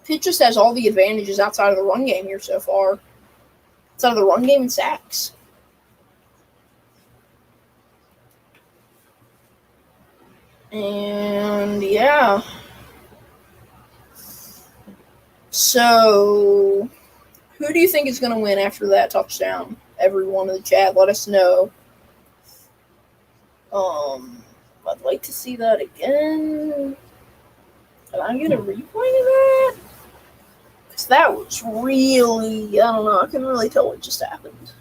Pitt just has all the advantages outside of the run game here so far. Outside of the run game and sacks. And, yeah. So, who do you think is going to win after that touchdown? Everyone in the chat, let us know. I'd like to see that again. Can I get a replay of that? Because that was really, I don't know, I couldn't really tell what just happened.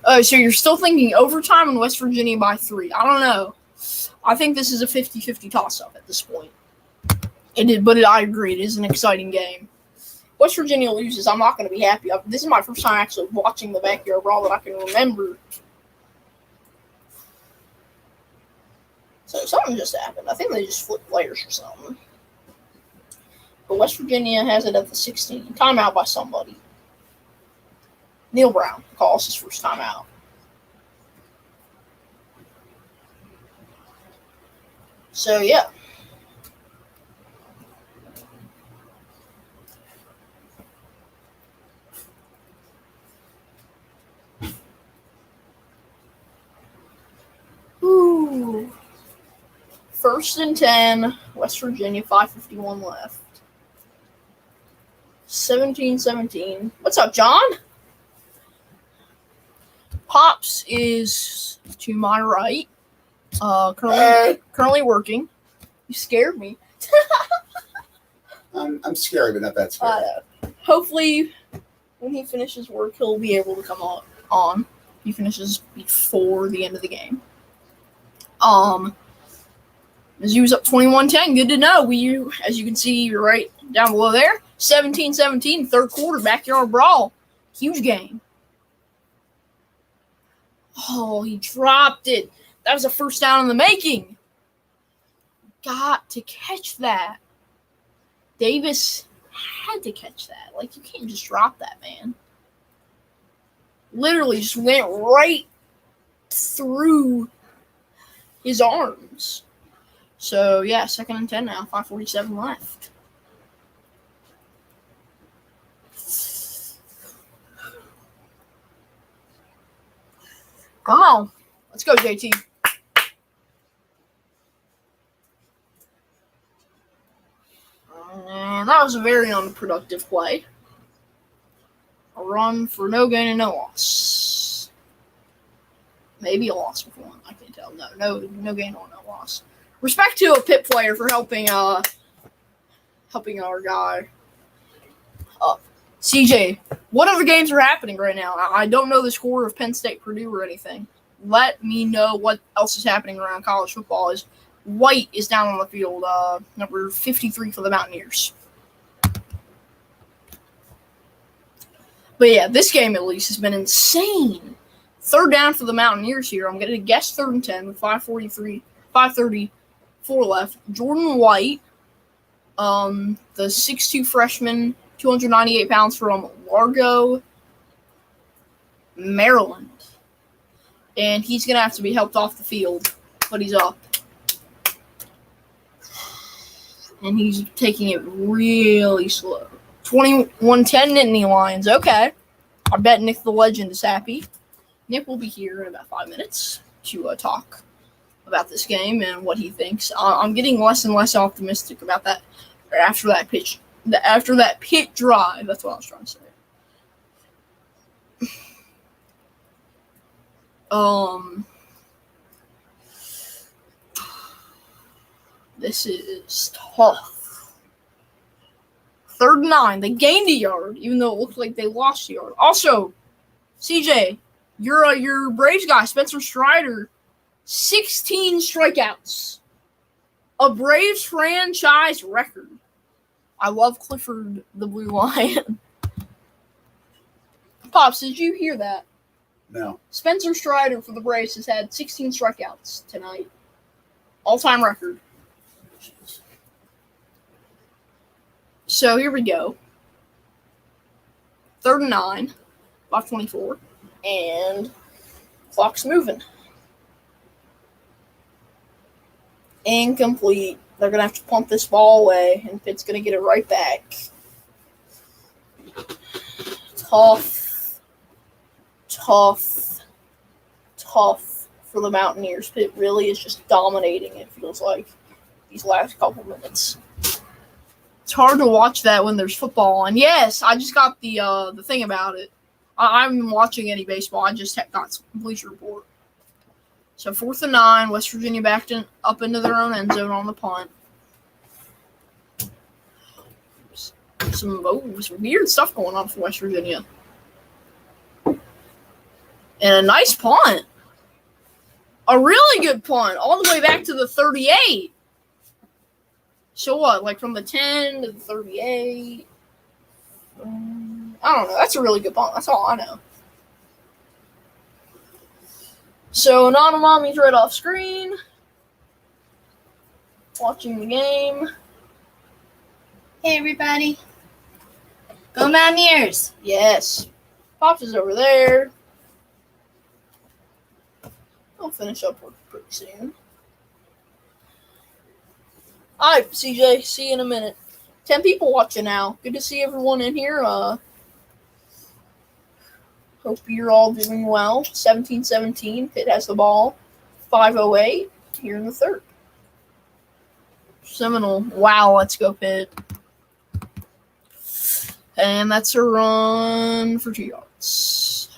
Oh, so you're still thinking overtime and West Virginia by 3. I don't know. I think this is a 50-50 toss-up at this point. I agree. It is an exciting game. West Virginia loses. I'm not going to be happy. This is my first time actually watching the Backyard Brawl that I can remember. So something just happened. I think they just flipped players or something. But West Virginia has it at the 16. Timeout by somebody. Neil Brown calls his first timeout. So, yeah. Ooh. 1st and 10, West Virginia, 5:51 left. 17-17. What's up, John? Pops is to my right. Currently working. You scared me. I'm scary, but not that scary. Hopefully, when he finishes work, he'll be able to come on. He finishes before the end of the game. Mizzou was up 21-10. Good to know. As you can see right down below there, 17-17, third quarter, backyard brawl. Huge game. Oh, he dropped it. That was a first down in the making. Got to catch that. Davis had to catch that. Like, you can't just drop that, man. Literally just went right through his arms. So, yeah, 2nd and 10 now. 5:47 left. Come on. Let's go, JT. And that was a very unproductive play. A run for no gain and no loss. Maybe a loss with one. I can't tell. No gain or no loss. Respect to a Pitt player for helping our guy. CJ, what other games are happening right now? I don't know the score of Penn State, Purdue, or anything. Let me know what else is happening around college football. White is down on the field, number 53 for the Mountaineers. But yeah, this game at least has been insane. Third down for the Mountaineers here. I'm going to guess 3rd and 10 with 5:34 left. Jordan White, the 6'2 freshman, 298 pounds from Largo, Maryland. And he's going to have to be helped off the field, but he's up. And he's taking it really slow. 21-10 Nittany Lions. Okay. I bet Nick the Legend is happy. Nick will be here in about 5 minutes to talk about this game and what he thinks. I'm getting less and less optimistic about that after that Pitt drive. That's what I was trying to say. This is tough. 3rd and 9. They gained a yard, even though it looked like they lost a yard. Also, CJ, your Braves guy, Spencer Strider, 16 strikeouts. A Braves franchise record. I love Clifford the Blue Lion. Pops, did you hear that? No. Spencer Strider for the Braves has had 16 strikeouts tonight. All-time record. So here we go. 3rd and 9, 5:24, and clock's moving. Incomplete. They're going to have to pump this ball away, and Pitt's going to get it right back. Tough for the Mountaineers. Pitt really is just dominating, it feels like, these last couple minutes. It's hard to watch that when there's football on. Yes, I just got the thing about it. I haven't been watching any baseball. I just got some Bleacher Report. So 4th and 9, West Virginia backed up into their own end zone on the punt. Some weird stuff going on for West Virginia. And a nice punt. A really good punt, all the way back to the 38. So what, like from the 10 to the 38? I don't know. That's a really good punt. That's all I know. So Anonymommy's right off screen. Watching the game. Hey, everybody. Go Mountaineers. Yes. Pops is over there. I'll finish up work pretty soon. All right, CJ. See you in a minute. 10 people watching now. Good to see everyone in here. Hope you're all doing well. 17-17. Pitt has the ball. 5:08 here in the third. Seminole. Wow, let's go Pitt. And that's a run for 2 yards.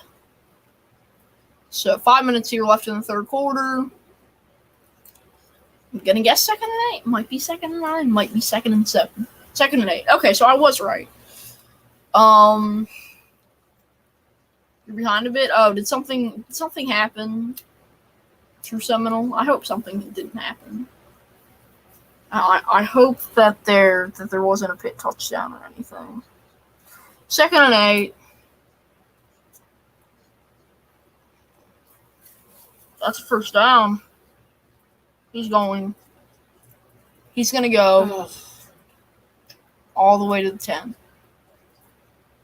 So 5 minutes here left in the third quarter. I'm going to guess 2nd and 8. Might be 2nd and 9. Might be 2nd and 7. 2nd and 8. Okay, so I was right. You're behind a bit. Oh, did something happen through Seminole? I hope something didn't happen. I hope that there wasn't a Pitt touchdown or anything. 2nd and 8. That's a first down. He's going to go all the way to the 10.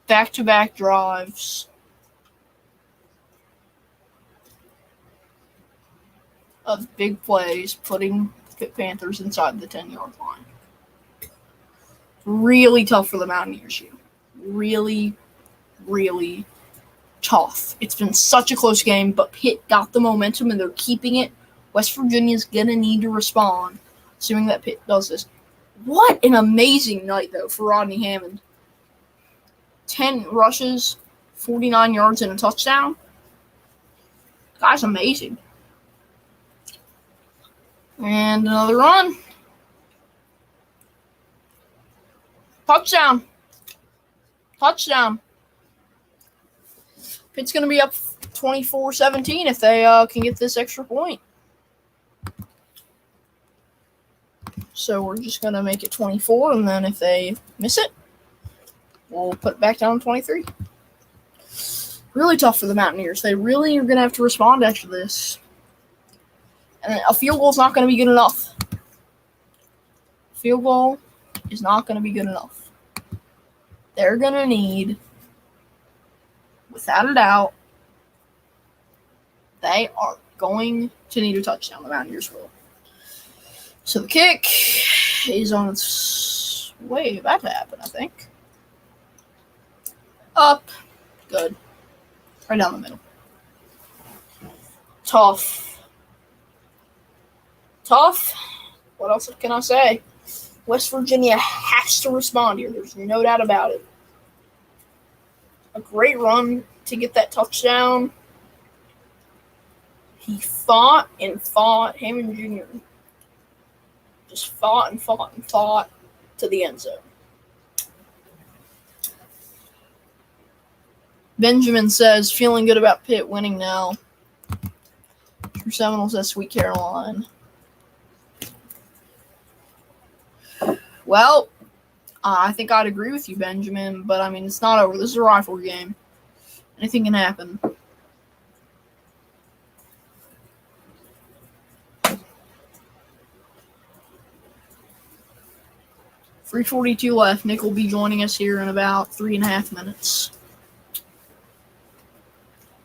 Back-to-back drives of big plays, putting Pitt Panthers inside the 10-yard line. Really tough for the Mountaineers here. Really, really tough. It's been such a close game, but Pitt got the momentum and they're keeping it. West Virginia's going to need to respond, assuming that Pitt does this. What an amazing night, though, for Rodney Hammond. 10 rushes, 49 yards, and a touchdown. Guy's amazing. And another run. Touchdown. Pitt's going to be up 24-17 if they can get this extra point. So we're just going to make it 24, and then if they miss it, we'll put it back down to 23. Really tough for the Mountaineers. They really are going to have to respond after this. And a field goal is not going to be good enough. Field goal is not going to be good enough. They're going to need, without a doubt, they are going to need a touchdown. The Mountaineers will. So the kick is on its way about to happen, I think. Up. Good. Right down the middle. Tough. What else can I say? West Virginia has to respond here. There's no doubt about it. A great run to get that touchdown. He fought and fought. Hammond Jr. just fought and fought and fought to the end zone. Benjamin says, feeling good about Pitt winning now. True Seminole says, Sweet Caroline. Well, I think I'd agree with you, Benjamin, but I mean, it's not over. This is a rifle game. Anything can happen. .342 left. Nick will be joining us here in about 3.5 minutes.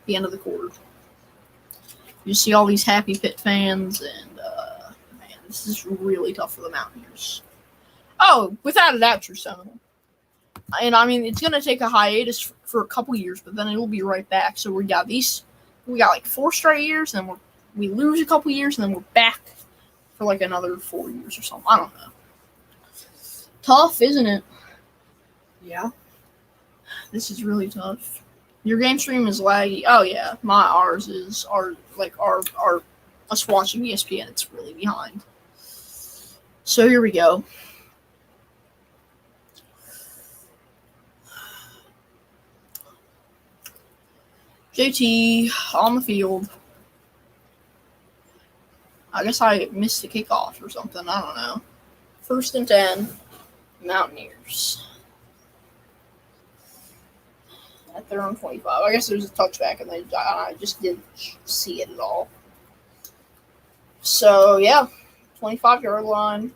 The end of the quarter. You see all these happy Pitt fans, and man, this is really tough for the Mountaineers. Oh, without a doubt, True Seminole. And I mean, it's going to take a hiatus for a couple years, but then it will be right back. So we got like 4 straight years, and then we lose a couple years, and then we're back for like another 4 years or something. I don't know. Tough, isn't it? Yeah. This is really tough. Your game stream is laggy. Oh yeah, ours is our us watching ESPN. It's really behind. So here we go. JT on the field. I guess I missed the kickoff or something. I don't know. 1st and 10, Mountaineers. At their own 25. I guess there's a touchback, and I just didn't see it at all. So, yeah, 25-yard line.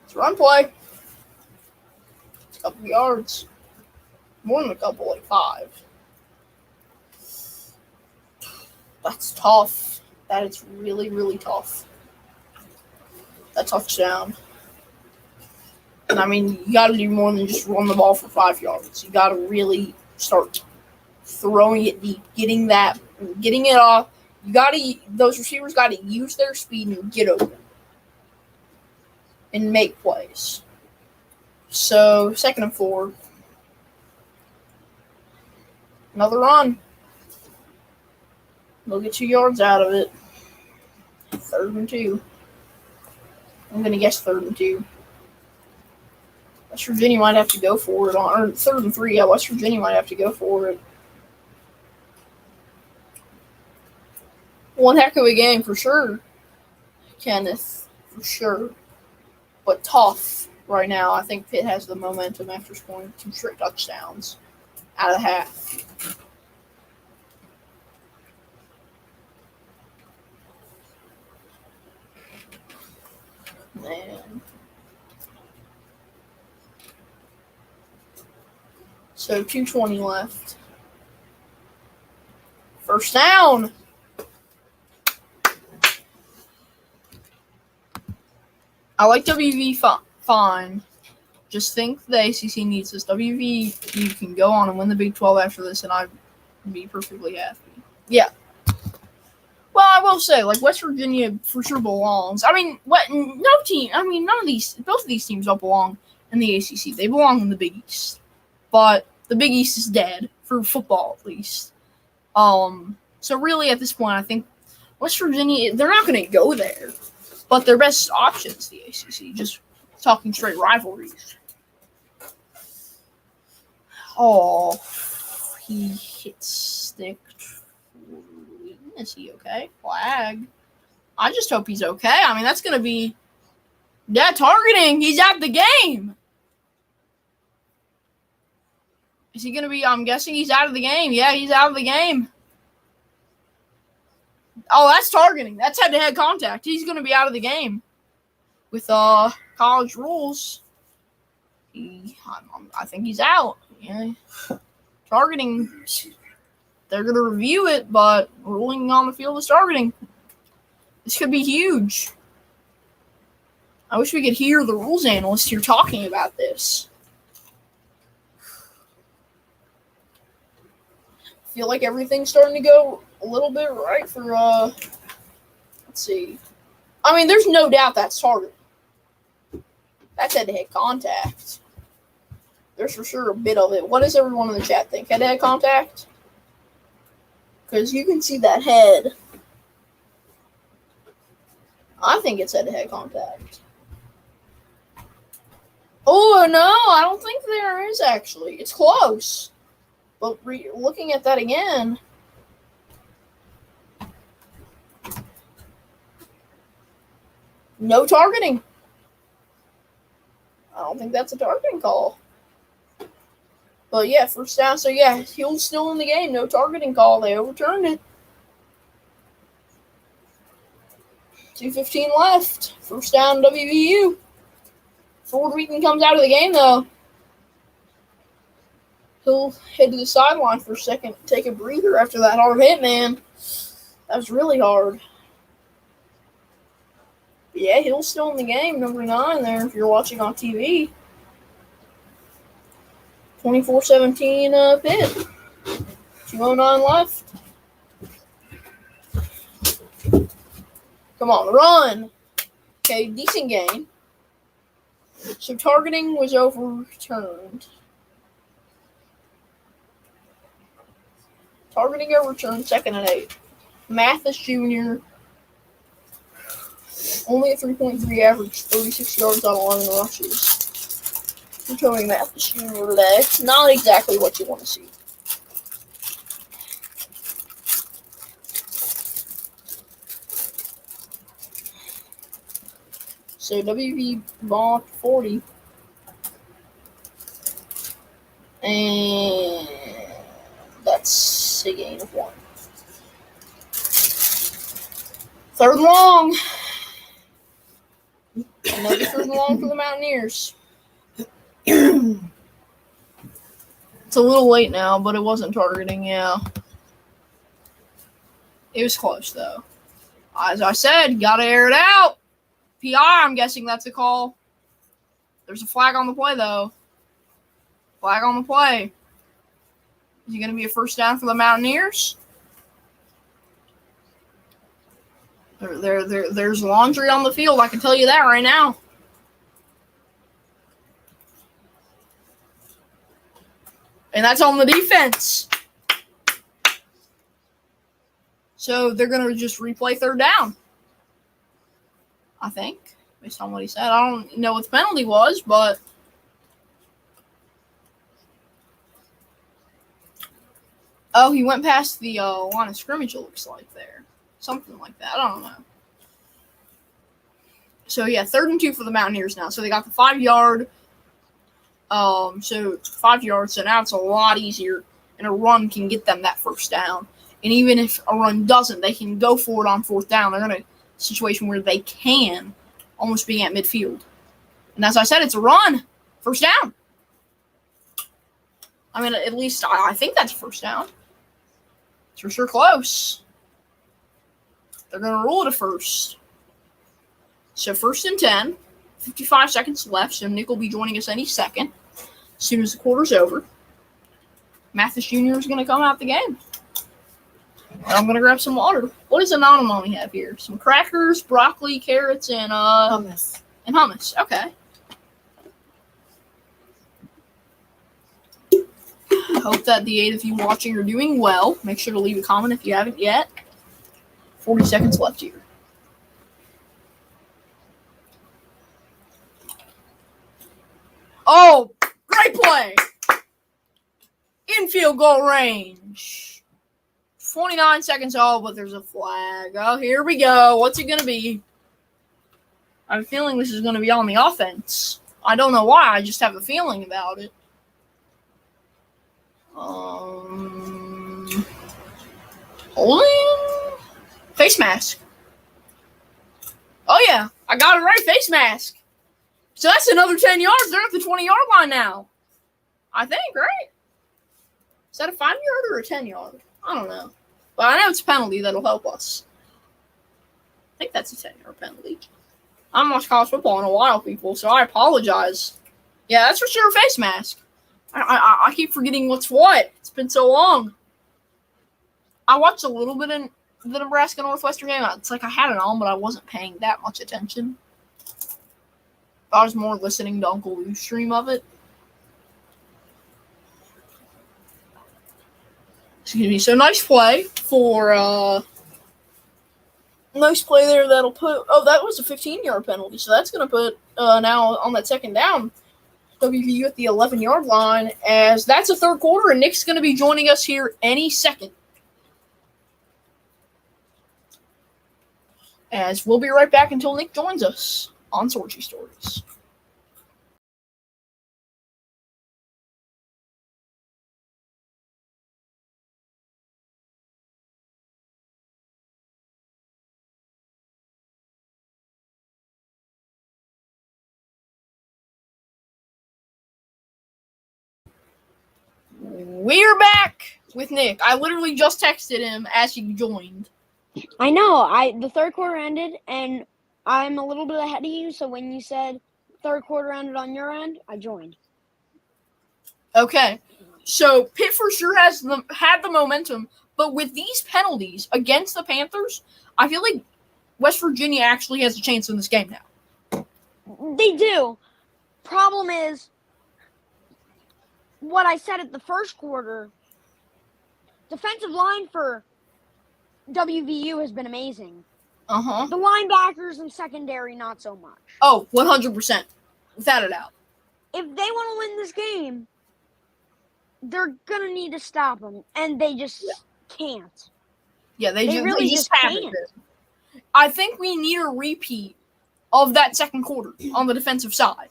It's a run play. It's a couple of yards. More than a couple, like 5. That's tough. That is really, really tough. That touchdown. And I mean, you got to do more than just run the ball for 5 yards. You got to really start throwing it deep, getting it off. Those receivers got to use their speed and get open. and make plays. So, 2nd and 4. Another run. They'll get 2 yards out of it. 3rd and 2. I'm going to guess 3rd and 2. West Virginia might have to go for it. Or 3rd and 3, yeah, West Virginia might have to go for it. One heck of a game for sure, Kenneth, for sure. But tough right now. I think Pitt has the momentum after scoring 2 straight touchdowns out of the half. Man. So 2:20 left. First down. I like WVU fine. Just think the ACC needs this. WVU can go on and win the Big 12 after this, and I'd be perfectly happy. Yeah. Well, I will say, like, West Virginia for sure belongs. I mean, none of these, both of these teams don't belong in the ACC. They belong in the Big East. But the Big East is dead, for football at least. So really at this point, I think West Virginia, they're not going to go there. But their best option is the ACC, just talking straight rivalries. Oh, he hit stick. Is he okay? Flag. I just hope he's okay. I mean, that's going to be targeting. He's out the game. Is he going to be? I'm guessing he's out of the game. Yeah, he's out of the game. Oh, that's targeting. That's head-to-head contact. He's going to be out of the game. With college rules, I think he's out. Yeah. Targeting. They're going to review it, but ruling on the field is targeting. This could be huge. I wish we could hear the rules analyst here talking about this. I feel like everything's starting to go a little bit right for, let's see. I mean, there's no doubt that's targeting. That's head-to-head contact. There's for sure a bit of it. What does everyone in the chat think? Head-to-head contact? Because you can see that head. I think it's head-to-head contact. Oh, no, I don't think there is, actually. It's close. But looking at that again. No targeting. I don't think that's a targeting call. But yeah, first down. So yeah, Hill's still in the game. No targeting call. They overturned it. 2:15 left. First down, WVU. Ford Wheaton comes out of the game though. He'll head to the sideline for a second, take a breather after that hard hit, man. That was really hard. But yeah, Hill's still in the game, number 9 there, if you're watching on TV. 24-17 Pitt. 2:09 left. Come on, run. Okay, decent gain. So targeting was overturned. Targeting overturned, 2nd and 8. Mathis Jr. Only a 3.3 average, 36 yards on 11 rushes. We're showing Mathis Jr. today. Not exactly what you want to see. So WV ball 40. And that's a gain of 1. 3rd and long. Another 3rd and long for the Mountaineers. It's a little late now, but it wasn't targeting, yeah. It was close, though. As I said, gotta air it out. PI, I'm guessing that's a call. There's a flag on the play, though. Flag on the play. Is it going to be a first down for the Mountaineers? There's laundry on the field. I can tell you that right now. And that's on the defense. So they're going to just replay third down. I think, based on what he said. I don't know what the penalty was, but oh, he went past the line of scrimmage, it looks like there. Something like that. I don't know. So, yeah, 3rd and 2 for the Mountaineers now. So they got the 5-yard. So 5 yards. So now it's a lot easier. And a run can get them that first down. And even if a run doesn't, they can go for it on 4th down. They're in a situation where they can almost be at midfield. And as I said, it's a run. First down. I mean, at least I think that's first down. It's for sure close. They're going to rule it a first. So 1st and 10. 55 seconds left, so Nick will be joining us any second. As soon as the quarter's over. Mathis Jr. is going to come out the game. I'm going to grab some water. What does Anonymommy have here? Some crackers, broccoli, carrots, and Hummus. And hummus. Okay. I hope that the 8 of you watching are doing well. Make sure to leave a comment if you haven't yet. 40 seconds left here. Oh, great play. Infield goal range. 29 seconds. Oh, but there's a flag. Oh, here we go. What's it going to be? I have a feeling this is going to be on the offense. I don't know why. I just have a feeling about it. Holding? Face mask. Oh, yeah. I got it right. Face mask. So that's another 10 yards. They're at the 20-yard line now. I think, right? Is that a 5-yard or a 10-yard? I don't know. But I know it's a penalty that'll help us. I think that's a 10-yard penalty. I haven't watched college football in a while, people, so I apologize. Yeah, that's for sure a face mask. I keep forgetting what's what. It's been so long. I watched a little bit in the Nebraska-Northwestern game. It's like I had it on, but I wasn't paying that much attention. I was more listening to Uncle Lou's stream of it. Excuse me. So nice play for nice play there. That'll put. Oh, that was a 15-yard penalty. So that's going to put now on that second down. WVU at the 11-yard line, as that's a third quarter, and Nick's going to be joining us here any second. As we'll be right back until Nick joins us on Sorgy Stories. We're back with Nick. I literally just texted him as he joined. I know. The third quarter ended, and I'm a little bit ahead of you, so when you said third quarter ended on your end, I joined. Okay. So Pitt for sure had the momentum, but with these penalties against the Panthers, I feel like West Virginia actually has a chance in this game now. They do. Problem is, what I said at the first quarter, defensive line for WVU has been amazing. Uh-huh. The linebackers and secondary, not so much. Oh, 100%. Without a doubt. If they want to win this game, they're going to need to stop them, and they just can't. Yeah, they really just just haven't can't. been. I think we need a repeat of that second quarter on the defensive side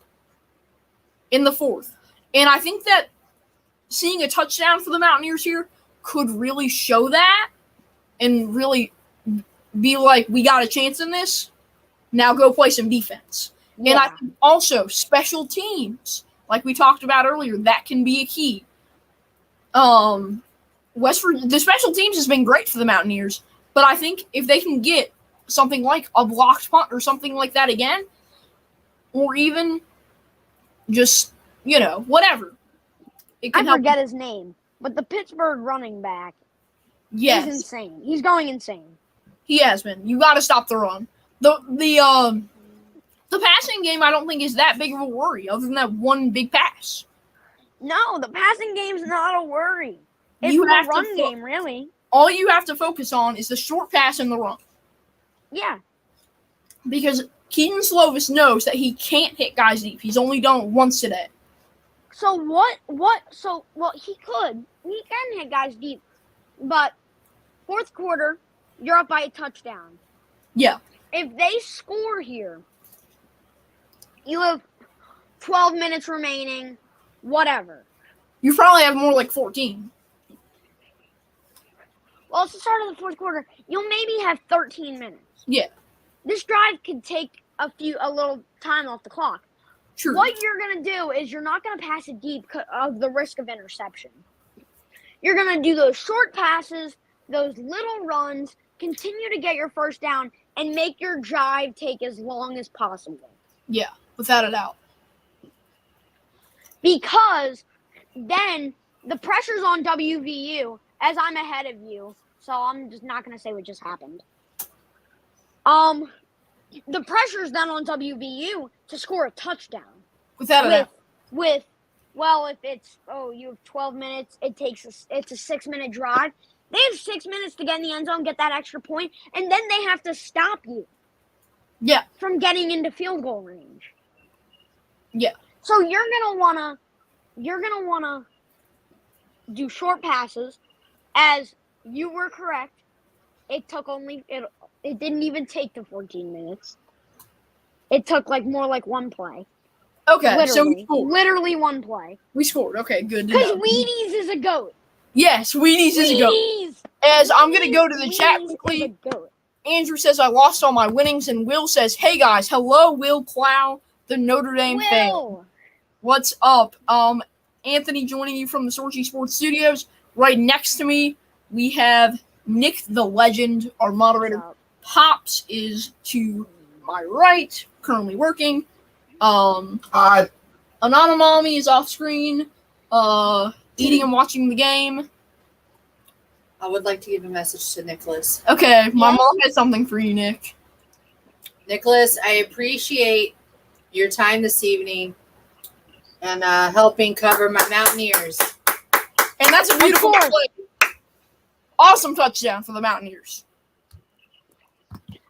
in the fourth. And I think that seeing a touchdown for the Mountaineers here could really show that and really be like, we got a chance in this. Now go play some defense. Yeah. And I think also special teams, like we talked about earlier, that can be a key. The special teams has been great for the Mountaineers, but I think if they can get something like a blocked punt or something like that again, or even just, whatever. It can help. forget his name, but the Pittsburgh running back Yes. is insane. He's going insane. He has been. You got to stop the run. The passing game, I don't think is that big of a worry, other than that one big pass. No, the passing game's not a worry. It's You the have to run game, really. All you have to focus on is the short pass and the run. Yeah. Because Keaton Slovis knows that he can't hit guys deep. He's only done it once today. So he can hit guys deep, but fourth quarter, you're up by a touchdown. Yeah. If they score here, you have 12 minutes remaining, whatever. You probably have more like 14. Well, it's the start of the fourth quarter. You'll maybe have 13 minutes. Yeah. This drive could take a little time off the clock. True. What you're going to do is you're not going to pass it deep of the risk of interception. You're going to do those short passes, those little runs, continue to get your first down, and make your drive take as long as possible. Yeah, without a doubt. Because then the pressure's on WVU as I'm ahead of you, so I'm just not going to say what just happened. The pressure's then on WVU to score a touchdown. Without a doubt. If it's, you have 12 minutes, it's a 6-minute drive. They have 6 minutes to get in the end zone, get that extra point, and then they have to stop you. Yeah. From getting into field goal range. Yeah. So you're gonna wanna do short passes, as you were correct. It didn't even take the 14 minutes. It took more like one play. Okay, so we scored. Literally one play. We scored. Okay, good to Because know. Wheaties is a goat. Yes, Wheaties is a goat. As I'm going to go to the chat quickly. Andrew says, I lost all my winnings. And Will says, hey, guys. Hello, Will Clow, the Notre Dame fan. What's up? Anthony joining you from the Sorgy Sports Studios. Right next to me, we have Nick the Legend, our moderator. Pops is to my right, currently working. Hi. Anonymommy is off screen, eating and watching the game. I would like to give a message to Nicholas. Okay, my mom has something for you, Nick. Nicholas, I appreciate your time this evening and helping cover my Mountaineers. And that's a beautiful play. Awesome touchdown for the Mountaineers.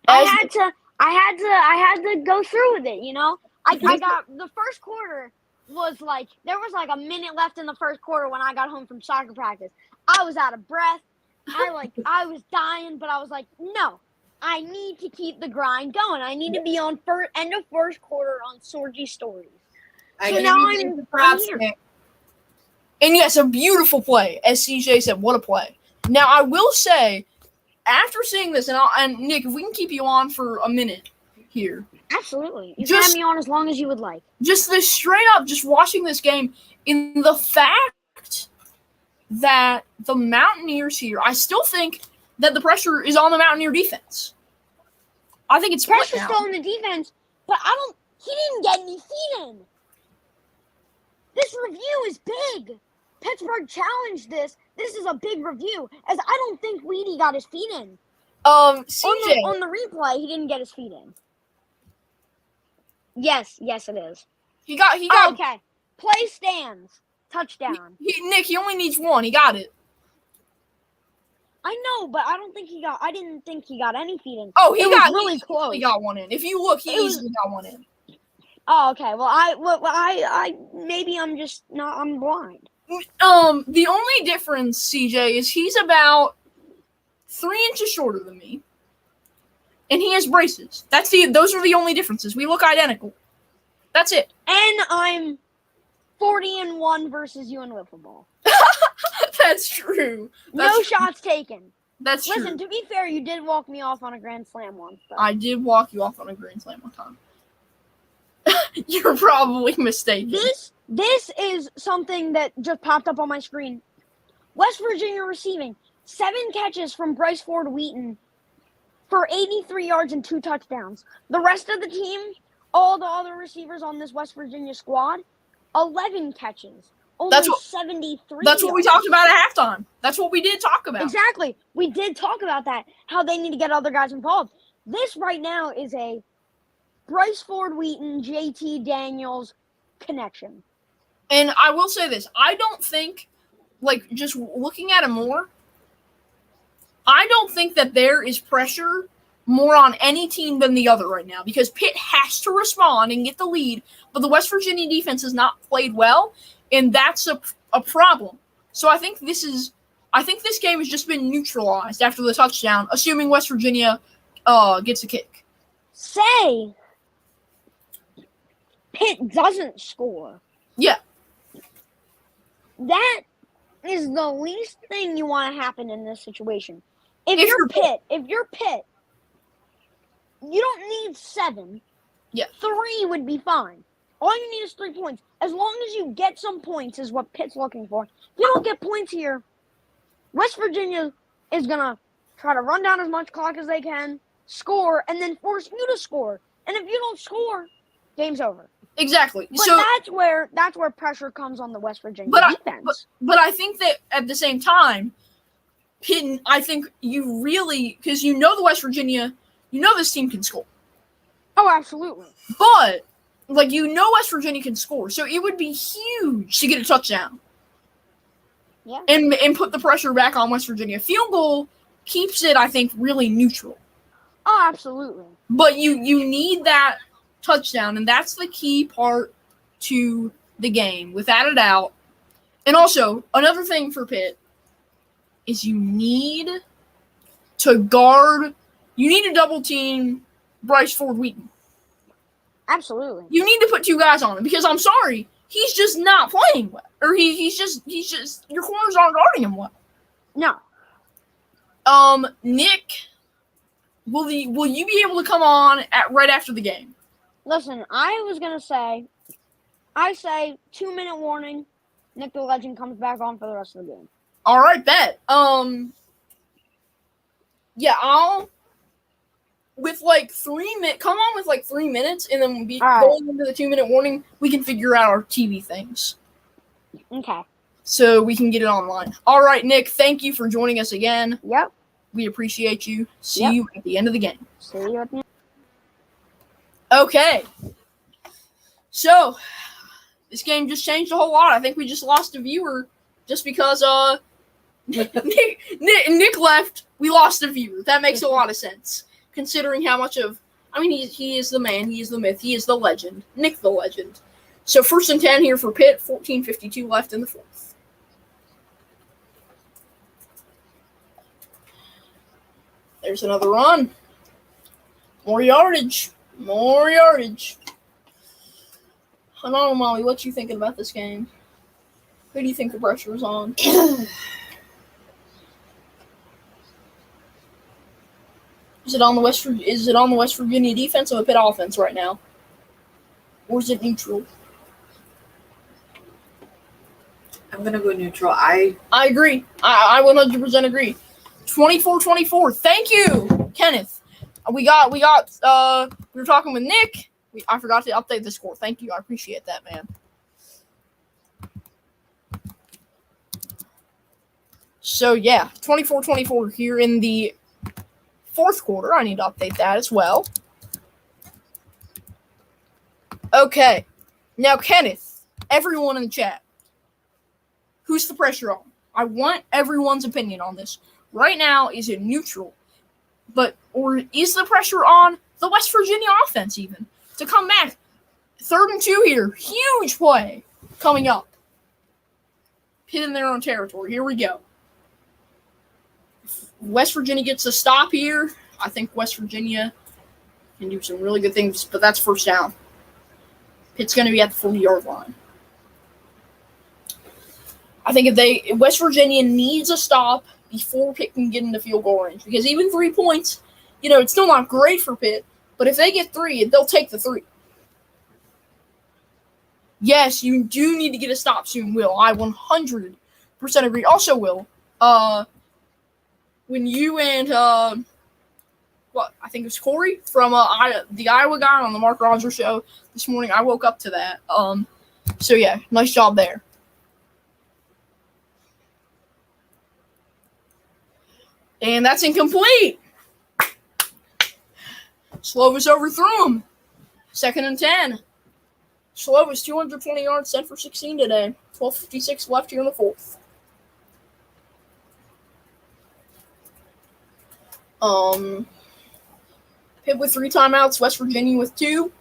I had to go through with it, you know? I got the first quarter was there was a minute left in the first quarter when I got home from soccer practice. I was out of breath. I was dying, but I was like, no, I need to keep the grind going. I need to be on end of first quarter on Sorgy Stories. So now I'm here. And yes, a beautiful play. As CJ said, what a play. Now, I will say, after seeing this, and Nick, if we can keep you on for a minute here. Absolutely. You can have me on as long as you would like. Just this straight up, just watching this game, in the fact that the Mountaineers here, I still think that the pressure is on the Mountaineer defense. I think it's pressure still on the defense, but he didn't get any feet in. This review is big. Pittsburgh challenged this. This is a big review, as I don't think Weedy got his feet in. CJ. On the replay, he didn't get his feet in. Yes, it is. He got. Oh, okay. Play stands. Touchdown. Nick, he only needs one. He got it. I know, but I didn't think he got any feet in. Oh, he got really close. He got one in. If you look, he easily got one in. Oh, okay. Well, I maybe I'm just not. I'm blind. The only difference, CJ, is he's about 3 inches shorter than me, and he has braces. Those are the only differences. We look identical. That's it. And I'm 40-1 versus you in wiffle ball. That's true. No shots taken. That's true. Listen, to be fair, you did walk me off on a grand slam once. Though. I did walk you off on a grand slam one time. You're probably mistaken. This is something that just popped up on my screen. West Virginia receiving 7 catches from Bryce Ford Wheaton for 83 yards and 2 touchdowns. The rest of the team, all the other receivers on this West Virginia squad, 11 catches. Only 73 That's what we talked about at halftime. That's what we did talk about. Exactly. We did talk about that, how they need to get other guys involved. This right now is a Bryce Ford Wheaton, JT Daniels connection. And I will say this. I don't think, like, just looking at it more, I don't think that there is pressure more on any team than the other right now because Pitt has to respond and get the lead, but the West Virginia defense has not played well, and that's a problem. So I think this game has just been neutralized after the touchdown, assuming West Virginia gets a kick. Say Pitt doesn't score. Yeah. That is the least thing you want to happen in this situation. If you're Pitt, you don't need 7. Yeah. 3 would be fine. All you need is 3 points. As long as you get some points is what Pitt's looking for. If you don't get points here, West Virginia is going to try to run down as much clock as they can, score, and then force you to score. And if you don't score, game's over. Exactly. But so that's where pressure comes on the West Virginia defense. But I think that at the same time, Pitt, I think you really, because you know the West Virginia, you know this team can score. Oh, absolutely. But, like, you know West Virginia can score, so it would be huge to get a touchdown. Yeah. And put the pressure back on West Virginia. Field goal keeps it, I think, really neutral. Oh, absolutely. But you need that touchdown, and that's the key part to the game, without a doubt. And also, another thing for Pitt is you need to double team Bryce Ford Wheaton. Absolutely. You need to put 2 guys on him because I'm sorry, he's just not playing well. Or he's just your corners aren't guarding him well. No. Nick, will you be able to come on right after the game? Listen, I say 2-minute warning. Nick the Legend comes back on for the rest of the game. All right, bet. Yeah, I'll with like 3 minutes. Come on with like 3 minutes, and then going into the 2-minute warning, we can figure out our TV things. Okay. So we can get it online. All right, Nick. Thank you for joining us again. Yep. We appreciate you. See you at the end of the game. See you at the end. Okay. So this game just changed a whole lot. I think we just lost a viewer just because Nick left. We lost a viewer. That makes a lot of sense, considering how much of. I mean, he is the man. He is the myth. He is the legend. Nick the Legend. So 1st and 10 here for Pitt. 14:52 left in the 4th. There's another run. More yardage. Anonymommy, what you thinking about this game? Who do you think the pressure is on? Is it on the West Virginia defense or the Pitt offense right now? Or is it neutral? I'm going to go neutral. I agree. I 100% agree. 24-24. Thank you, Kenneth. We were talking with Nick. I forgot to update the score. Thank you. I appreciate that, man. So, yeah, 24-24 here in the 4th quarter. I need to update that as well. Okay. Now, Kenneth, everyone in the chat, who's the pressure on? I want everyone's opinion on this. Right now, is it neutral? Or is the pressure on the West Virginia offense even to come back? 3rd and 2 here. Huge play coming up. Pitt in their own territory. Here we go. If West Virginia gets a stop here, I think West Virginia can do some really good things, but that's 1st down. Pitt's going to be at the 40-yard line. I think if West Virginia needs a stop before Pitt can get into field goal range, because even 3 points, it's still not great for Pitt, but if they get 3, they'll take the 3. Yes, you do need to get a stop soon, Will. I 100% agree. Also, Will, when you and, I think it was Corey from the Iowa guy on the Mark Rogers show this morning, I woke up to that. So, yeah, nice job there. And that's incomplete. Slovis overthrew him. 2nd and 10. Slovis 220 yards, set for 16 today. 12:56 left here in the fourth. Pitt with 3 timeouts, West Virginia with 2.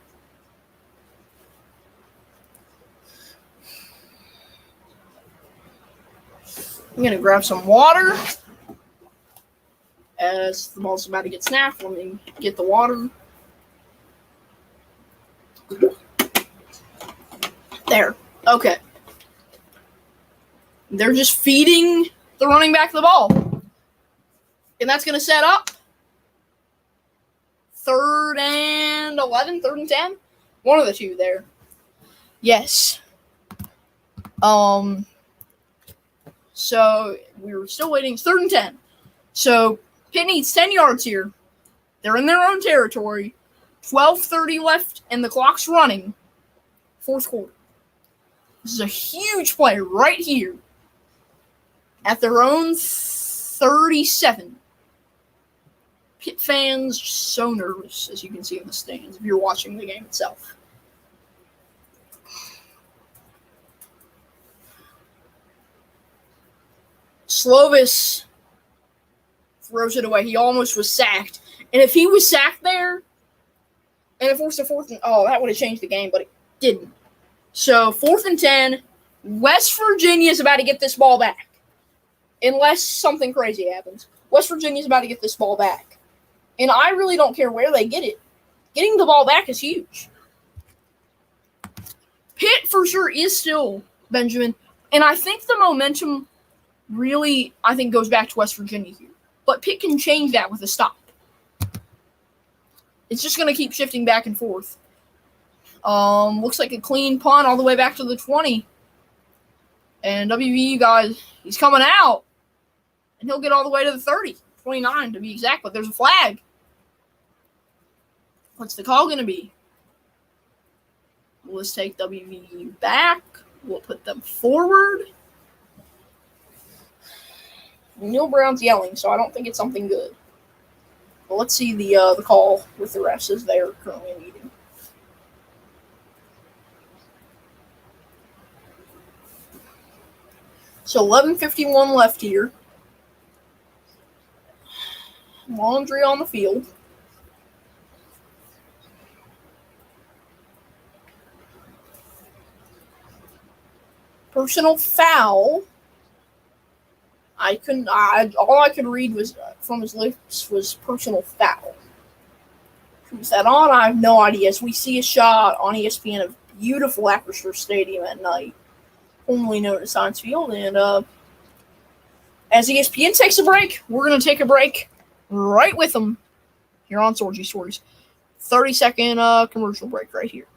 I'm going to grab some water as the ball's about to get snapped. Let me get the water. There. Okay. They're just feeding the running back the ball. And that's going to set up 3rd and 11, 3rd and 10. One of the two there. Yes. So we were still waiting. It's 3rd and 10. So Pitt needs 10 yards here. They're in their own territory. 12:30 left, and the clock's running. 4th quarter. This is a huge play right here at their own 37. Pitt fans so nervous, as you can see in the stands, if you're watching the game itself. Slovis throws it away. He almost was sacked. And if he was sacked there, and it forced a 4th and that would have changed the game, but it didn't. So 4th and 10. West Virginia is about to get this ball back. Unless something crazy happens. West Virginia is about to get this ball back. And I really don't care where they get it. Getting the ball back is huge. Pitt for sure is still Benjamin. And I think the momentum really, goes back to West Virginia here. But Pitt can change that with a stop. It's just going to keep shifting back and forth. Looks like a clean punt all the way back to the 20. And WVU guys, he's coming out. And he'll get all the way to the 30. 29 to be exact, but there's a flag. What's the call going to be? Let's take WVU back. We'll put them forward. Neil Brown's yelling, so I don't think it's something good. But let's see the call with the refs as they are currently in meeting. So 11:51 left here. Laundry on the field. Personal foul. All I could read was from his lips was personal foul. Who's that on? I have no idea. As we see a shot on ESPN of beautiful Acrisure Stadium at night, formerly known as Heinz Field. And as ESPN takes a break, we're going to take a break right with them here on Sorgy Stories. 30-second commercial break right here.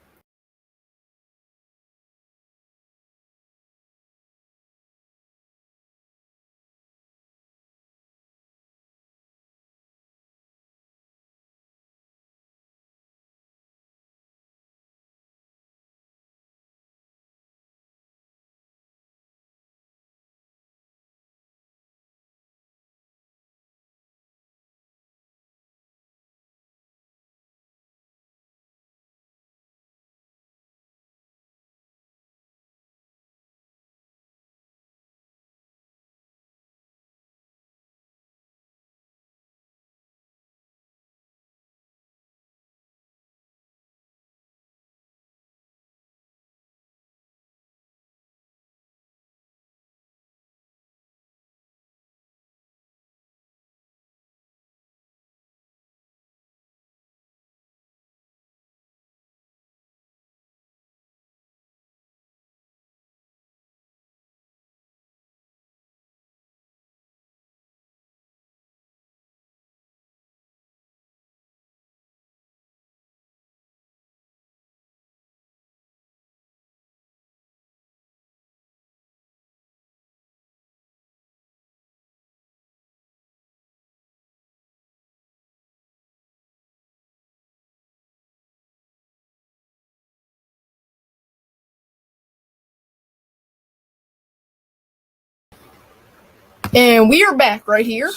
And we are back right here.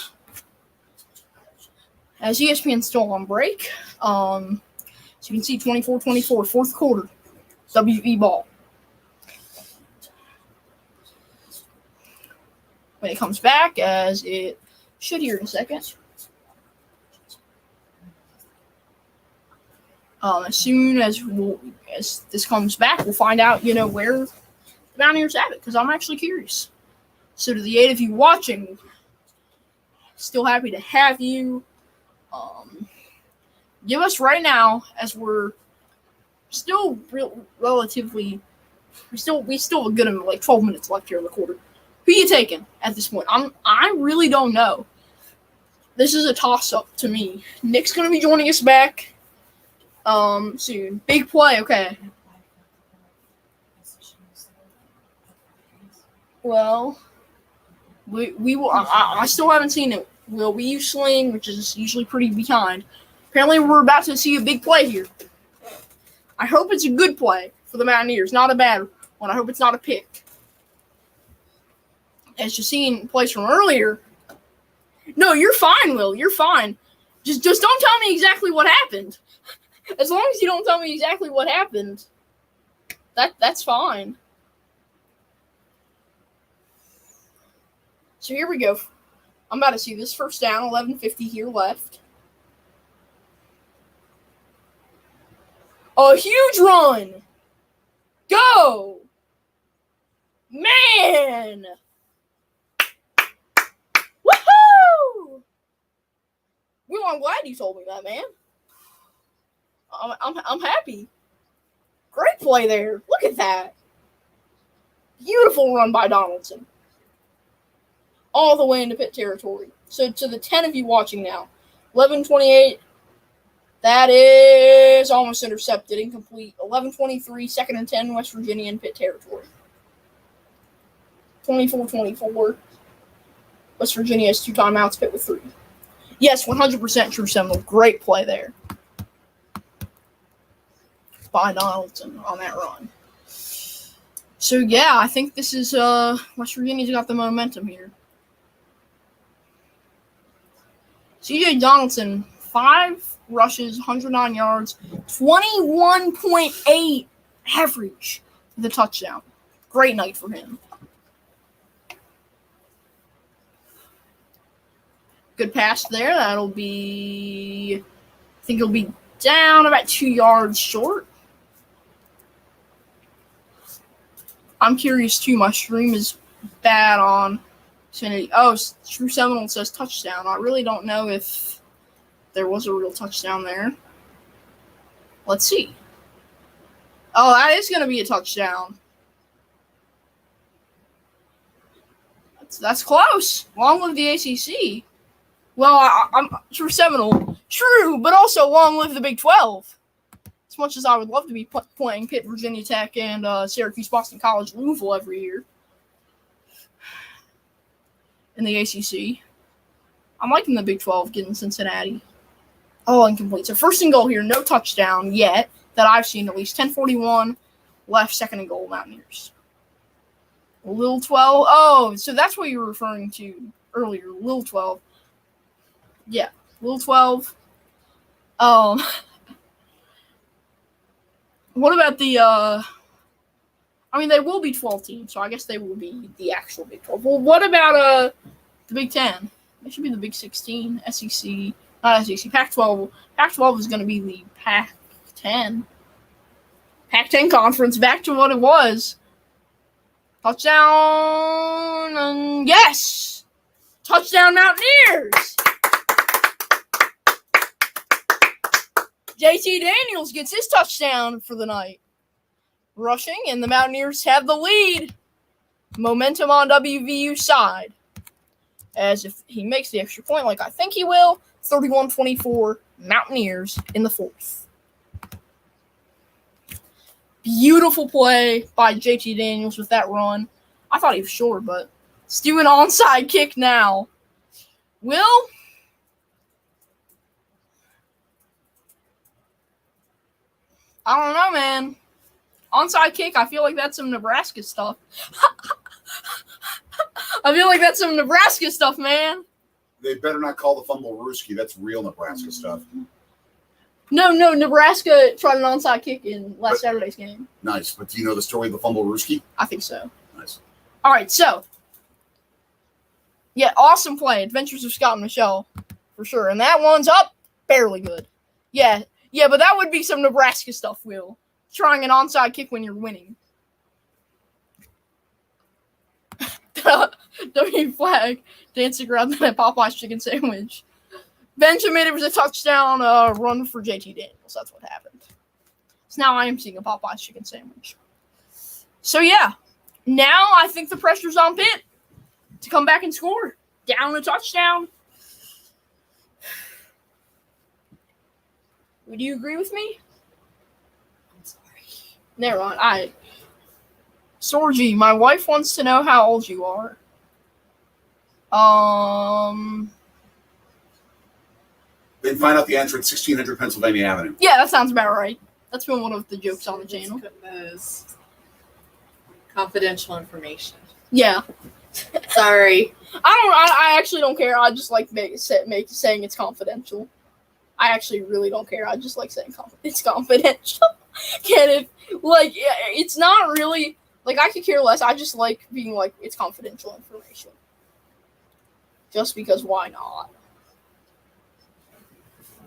As ESPN's still on break. So you can see 24-24, 4th quarter. WV ball. When it comes back, as it should here in a second. As soon as this comes back, we'll find out, where the Mountaineers have it, because I'm actually curious. So to the 8 of you watching, still happy to have you. Give us right now, as we're still relatively, we still have a good, like 12 minutes left here in the quarter. Who you taking at this point? I really don't know. This is a toss-up to me. Nick's gonna be joining us back soon. Big play, okay. Well, we will. I still haven't seen it. Will we use sling, which is usually pretty behind. Apparently, we're about to see a big play here. I hope it's a good play for the Mountaineers, not a bad one. I hope it's not a pick. As you've seen plays from earlier. No, you're fine, Will. You're fine. Just don't tell me exactly what happened. As long as you don't tell me exactly what happened, that's fine. So here we go. I'm about to see this first down, 11:50 here left. A huge run. Go. Man. Woohoo! Well, I'm glad you told me that, man. I'm happy. Great play there. Look at that. Beautiful run by Donaldson. All the way into Pitt territory. So to the 10 of you watching now, 11:28. That is almost intercepted, incomplete. 11:23, 2nd and 10, West Virginia in Pitt territory. 24-24. West Virginia has 2 timeouts, Pitt with 3. Yes, 100% true Seminole. Great play there by Donaldson on that run. So, yeah, I think this is West Virginia's got the momentum here. C.J. Donaldson, 5 rushes, 109 yards, 21.8 average for the touchdown. Great night for him. Good pass there. That'll be, I think it'll be down about 2 yards short. I'm curious too. My stream is bad on Xfinity. Oh, True Seminole says touchdown. I really don't know if there was a real touchdown there. Let's see. Oh, that is going to be a touchdown. That's close. Long live the ACC. Well, I'm True Seminole. True, but also long live the Big 12. As much as I would love to be playing Pitt, Virginia Tech, and Syracuse, Boston College, Louisville every year in the ACC, I'm liking the Big 12 getting Cincinnati. Oh, incomplete. So first and goal here, no touchdown yet that I've seen at least. 10:41 left, 2nd and goal, Mountaineers. Lil 12. Oh, so that's what you were referring to earlier, Lil 12. Yeah, Lil 12. What about the, I mean, they will be 12 teams, so I guess they will be the actual Big 12. Well, what about the Big 10? They should be the Big 16, SEC, not SEC, Pac-12. Pac-12 is going to be the Pac-10. Pac-10 conference, back to what it was. Touchdown, and yes! Touchdown Mountaineers! JT Daniels gets his touchdown for the night. Rushing, and the Mountaineers have the lead. Momentum on WVU's side. As if he makes the extra point, like I think he will, 31-24, Mountaineers in the 4th. Beautiful play by JT Daniels with that run. I thought he was short, but let's do an onside kick now. Will? I don't know, man. Onside kick, I feel like that's some Nebraska stuff. I feel like that's some Nebraska stuff, man. They better not call the fumble Ruski. That's real Nebraska stuff. No, Nebraska tried an onside kick in last Saturday's game. Nice. But do you know the story of the fumble Rooski? I think so. Nice. All right, so. Yeah, awesome play. Adventures of Scott and Michelle, for sure. And that one's up, barely good. Yeah, but that would be some Nebraska stuff, Will. Trying an onside kick when you're winning. W flag dancing around that Popeye's chicken sandwich. Benjamin, it was a touchdown run for JT Daniels. That's what happened. So now I am seeing a Popeye's chicken sandwich. So yeah, now I think the pressure's on Pitt to come back and score. Down a touchdown. Would you agree with me? I'm sorry. Never mind. Sorgi, my wife wants to know how old you are. Then find out the answer at 1600 Pennsylvania Avenue. Yeah, that sounds about right. That's been one of the jokes on the channel. Confidential information. Yeah. Sorry. I actually don't care. I just like saying it's confidential. I actually really don't care. I just like saying it's confidential. It's not really, I could care less. I just like being like, it's confidential information. Just because why not?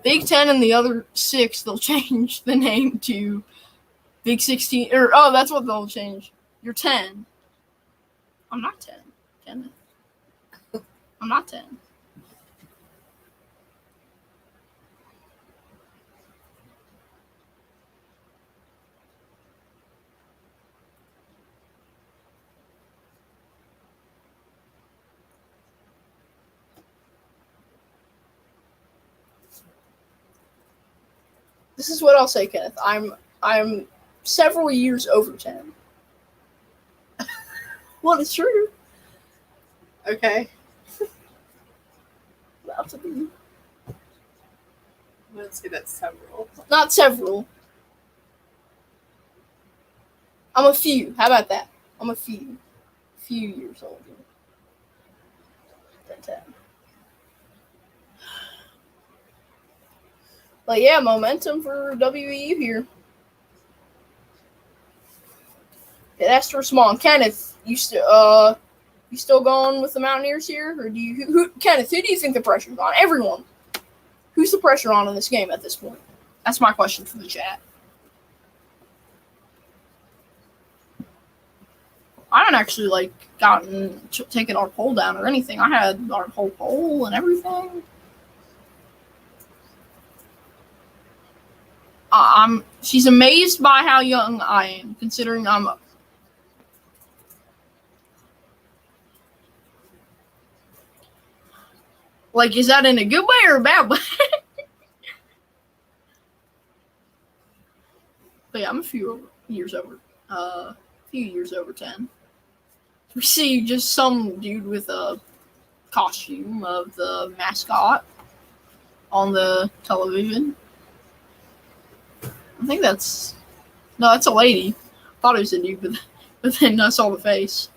Big 10 and the other 6, they'll change the name to Big 16. That's what they'll change. You're 10. I'm not 10, Kenneth. I'm not 10. This is what I'll say, Kenneth. I'm several years over 10. Well, it's true. Okay. About to be. Let's say that's several. Not several. I'm a few. How about that? I'm a few. Few years older than 10. But yeah, momentum for WVU here. Okay, that's for small. Kenneth, you still going with the Mountaineers here, or do you? Kenneth, who do you think the pressure's on? Everyone. Who's the pressure on in this game at this point? That's my question for the chat. I haven't actually taken our poll down or anything. I had our whole poll and everything. She's amazed by how young I am, considering I'm up. Is that in a good way or a bad way? But yeah, I'm a few years over 10. We see just some dude with a costume of the mascot on the television. I think that's a lady. I thought it was a dude, but then I saw the face.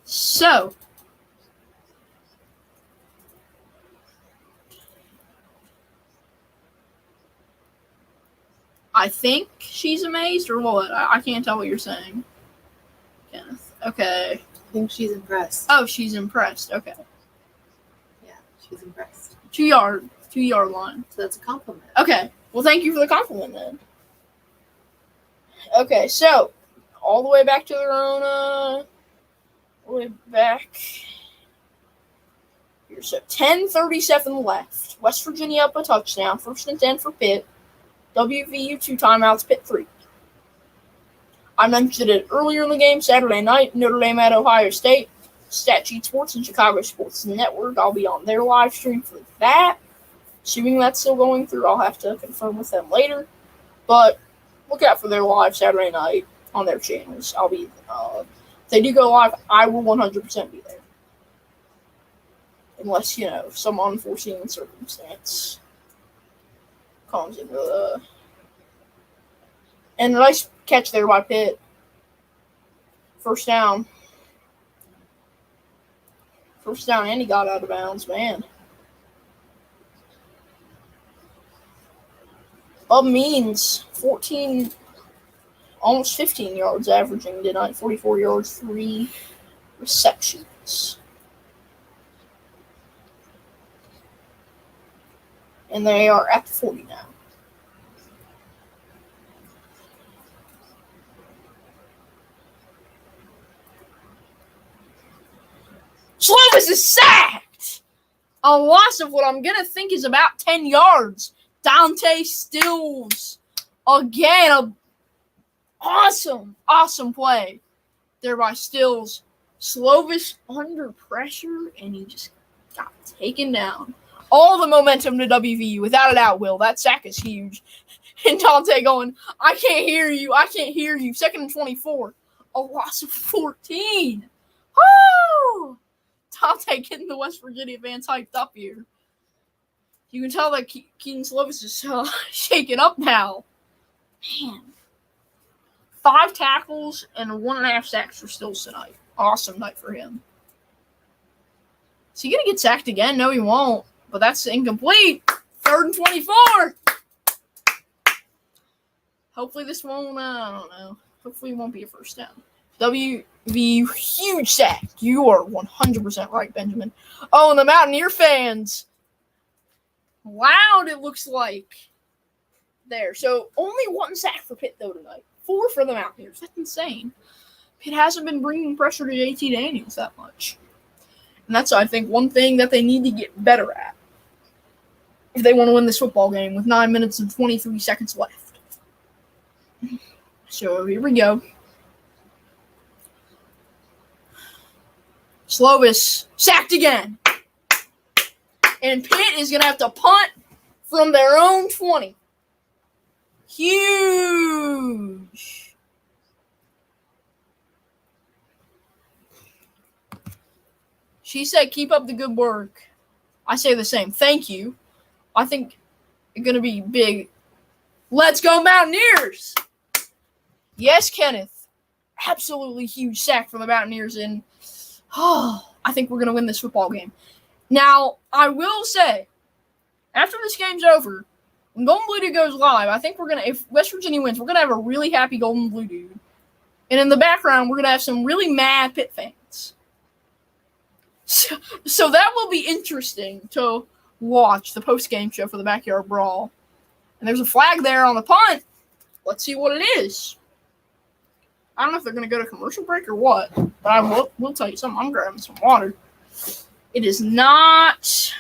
So I think she's amazed, or what? I can't tell what you're saying, Kenneth. Okay. I think she's impressed. Oh, she's impressed. Okay. Yeah, she's impressed. 2-yard line. So that's a compliment. Okay. Well, thank you for the compliment then. Okay, so all the way back to their own way back here. So 10:37 left. West Virginia up a touchdown. 1st and 10 for Pitt. WVU 2 timeouts, Pitt 3. I mentioned it earlier in the game, Saturday night, Notre Dame at Ohio State. Stat Sheet Sports and Chicago Sports Network. I'll be on their live stream for that. Assuming that's still going through, I'll have to confirm with them later. But look out for their live Saturday night on their channels. I'll be, if they do go live, I will 100% be there. Unless, some unforeseen circumstance comes into the... And a nice catch there by Pitt. 1st down. 1st down, and he got out of bounds, man. Means 14, almost 15 yards averaging tonight. 44 yards, 3 receptions. And they are at the 40 now. Slovis is sacked! A loss of what I'm going to think is about 10 yards. Dante Stills. Again, a awesome play there by Stills. Slovis under pressure, and he just got taken down. All the momentum to WVU, without a doubt, Will. That sack is huge. And Dante going, I can't hear you. 2nd and 24. A loss of 14. Woo! Dante getting the West Virginia fans hyped up here. You can tell that Keaton Slovis is shaken up now. Man. 5 tackles and 1.5 sacks for Stills tonight. Awesome night for him. Is he going to get sacked again? No, he won't. But that's incomplete. 3rd and 24. Hopefully this won't, I don't know. Hopefully it won't be a first down. WVU, huge sack. You are 100% right, Benjamin. Oh, and the Mountaineer fans. Loud, it looks like. There. So, only 1 sack for Pitt, though, tonight. 4 for the Mountaineers. That's insane. Pitt hasn't been bringing pressure to JT Daniels that much. And that's, I think, one thing that they need to get better at if they want to win this football game with 9 minutes and 23 seconds left. So, here we go. Slovis sacked again. And Pitt is going to have to punt from their own 20. Huge. She said, keep up the good work. I say the same. Thank you. I think it's going to be big. Let's go Mountaineers. Yes, Kenneth. Absolutely huge sack from the Mountaineers. And I think we're going to win this football game. Now, I will say, after this game's over, when Golden Blue Dude goes live, I think if West Virginia wins, we're going to have a really happy Golden Blue Dude. And in the background, we're going to have some really mad Pitt fans. So that will be interesting to watch, the post-game show for the Backyard Brawl. And there's a flag there on the punt. Let's see what it is. I don't know if they're going to go to commercial break or what, but I will tell you something. I'm grabbing some water. It is not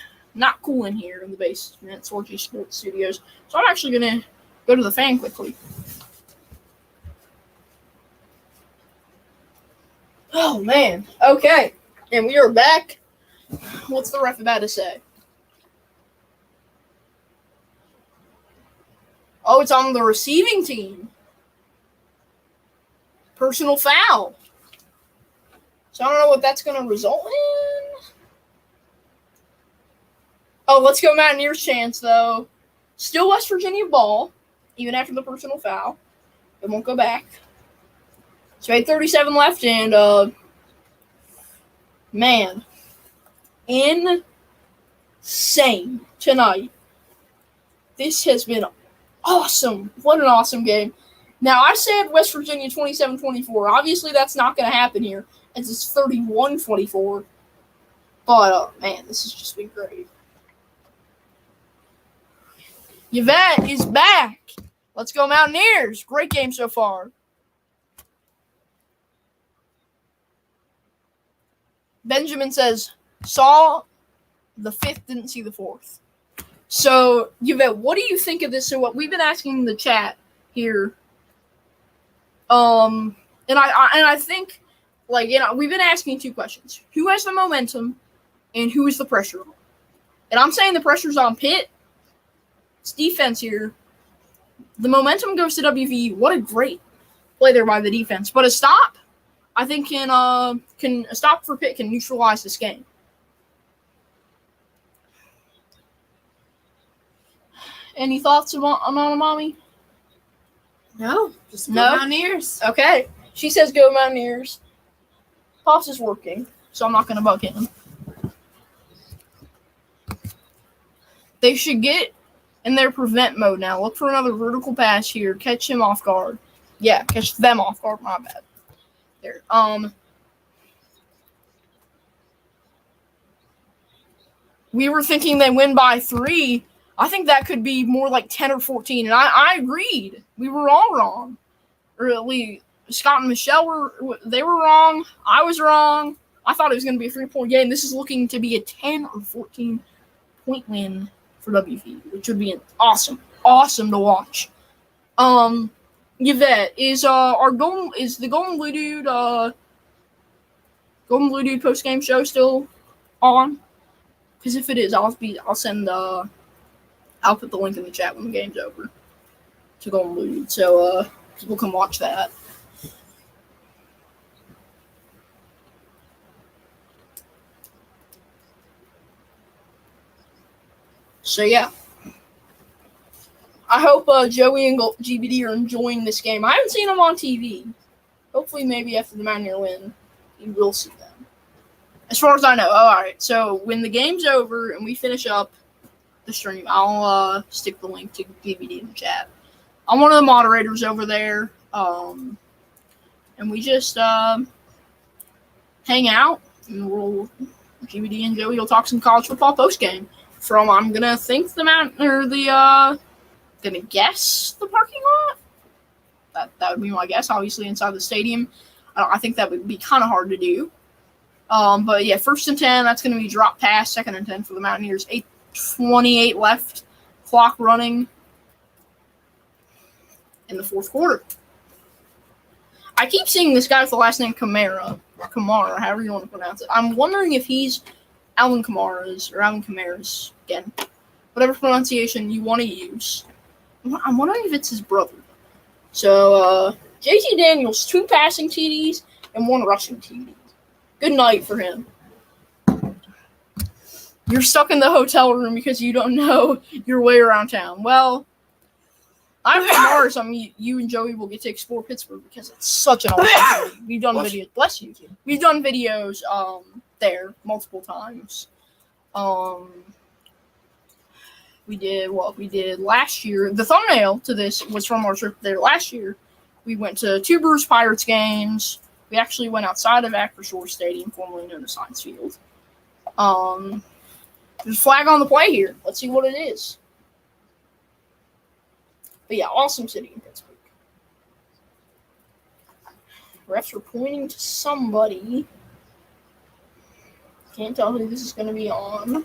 cool in here in the basement, Sorgy Sports Studios. So I'm actually going to go to the fan quickly. Oh, man. Okay. And we are back. What's the ref about to say? Oh, it's on the receiving team. Personal foul. So I don't know what that's going to result in. Oh, let's go Mountaineers chance, though. Still West Virginia ball, even after the personal foul. It won't go back. So 8:37 left, and, man, insane tonight. This has been awesome. What an awesome game. Now, I said West Virginia 27-24. Obviously, that's not going to happen here, as it's 31-24. But, man, this has just been great. Yvette is back. Let's go Mountaineers. Great game so far. Benjamin says, saw the 5th, didn't see the 4th. So, Yvette, what do you think of this? So, what we've been asking in the chat here, and I think, like, you know, we've been asking 2 questions. Who has the momentum, and who is the pressure on? And I'm saying the pressure's on Pitt. It's defense here. The momentum goes to WVU. What a great play there by the defense. But a stop, I think, a stop for Pitt can neutralize this game. Any thoughts on Anonymommy? No, just go Mountaineers. Okay. She says go Mountaineers. Pops is working, so I'm not going to bug him. They should get in their prevent mode now. Look for another vertical pass here. Catch him off guard. Yeah, catch them off guard. My bad. There. We were thinking they win by 3. I think that could be more like 10 or 14, and I agreed. We were all wrong. Or at least Scott and Michelle were wrong. I was wrong. I thought it was going to be a 3-point game. This is looking to be a 10 or 14-point win for WVU, which would be awesome to watch. Yvette, is the Golden Blue Dude post game show still on? Because if it is, I'll put the link in the chat when the game's over to Golden Blue Dude, so people can watch that. So yeah, I hope Joey and GBD are enjoying this game. I haven't seen them on TV. Hopefully, maybe after the Mountaineer win, you will see them. As far as I know. All right. So when the game's over and we finish up the stream, I'll stick the link to GBD in the chat. I'm one of the moderators over there, and we just hang out, and GBD and Joey will talk some college football post game. I'm gonna think gonna guess the parking lot. That would be my guess. Obviously inside the stadium, I think that would be kind of hard to do. But yeah, 1st and 10. That's gonna be drop pass. 2nd and 10 for the Mountaineers. 8:28 left. Clock running in the 4th quarter. I keep seeing this guy with the last name Kamara, however you want to pronounce it. I'm wondering if he's Alvin Kamara's, again, whatever pronunciation you want to use. I'm wondering if it's his brother. So, JT Daniels, 2 passing TDs and 1 rushing TD. Good night for him. You're stuck in the hotel room because you don't know your way around town. Well, I'm from Mars. You and Joey will get to explore Pittsburgh because it's such an awesome city. We've done videos. Bless you. We've done videos there multiple times. We did last year. The thumbnail to this was from our trip there last year. We went to 2 Brewers Pirates games. We actually went outside of Acrisure Stadium, formerly known as Heinz Field. There's a flag on the play here. Let's see what it is. But yeah, awesome city in Pittsburgh. Refs are pointing to somebody. Can't tell who this is going to be on.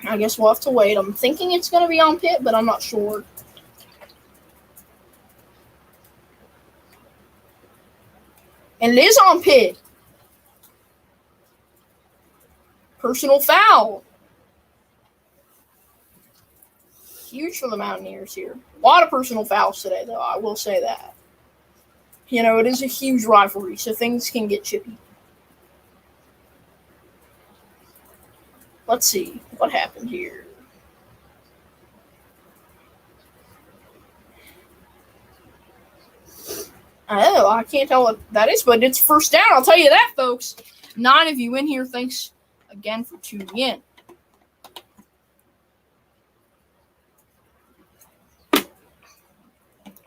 I guess we'll have to wait. I'm thinking it's going to be on Pitt, but I'm not sure. And it is on Pitt. Personal foul. Huge for the Mountaineers here. A lot of personal fouls today, though. I will say that. You know, it is a huge rivalry, so things can get chippy. Let's see what happened here. Oh, I can't tell what that is, but it's 1st down. I'll tell you that, folks. 9 of you in here. Thanks again for tuning in.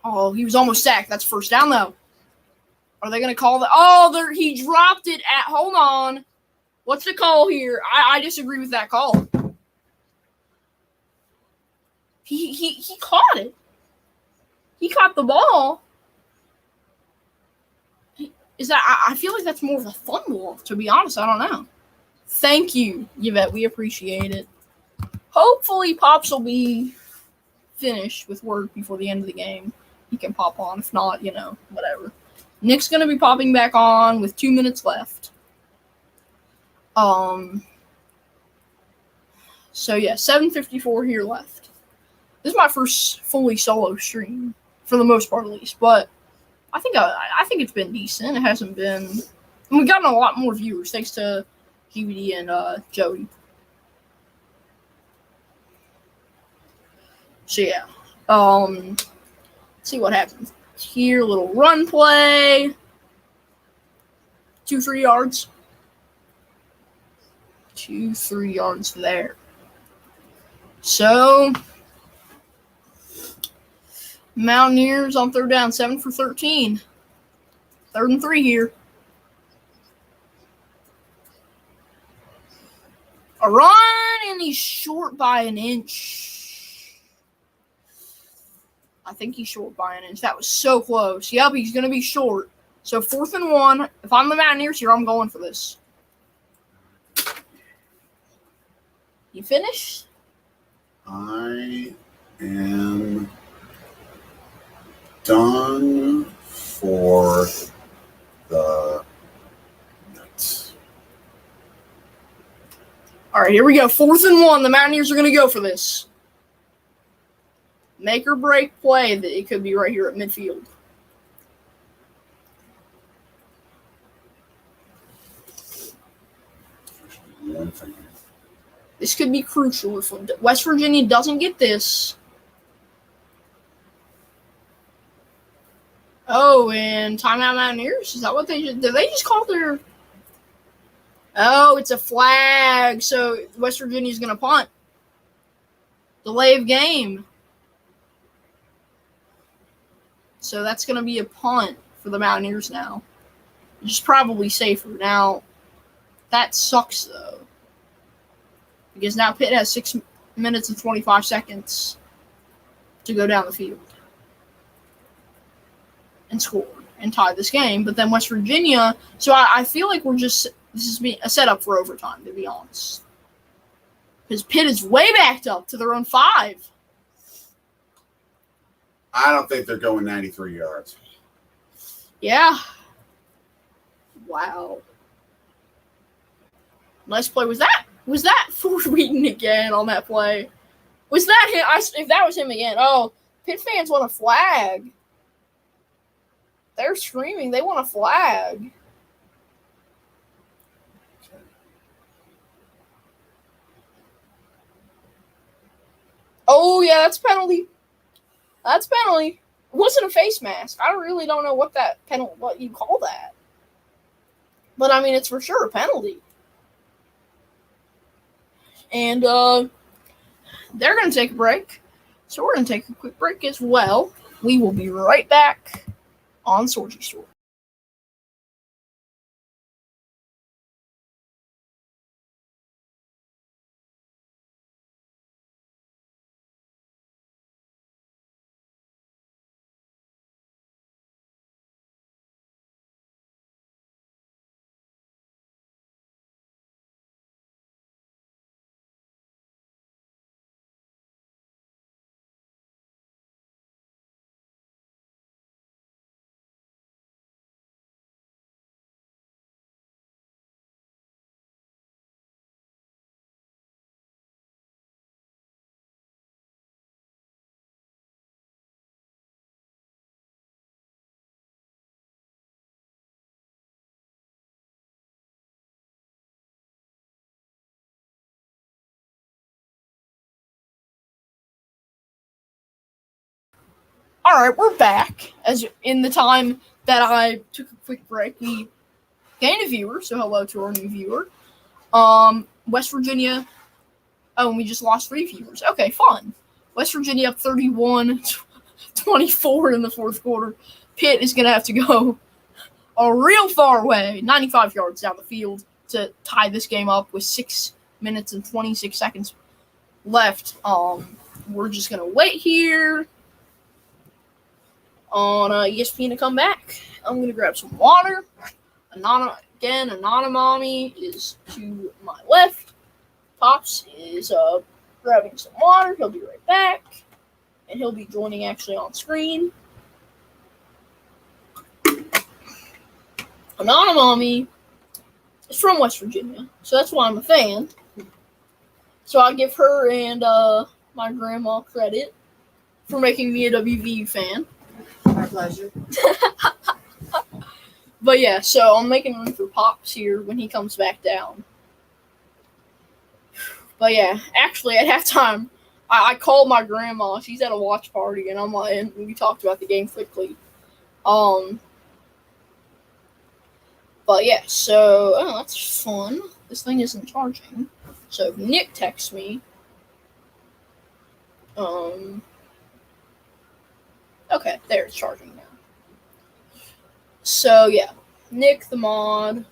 Oh, he was almost sacked. That's 1st down, though. Are they going to call that? Oh, he dropped it at – hold on. What's the call here? I disagree with that call. He caught it. He caught the ball. I feel like that's more of a fumble, to be honest. I don't know. Thank you, Yvette. We appreciate it. Hopefully, Pops will be finished with work before the end of the game. He can pop on. If not, whatever. Nick's going to be popping back on with 2 minutes left. So, yeah, 7:54 here left. This is my first fully solo stream, for the most part at least. But I think it's been decent. It hasn't been... And we've gotten a lot more viewers, thanks to GBD and Joey. So, yeah. Let's see what happens here. Little run play. 2-3 yards. 2-3 yards there. So, Mountaineers on third down, 7 for 13. 3rd and 3 here. A run, and he's short by an inch. I think he's short by an inch. That was so close. Yep, he's going to be short. So 4th and 1. If I'm the Mountaineers here, I'm going for this. You finished? I am done for the Nuts. All right, here we go. 4th and 1. The Mountaineers are going to go for this. Make or break play. That it could be right here at midfield. One thing. This could be crucial if West Virginia doesn't get this. Oh, and timeout Mountaineers? Is that what they did? Did they just call their... Oh, it's a flag. So West Virginia's going to punt. Delay of game. So that's going to be a punt for the Mountaineers now. Which is probably safer. Now, that sucks, though. Because now Pitt has 6 minutes and 25 seconds to go down the field and score and tie this game. But then West Virginia, so I feel like this is a setup for overtime, to be honest. Because Pitt is way backed up to their own 5. I don't think they're going 93 yards. Yeah. Wow. Nice play. Was that Ford Wheaton again on that play? Was that him? If that was him again, Pitt fans want a flag. They're screaming. They want a flag. Oh, yeah, that's penalty. That's penalty. It wasn't a face mask. I really don't know what you call that. But, I mean, it's for sure a penalty. And they're going to take a break. So we're going to take a quick break as well. We will be right back on Sorgy Store. All right, we're back. As in the time that I took a quick break, we gained a viewer, so hello to our new viewer. West Virginia. Oh, and we just lost 3 viewers. Okay, fun. West Virginia up 31-24 in the 4th quarter. Pitt is going to have to go a real far away, 95 yards down the field, to tie this game up with 6 minutes and 26 seconds left. We're just going to wait here on ESPN to come back. I'm going to grab some water. Anonymommy is to my left. Pops is grabbing some water. He'll be right back. And he'll be joining actually on screen. Anonymommy is from West Virginia, so that's why I'm a fan. So I'll give her and my grandma credit for making me a WVU fan. My pleasure. But yeah, so I'm making room for Pops here when he comes back down. But yeah, actually at halftime, I called my grandma. She's at a watch party, and we talked about the game quickly. But yeah, so that's fun. This thing isn't charging. So Nick texts me. Okay, there it's charging now. So yeah, Nick the mod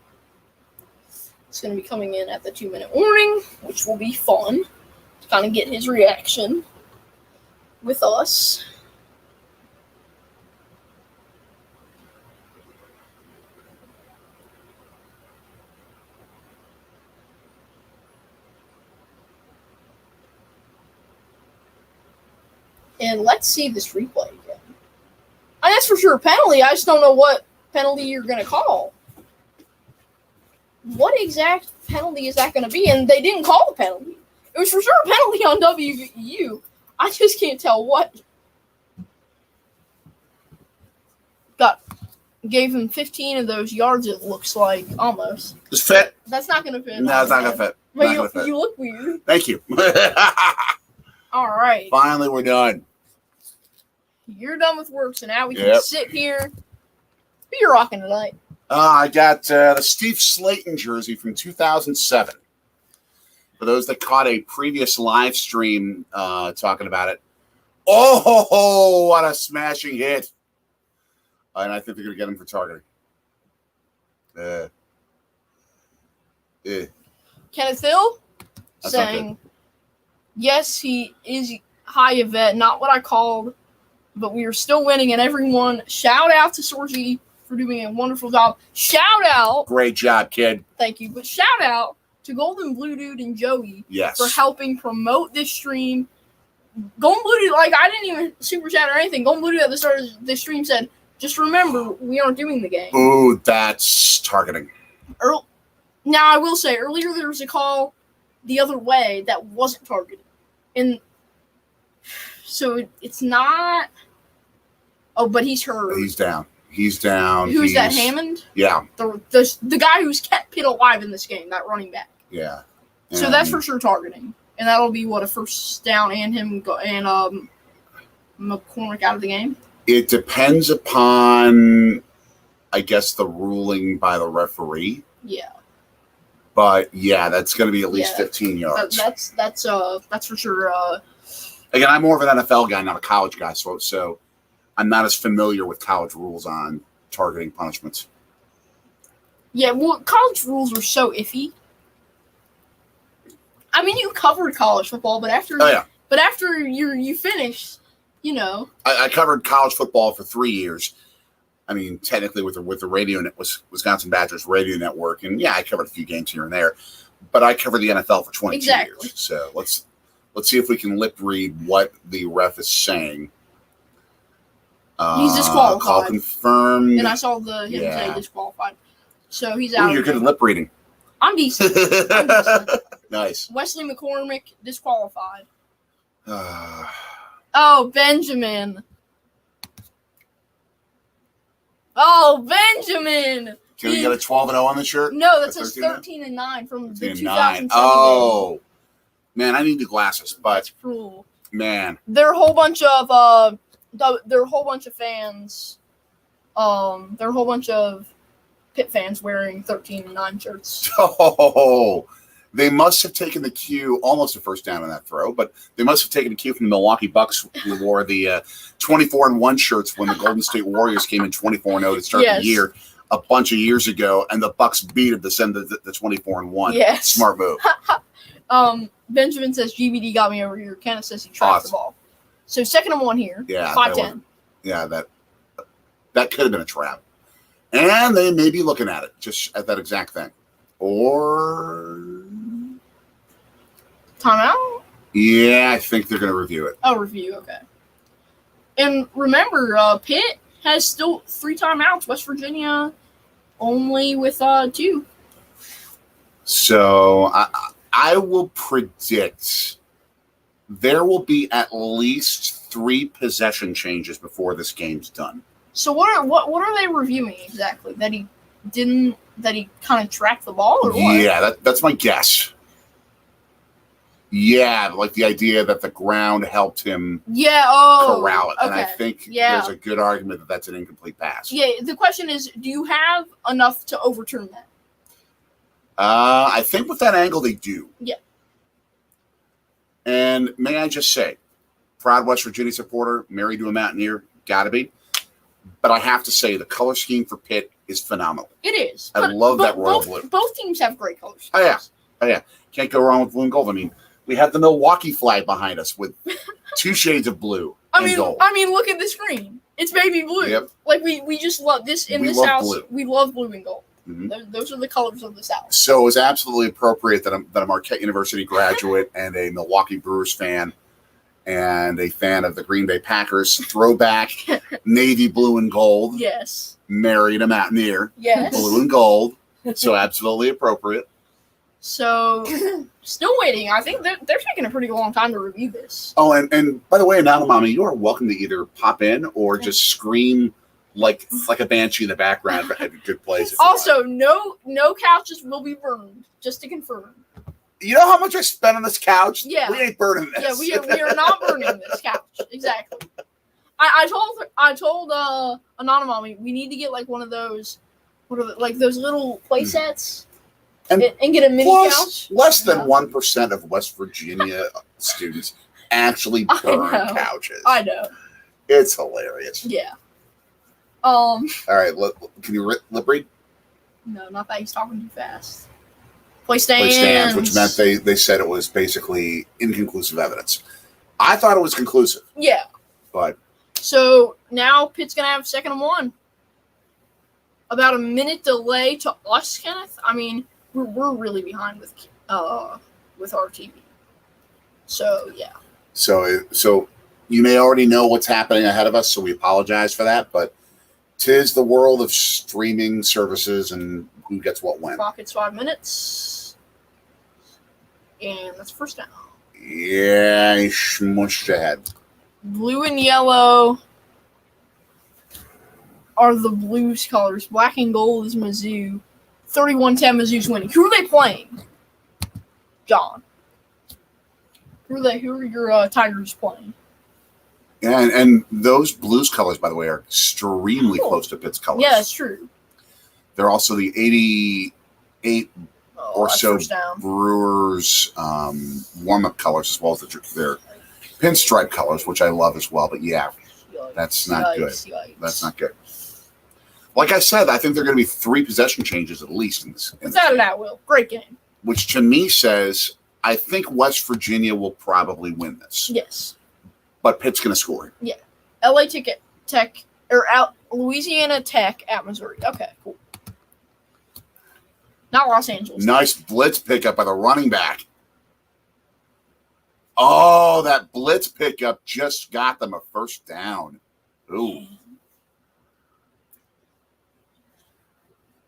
is going to be coming in at the 2-minute warning, which will be fun to kind of get his reaction with us. And let's see this replay again. That's for sure a penalty. I just don't know what penalty you're going to call. What exact penalty is that going to be? And they didn't call the penalty. It was for sure a penalty on WVU. I just can't tell what. Gave him 15 of those yards, it looks like, almost. It's fit. That's not going to fit. No, it's not going to fit. But you look weird. Thank you. All right. Finally, we're done. You're done with work, so now we can sit here. Who you rocking tonight? I got the Steve Slayton jersey from 2007. For those that caught a previous live stream talking about it. Oh, what a smashing hit. And I think they're going to get him for targeting. Kenneth Hill That's saying, yes, he is high Yvette, not what I called, but we are still winning. And everyone, shout out to Sorgi for doing a wonderful job. Shout out. Great job, kid. Thank you. But shout out to Golden Blue Dude and Joey for helping promote this stream. Golden Blue Dude, I didn't even super chat or anything. Golden Blue Dude at the start of the stream said, just remember, we aren't doing the game. Ooh, that's targeting. Now, I will say, earlier there was a call the other way that wasn't targeted. And so it's not... Oh, but he's hurt. He's down. He's down. Who's that, Hammond? Yeah. The guy who's kept Pitt alive in this game, that running back. Yeah. So that's for sure targeting. And that'll be, a first down and McCormick out of the game? It depends upon, I guess, the ruling by the referee. Yeah. But yeah, that's going to be at least 15 yards. That's for sure. Again, I'm more of an NFL guy, not a college guy, so I'm not as familiar with college rules on targeting punishments. Yeah, well, college rules are so iffy. I mean, you covered college football, but after you finish. I covered college football for 3 years. I mean, technically with the radio Wisconsin Badgers radio network, and yeah, I covered a few games here and there, but I covered the NFL for 22 years. So let's see if we can lip read what the ref is saying. He's disqualified. Call confirmed. And I saw him say disqualified. So he's out. Ooh, you're good at lip reading. I'm decent. Nice. Wesley McCormick disqualified. Oh, Benjamin. Oh, Benjamin. Can we get a 12-0 on the shirt? No, that says 13-9 from the 2007 Oh, game. Man, I need the glasses, but that's cruel. Man, there are a whole bunch of fans. There are a whole bunch of Pitt fans wearing 13-9 shirts. Oh. They must have taken the cue, almost a first down on that throw, but they must have taken the cue from the Milwaukee Bucks who wore the 24-1 shirts when the Golden State Warriors came in 24-0 to start the year a bunch of years ago, and the Bucks beat them to send the 24-1. Yes. Smart move. Benjamin says, GBD got me over here. Kenneth says he tracked the ball. So 2nd and 1 here. Yeah. 5-10. Yeah, that could have been a trap. And they may be looking at it, just at that exact thing. Or... Timeout? Yeah, I think they're going to review it. Oh, review, okay. And remember, Pitt has still 3 timeouts. West Virginia only with 2. So I will predict there will be at least 3 possession changes before this game's done. So what are they reviewing exactly? That he kind of tracked the ball, or what? Yeah, that's my guess. Yeah, like the idea that the ground helped him corral it. Okay. And I think there's a good argument that that's an incomplete pass. Yeah, the question is, do you have enough to overturn that? I think with that angle they do. Yeah. And may I just say, proud West Virginia supporter, married to a Mountaineer, gotta be. But I have to say, the color scheme for Pitt is phenomenal. It is. I love that royal blue. Both teams have great colors. Oh yeah. Can't go wrong with blue and gold. I mean, we have the Milwaukee flag behind us with 2 shades of blue and gold. I mean, look at the screen. It's baby blue. Yep. Like we just love this in this house. Blue. We love blue and gold. Mm-hmm. Those are the colors of this house. So it was absolutely appropriate that I'm a Marquette University graduate and a Milwaukee Brewers fan and a fan of the Green Bay Packers. Throwback navy blue and gold. Yes. Married a Mountaineer. Yes. Blue and gold. So absolutely appropriate. So, still waiting. I think they're taking a pretty long time to review this. Oh, and by the way, Anonymommy, you are welcome to either pop in or just scream like a banshee in the background at a good place. Also, no couches will be burned, just to confirm. You know how much I spent on this couch? Yeah. We ain't burning this. Yeah, we are not burning this couch. Exactly. I told Anonymommy we need to get like one of those, like those little play sets. And get a mini couch. Less than 1% of West Virginia students actually burn couches. I know. It's hilarious. Yeah. All right. Can you lip read? No, not that. He's talking too fast. Play stands. Which meant they said it was basically inconclusive evidence. I thought it was conclusive. Yeah. But. So now Pitt's going to have 2nd and 1. About a minute delay to us, Kenneth. I mean, we're really behind with our TV. So, yeah. So you may already know what's happening ahead of us, so we apologize for that, but 'tis the world of streaming services and who gets what when. Clock hits 5 minutes. And that's first down. Yeah, he smushed ahead. Blue and yellow are the Blues colors. Black and gold is Mizzou. 31-10 Mizzou's winning. Who are they playing? John. Who are your Tigers playing? And those Blues colors, by the way, are extremely close to Pitt's colors. Yeah, that's true. They're also the 88 or so Brewers warm-up colors, as well as their pinstripe colors, which I love as well. But yeah, that's not good. That's not good. Like I said, I think there are going to be 3 possession changes at least in this. Without a doubt, Will. Great game. Which to me says, I think West Virginia will probably win this. Yes. But Pitt's going to score. Yeah. Louisiana Tech at Missouri. Okay, cool. Not Los Angeles. Nice blitz pickup by the running back. Oh, that blitz pickup just got them a first down. Ooh.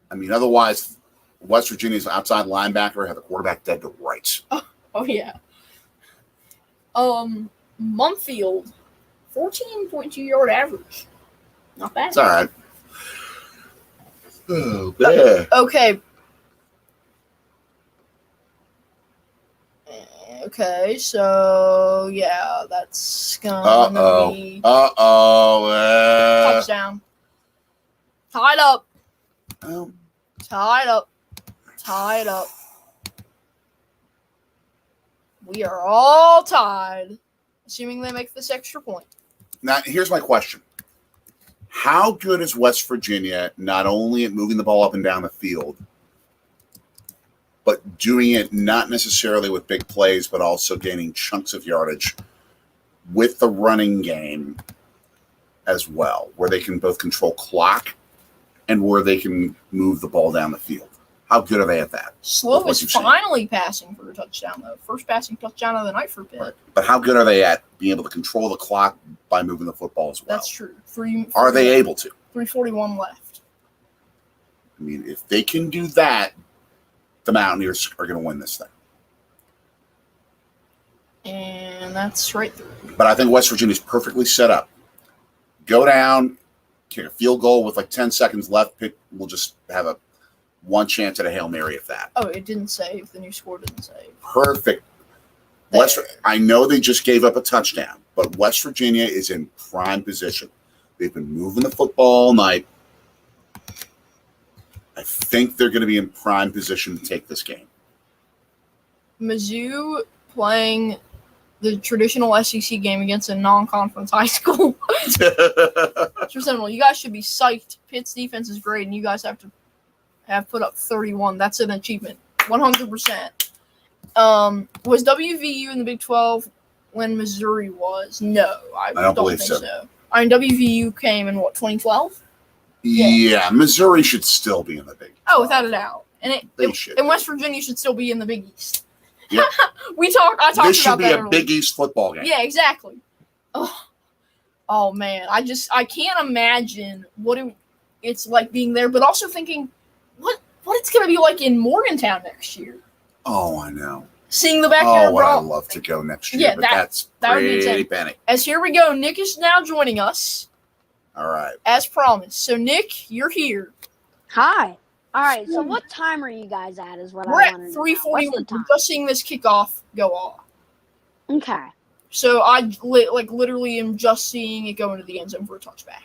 I mean, otherwise, West Virginia's outside linebacker had the quarterback dead to rights. Oh yeah. Mumfield, 14.2 yard average. Not bad. It's all right. Oh, bad. Okay. Okay, so yeah, that's gonna be touchdown. Tied up. Tied up. We are all tied, assuming they make this extra point. Now, here's my question. How good is West Virginia not only at moving the ball up and down the field, but doing it not necessarily with big plays, but also gaining chunks of yardage with the running game as well, where they can both control clock and where they can move the ball down the field? How good are they at that? Slow is finally passing for a touchdown, though. First passing touchdown of the night for Pitt. Right. But how good are they at being able to control the clock by moving the football as well? That's true. Are they able to? 3:41 left. I mean, if they can do that, the Mountaineers are going to win this thing. And that's right through. But I think West Virginia's perfectly set up. Go down, kick a field goal with like 10 seconds left. Pitt will just have one chance at a Hail Mary if that. Oh, it didn't save. The new score didn't save. Perfect. I know they just gave up a touchdown, but West Virginia is in prime position. They've been moving the football all night. I think they're going to be in prime position to take this game. Mizzou playing the traditional SEC game against a non-conference high school. Seminole, you guys should be psyched. Pitt's defense is great, and you guys have put up 31. That's an achievement, 100%. Was WVU in the Big 12 when Missouri was? No, I don't believe think so. I mean, WVU came in what, 2012? Yeah, Missouri should still be in the Big 12. Oh, without a doubt. And and West Virginia should still be in the Big East. Yep. I talked about that. This should be a earlier. Big East football game. Yeah, exactly. Oh man, I can't imagine what it's like being there, but also thinking what it's gonna be like in Morgantown next year. Oh, I know. Seeing the backyard Oh, brawl. I'd love to go next year, Yeah, but that would be pretty insane. penny. As here we go, Nick is now joining us. All right. As promised. So Nick, you're here. Hi. All right. So what time are you guys at? Is what We're I at want to know. 3:41. What's the We're time? just seeing this kickoff go off. Okay. So I literally am just seeing it go into the end zone for a touchback.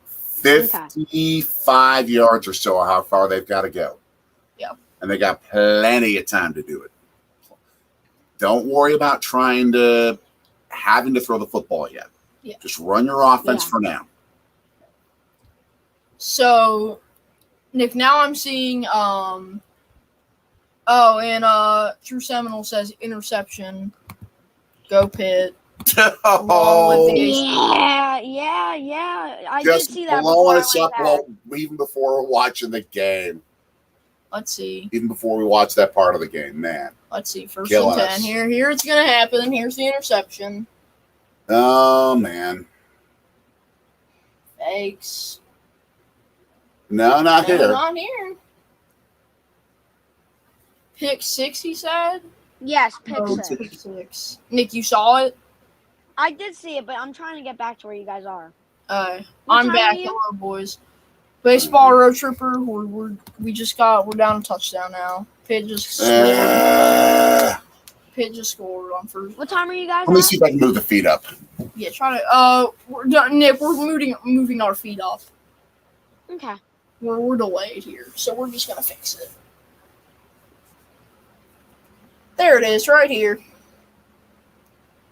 55 yards or so are how far they've got to go. Yeah. And they got plenty of time to do it. Don't worry about having to throw the football yet. Yeah. Just run your offense Yeah. for now. So, Nick, now I'm seeing True Seminole says interception. Go Pitt. Oh, Yeah. I just did see that. blowing before us I up went back. even before we're watching the game. Let's see. Even before we watch that part of the game, man. Let's see. First Killing and 10. us. Here it's gonna happen. Here's the interception. Oh, man. Fakes. No, not No, here. not here. Pick 6, he said. Yes, pick Oh, six. pick 6. Nick, you saw it? I did see it, but I'm trying to get back to where you guys are. I'm time back. are you? Hello, boys. Baseball road tripper. We're down a touchdown now. Pitt just scored. Pitt just scored on first. What time are you guys Let me at? see if I can move the feet up. Yeah, try to. We're done, Nick. We're moving our feet up. Okay. We're delayed here, so we're just gonna fix it. There it is, right here.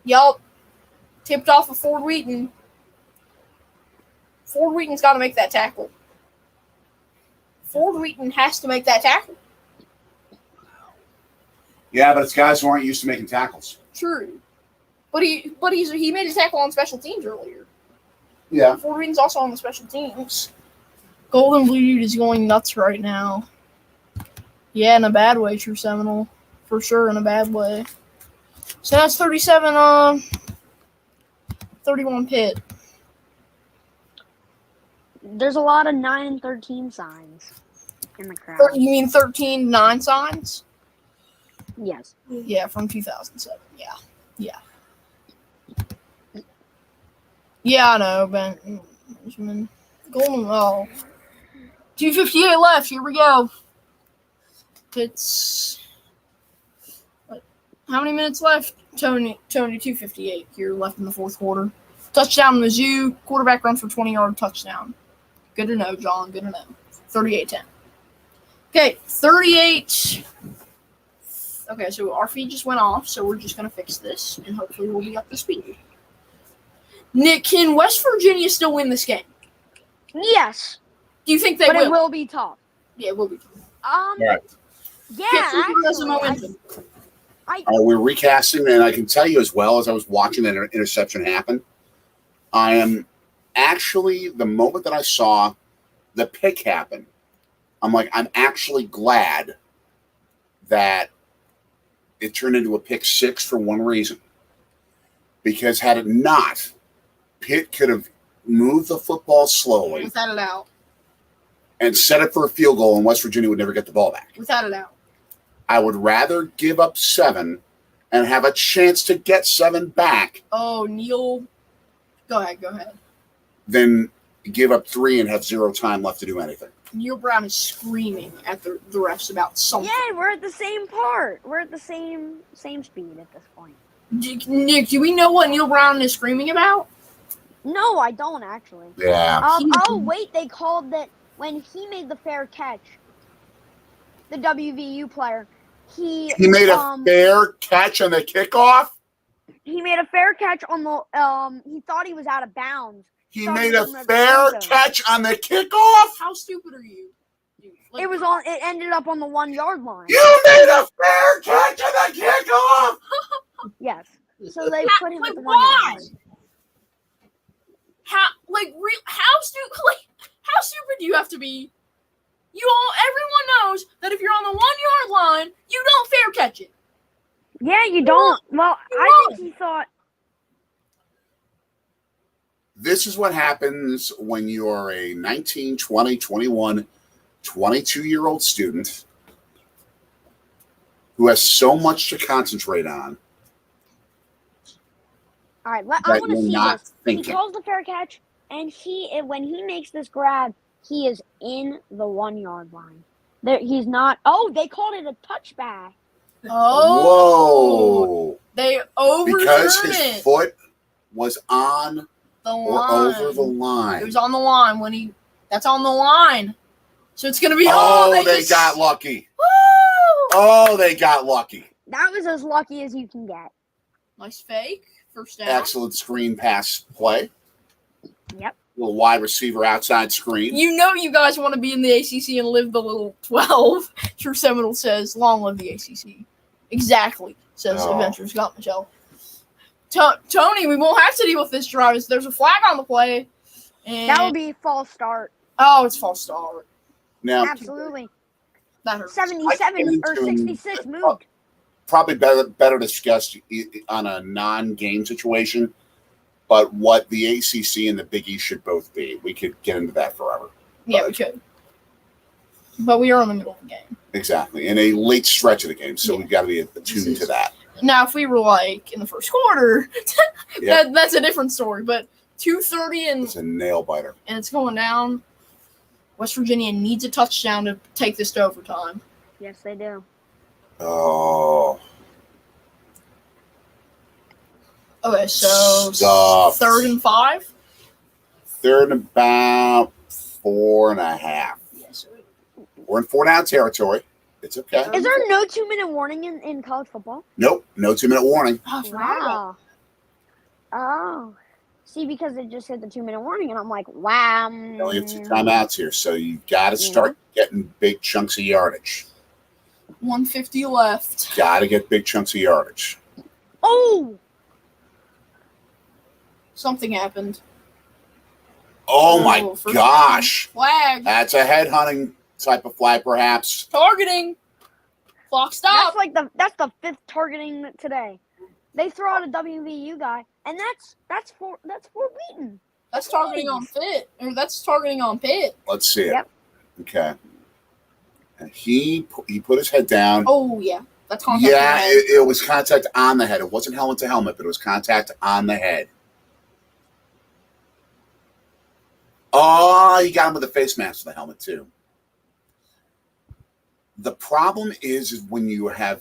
Yup. Tipped off of Ford Wheaton. Ford Wheaton's got to make that tackle. Ford Wheaton has to make that tackle. Yeah, but it's guys who aren't used to making tackles. True. But he made a tackle on special teams earlier. Yeah. Ford Wheaton's also on the special teams. Golden Blue Dude is going nuts right now. Yeah, in a bad way, True Seminole. For sure, in a bad way. So that's 37, 31 Pitt. There's a lot of 9 and 13 signs in the crowd. You mean 13-9 signs? Yes. Yeah, from 2007. Yeah. Yeah, I know, Benjamin. Golden, 2:58 left. Here we go. It's how many minutes left? Tony, 2:58 here left in the fourth quarter. Touchdown Mizzou. Quarterback run for 20-yard touchdown. Good to know, John. Good to know. 38-10. Okay, 38. Okay, so our feed just went off, so we're just going to fix this, and hopefully we'll be up to speed. Nick, can West Virginia still win this game? Yes. Do you think they But will? it will be tough. Yeah, it will be. Right. Yeah, Has some actually, momentum. We're recasting, and I can tell you as well as I was watching that interception happen, I am actually, the moment that I saw the pick happen, I'm like, I'm actually glad that it turned into a pick 6 for one reason. Because had it not, Pitt could have moved the football slowly Without a doubt. and set it for a field goal, and West Virginia would never get the ball back. Without a doubt. I would rather give up 7 and have a chance to get 7 back Oh, Neil. Go ahead. than give up 3 and have 0 time left to do anything. Neil Brown is screaming at the refs about something. Yeah, we're at the same part. We're at the same speed at this point. Nick, do we know what Neil Brown is screaming about? No, I don't actually. Yeah. Oh, wait, they called that when he made the fair catch, the WVU player, he He made a fair catch on the kickoff? He made a fair catch on the. He thought he was out of bounds. He Thought made he a was in the fair end zone. catch on the kickoff. How stupid are you? Dude, like, It was on. It ended up on the 1 yard line. You made a fair catch on the kickoff. Yes. So they put him at the 1 why? yard line. How stupid do you have to be? Everyone knows that if you're on the 1 yard line, you don't fair catch it. Yeah, you don't. Well, I think he thought. This is what happens when you are a 19, 20, 21, 22-year-old student who has so much to concentrate on. All right, I want to see this. Thinking. He calls the fair catch, and when he makes this grab, he is in the 1 yard line. He's not. Oh, they called it a touchback. Oh, whoa! They overturned because his it. foot was on The or line. over the line. It was on the line when he. That's on the line. So it's gonna be. They got lucky. Woo! Oh, they got lucky. That was as lucky as you can get. Nice fake. First down. Excellent screen pass play. Yep. Little wide receiver outside screen. You know you guys want to be in the ACC and live the little 12. True Seminole says, long live the ACC. Exactly, says Adventure Scott Michelle. Tony, we won't have to deal with this drive. There's a flag on the play. And That would be false start. Oh, it's false start. Now, Absolutely. That hurts. 77 or 66 moved. probably better discussed on a non-game situation, but what the ACC and the Big East should both be. We could get into that forever. Yeah, we could. But we are in the middle of the game. Exactly. In a late stretch of the game, so we've got to be attuned to that. Now, if we were like in the first quarter, that's a different story. But 2:30 and It's a nail biter. and it's going down. West Virginia needs a touchdown to take this to overtime. Yes, they do. Oh. Okay, so Stuffed. 3rd and 5. Third and about 4.5. Yes. We're in 4-down territory. It's okay. Is there no 2-minute warning in college football? Nope. No 2-minute warning. Oh, I forgot about Oh. See, because they just hit the 2-minute warning, and I'm like, wow. You only have 2 timeouts here, so you've got to start getting big chunks of yardage. 150 left. Got to get big chunks of yardage. Oh! Something happened. Oh, my first gosh. Flag. That's a headhunting type of flag, perhaps. Targeting. Clock stop. That's the 5th targeting today. They throw out a WVU guy, and that's for Wheaton. That's targeting on Pitt. Or that's targeting on Pitt. Let's see it. Yep. Okay. And he put his head down. Oh, yeah. That's contact. Yeah, it was contact on the head. It wasn't helmet to helmet, but it was contact on the head. Oh, he got him with a face mask and the helmet, too. The problem is when you have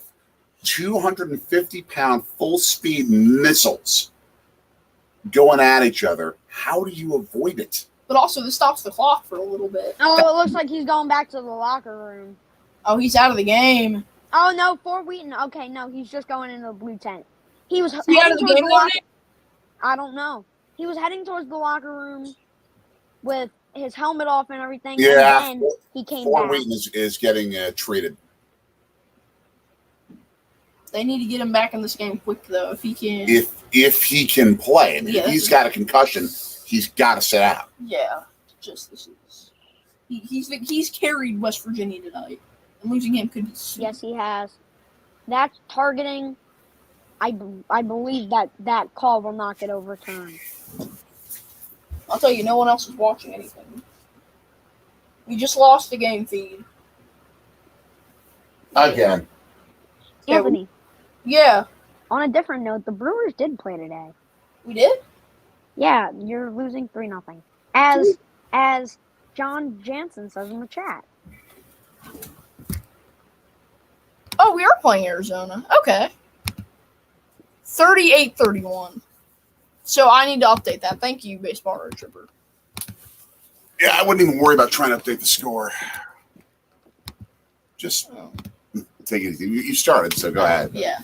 250-pound full-speed missiles going at each other, how do you avoid it? But also, this stops the clock for a little bit. Oh, it looks like he's going back to the locker room. Oh, he's out of the game. Oh, no, for Wheaton. Okay, no, he's just going into the blue tent. He was He out heading of the towards game the locker. already? I don't know. He was heading towards the locker room with his helmet off and everything. Yeah, and then he came Fort back. Wheaton is getting treated. They need to get him back in this game quick, though, if he can. If he can play. I mean, Yeah, if he's got a concussion, he's got to sit out. Yeah, just this is. He's carried West Virginia tonight, and losing him could be. Yes, he has. That's targeting. I believe that call will not get overturned. I'll tell you, no one else is watching anything. We just lost the game feed. Again. Anthony, Yeah, on a different note, the Brewers did play today. we did. Yeah, you're losing 3-0. As John Jansen says in the chat. Oh, we are playing Arizona. Okay. 38-31. So I need to update that. Thank you, Baseball Road Tripper. Yeah, I wouldn't even worry about trying to update the score. Just take it easy. You started, so go ahead. Yeah.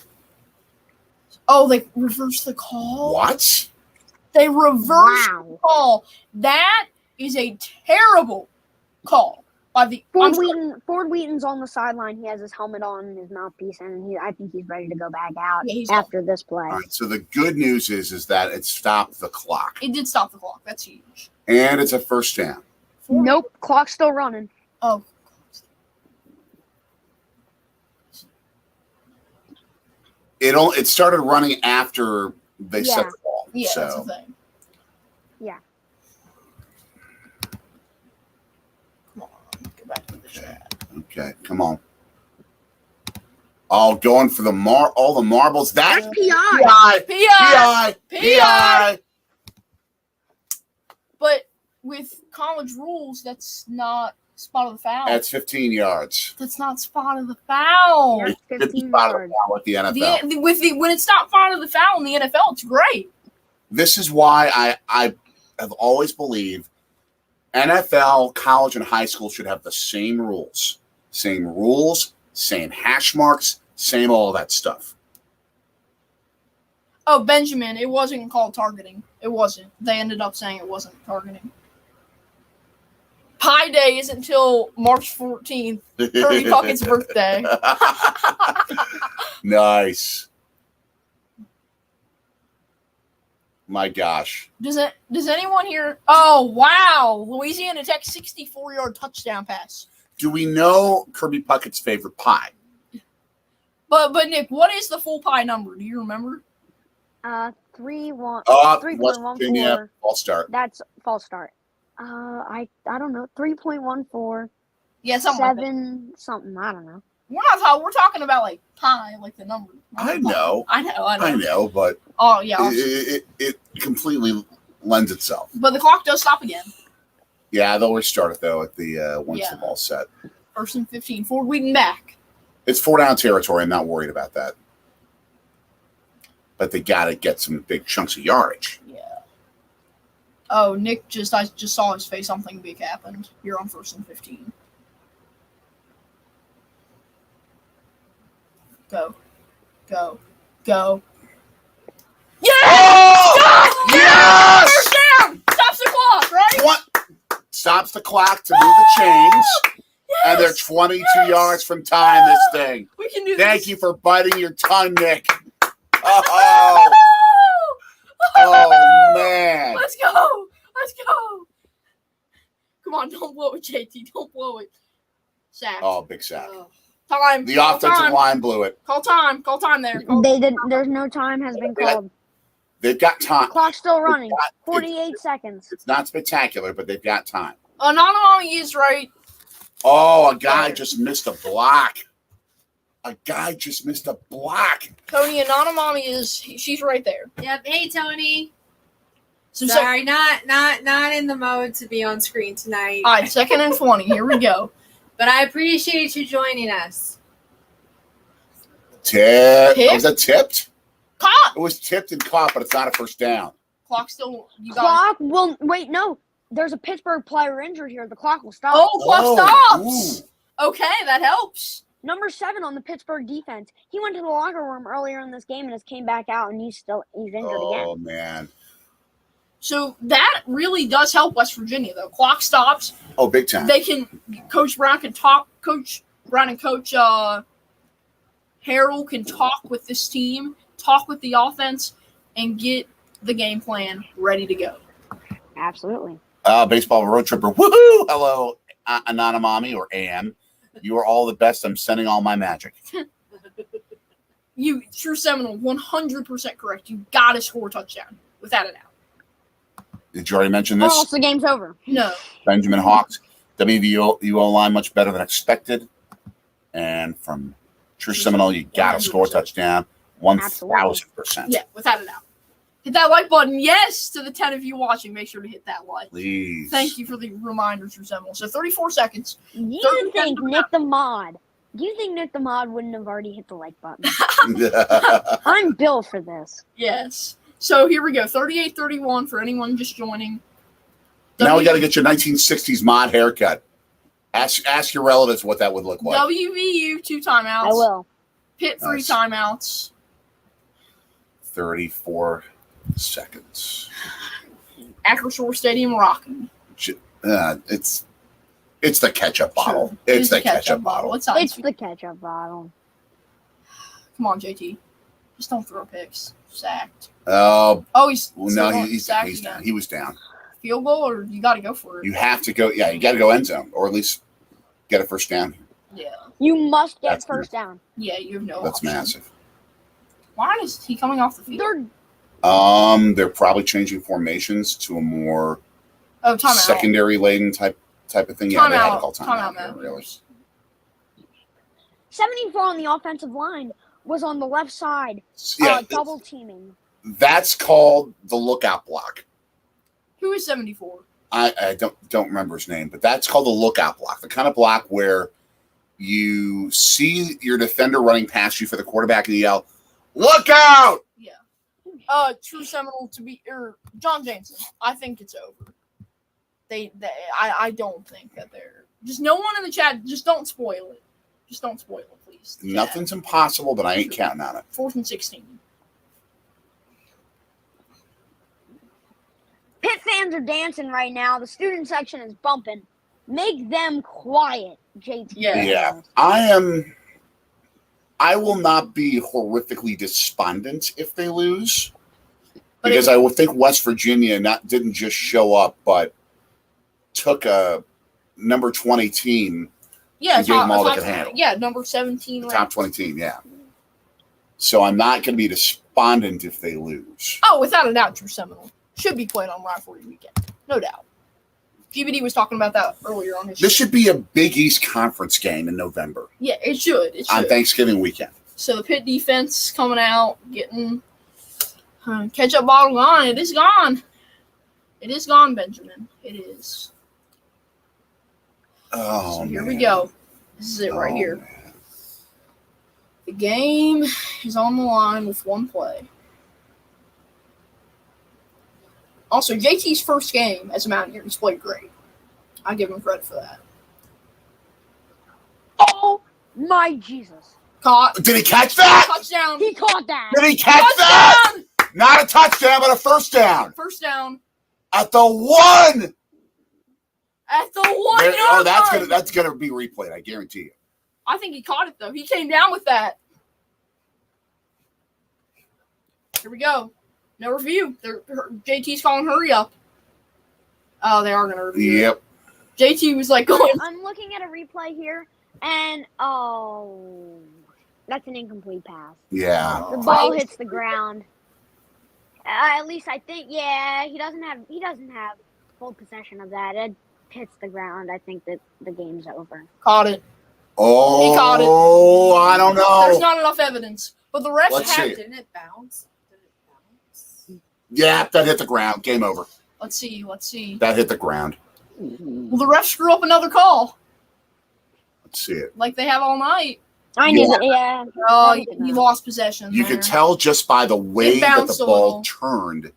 Oh, they reversed the call? What? They reversed the call. That is a terrible call by the Ford Wheaton's on the sideline. He has his helmet on and his mouthpiece, and I think he's ready to go back out after this play. All right, so the good news is that it stopped the clock. It did stop the clock. That's huge. And it's a first down. Nope, clock's still running. Oh. It started running after they set the ball. Yeah, so. that's the thing. Yeah. Come on, go back to the chat. Okay, come on. Oh, going for all the marbles. That's PI. PI. But with college rules, that's not spot of the foul. That's 15 yards. That's not spot of the foul. That's 15 spot yards. of the foul with the NFL. When it's not spot of the foul in the NFL, it's great. This is why I have always believed NFL, college, and high school should have the same rules. Same rules, same hash marks, same all that stuff. Oh, Benjamin, it wasn't called targeting. It wasn't. They ended up saying it wasn't targeting. Pi Day is until March 14th, Kirby Puckett's birthday. Nice. My gosh. Does anyone here? Oh, wow. Louisiana Tech 64-yard touchdown pass. Do we know Kirby Puckett's favorite pie? But Nick, what is the full pie number? Do you remember? 3.14. West Virginia, false start. That's false start. I don't know. 3.14. Yeah, something 7 like that. something. I don't know. We're talking about like pi, like the number. I know, but oh yeah, it completely lends itself. But the clock does stop again. Yeah, they'll restart it though at the once the ball's set. 1st and 15. Ford Wheaton back. It's 4-down territory. I'm not worried about that. But they got to get some big chunks of yardage. Yeah. Oh, Nick I just saw his face. Something big happened. You're on 1st and 15. Go. Yes! Oh! Yes! First down! Stops the clock, right? What? Stops the clock to move the chains. Yes! And they're 22 yards from tying this thing. We can do this. Thank you for biting your tongue, Nick. Oh, man. Let's go. Come on, don't blow it, JT. Don't blow it. Sack. Oh, big sack. Time. The offensive line blew it. Call time there. There's no time has been called. They've got time. The clock's still running. 48 seconds. It's not spectacular, but they've got time. Anonymommy is right. Oh, a guy just missed a block. Tony, Anonymommy she's right there. Yep. Hey, Tony. So Sorry, not in the mode to be on screen tonight. All right, 2nd and 20. Here we go. But I appreciate you joining us. Tip. Was that tipped? Caught. It was tipped and caught, but it's not a first down. Clock still. Wait, no. There's a Pittsburgh player injured here. The clock will stop. Oh, clock stops. Ooh. Okay, that helps. Number 7 on the Pittsburgh defense. He went to the locker room earlier in this game and has came back out, and he's injured again. Oh, man. So that really does help West Virginia, though. Clock stops. Oh, big time. Coach Brown and Coach Harrell can talk with this team, talk with the offense, and get the game plan ready to go. Absolutely. Baseball road tripper. Woohoo! Hello, Anonymommy or AM. You are all the best. I'm sending all my magic. You, True Seminole, 100% correct. You got to score a touchdown, without a doubt. Did you already mention this? Or else the game's over. No. Benjamin Hawks, WVU line much better than expected. And from True Seminole, you got to score a touchdown. 1,000%. Yeah, without a doubt. Hit that like button. Yes, to the 10 of you watching, make sure to hit that like. Please. Thank you for the reminder, True Seminole. So 34 seconds. Do you think Nick the Mod wouldn't have already hit the like button? I'm built for this. Yes. So here we go. 38-31 for anyone just joining. Now we got to get your 1960s mod haircut. Ask your relatives what that would look like. WVU 2 timeouts. I will. Pitt 3 timeouts. 34 seconds. Acrisure Stadium rocking. It's the ketchup bottle. Sure. It's the ketchup bottle. It's Heinz It's Field. the ketchup bottle. Come on, JT. Just don't throw picks. Sacked. Oh, He's no, still he's sacked down. again. He was down. Field goal, or you got to go for it. You have to go. Yeah, you got to go end zone, or at least get a first down. Yeah. You must get That's first down. Yeah, you have no That's option. massive. Why is he coming off the field? They're probably changing formations to a more Timeout. secondary laden type of thing. Yeah, they had to call timeout. Timeout. Really. 74 on the offensive line was on the left side, Yeah, double teaming. that's called the lookout block. Who is 74? I don't remember his name, but that's called the lookout block. The kind of block where you see your defender running past you for the quarterback and you yell, "Look out!" Yeah. True Seminole to be John Jameson. I think it's over. I don't think that they're just no one in the chat. Just don't spoil it. Just don't spoil it, please. Nothing's impossible, but I ain't counting on it. 4th and 16. Pitt fans are dancing right now. The student section is bumping. Make them quiet, JT. Yeah. I will not be horrifically despondent if they lose, because I would think West Virginia didn't just show up, but took a number 20 team. Yeah, and gave them all they could handle. Yeah, number 17. Top 20 team, yeah. So I'm not going to be despondent if they lose. Oh, without a doubt, True Seminole should be played on rivalry weekend, no doubt. GBD was talking about that earlier on his show. This should be a Big East Conference game in November. Yeah, it should. On Thanksgiving weekend. So the Pitt defense coming out, getting ketchup bottle gone. It is gone. It is gone, Benjamin. It is. Oh, So here man. we go. This is it right here. Man. The game is on the line with one play. Also, JT's first game as a Mountaineer, he's played great. I give him credit for that. Oh, my Jesus. Caught. Did he catch that? Touchdown. He caught that. Did he catch that? Not a touchdown, but a first down. First down. At the one. At the 1 There- yard line. that's gonna be replayed, I guarantee you. I think he caught it, though. He came down with that. Here we go. No review. JT's calling hurry up. Oh, they are going to review it. Yep. JT was like going. I'm looking at a replay here, and that's an incomplete pass. Yeah. The ball hits the ground. At least I think, yeah, he doesn't have full possession of that. It hits the ground. I think that the game's over. Caught it. Oh, He caught it. I don't know. There's not enough evidence. But the refs Let's have. see. Didn't it bounce? Yeah, that hit the ground. Game over. Let's see. That hit the ground. Well, the refs screw up another call Let's see it. like they have all night. I knew that, yeah. Oh, That was he enough. lost possession. You there. could tell just by the way that bounced the a ball little. turned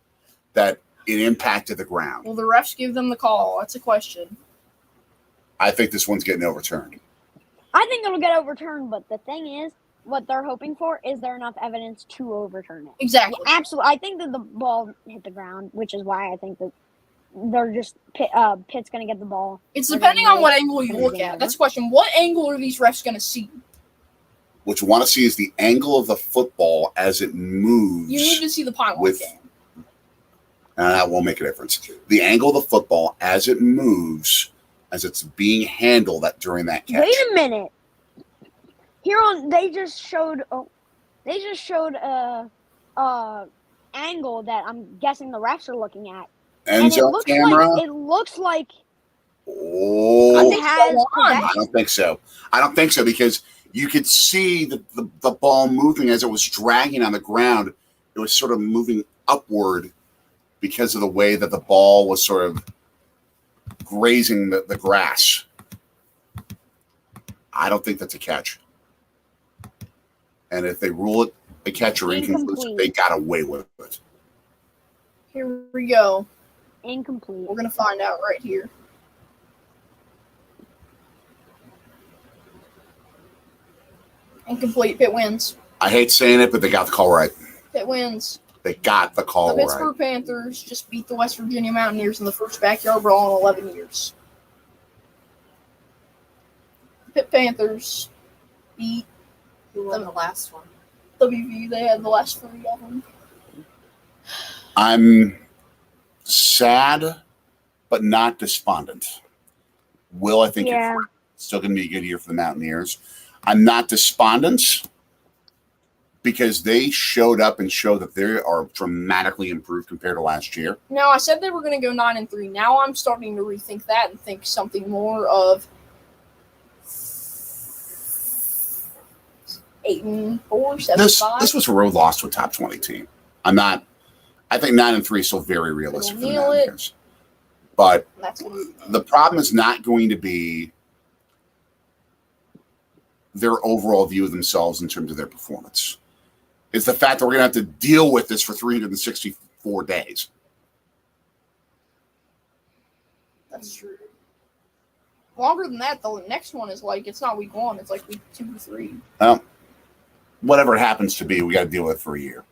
that it impacted the ground. Will the refs give them the call? That's a question. I think this one's getting overturned. I think it'll get overturned, but the thing is, what they're hoping for is there enough evidence to overturn it. Exactly. Absolutely. I think that the ball hit the ground, which is why I think that they're just Pitt's going to get the ball. It's depending on what angle you look at. That's the question. What angle are these refs going to see? What you want to see is the angle of the football as it moves. You need to see the pylon With- game. That won't make a difference. The angle of the football as it moves, as it's being handled during that catch. Wait a minute. They just showed angle that I'm guessing the refs are looking at. End And zone camera. it looks like Oh, it has I don't think so. I don't think so because you could see the ball moving as it was dragging on the ground. It was sort of moving upward because of the way that the ball was sort of grazing the grass. I don't think that's a catch. And if they rule it a catch or inconclusive, they got away with it. Here we go. incomplete. We're going to find out right here. Incomplete. Pitt wins. I hate saying it, but they got the call right. Pitt wins. They got the call The right. Pittsburgh Panthers just beat the West Virginia Mountaineers in the first backyard brawl in 11 years. Pitt Panthers beat Who won the last one? WVU. They had the last 3 of them. I'm sad, but not despondent. I think Yeah. it's still going to be a good year for the Mountaineers. I'm not despondent because they showed up and showed that they are dramatically improved compared to last year. No, I said they were going to go 9-3. Now I'm starting to rethink that and think something more of 8-4, 7-5. This was a road loss to a top 20 team. I think 9-3 is still very realistic for the It'll nail it. Mountaineers. But That's what the problem is not going to be their overall view of themselves in terms of their performance. It's the fact that we're going to have to deal with this for 364 days. That's true. Longer than that, the next one is like, it's not week 1, it's like week 2 or 3. Well, whatever it happens to be, we got to deal with it for a year.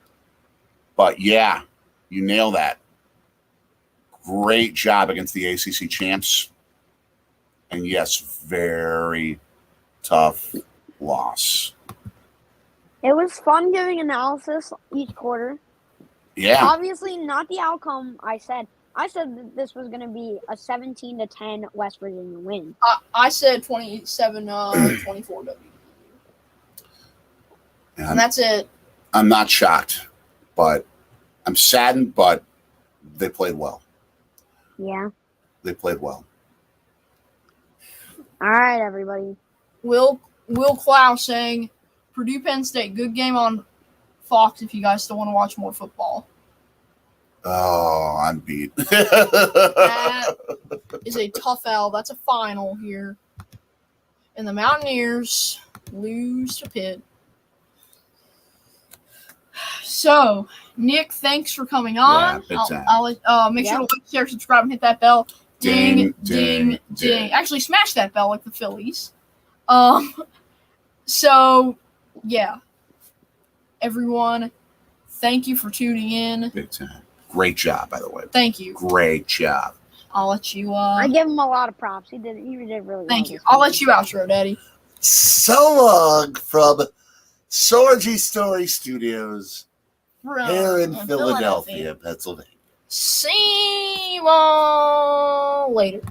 But yeah, you nail that. Great job against the ACC champs. And yes, very tough loss. It was fun giving analysis each quarter. Yeah. Obviously, not the outcome I said. I said that this was going to be a 17-10 West Virginia win. I said 27-24 W. And that's it. I'm not shocked, but I'm saddened, but they played well. Yeah. They played well. All right, everybody. Will Clow saying, Purdue Penn State, good game on Fox if you guys still want to watch more football. Oh, I'm beat. That is a tough L. That's a final here. And the Mountaineers lose to Pitt. So, Nick, thanks for coming on. big time. I'll make sure to like, share, subscribe, and hit that bell. Ding, ding, ding. Actually, smash that bell like the Phillies. So, yeah. Everyone, thank you for tuning in. Big time. Great job, by the way. Thank you. Great job. I'll let you. I give him a lot of props. He did really well. Thank you. I'll let you outro, Daddy. So long from Sorgy Story Studios here in Philadelphia, Pennsylvania. See you all later.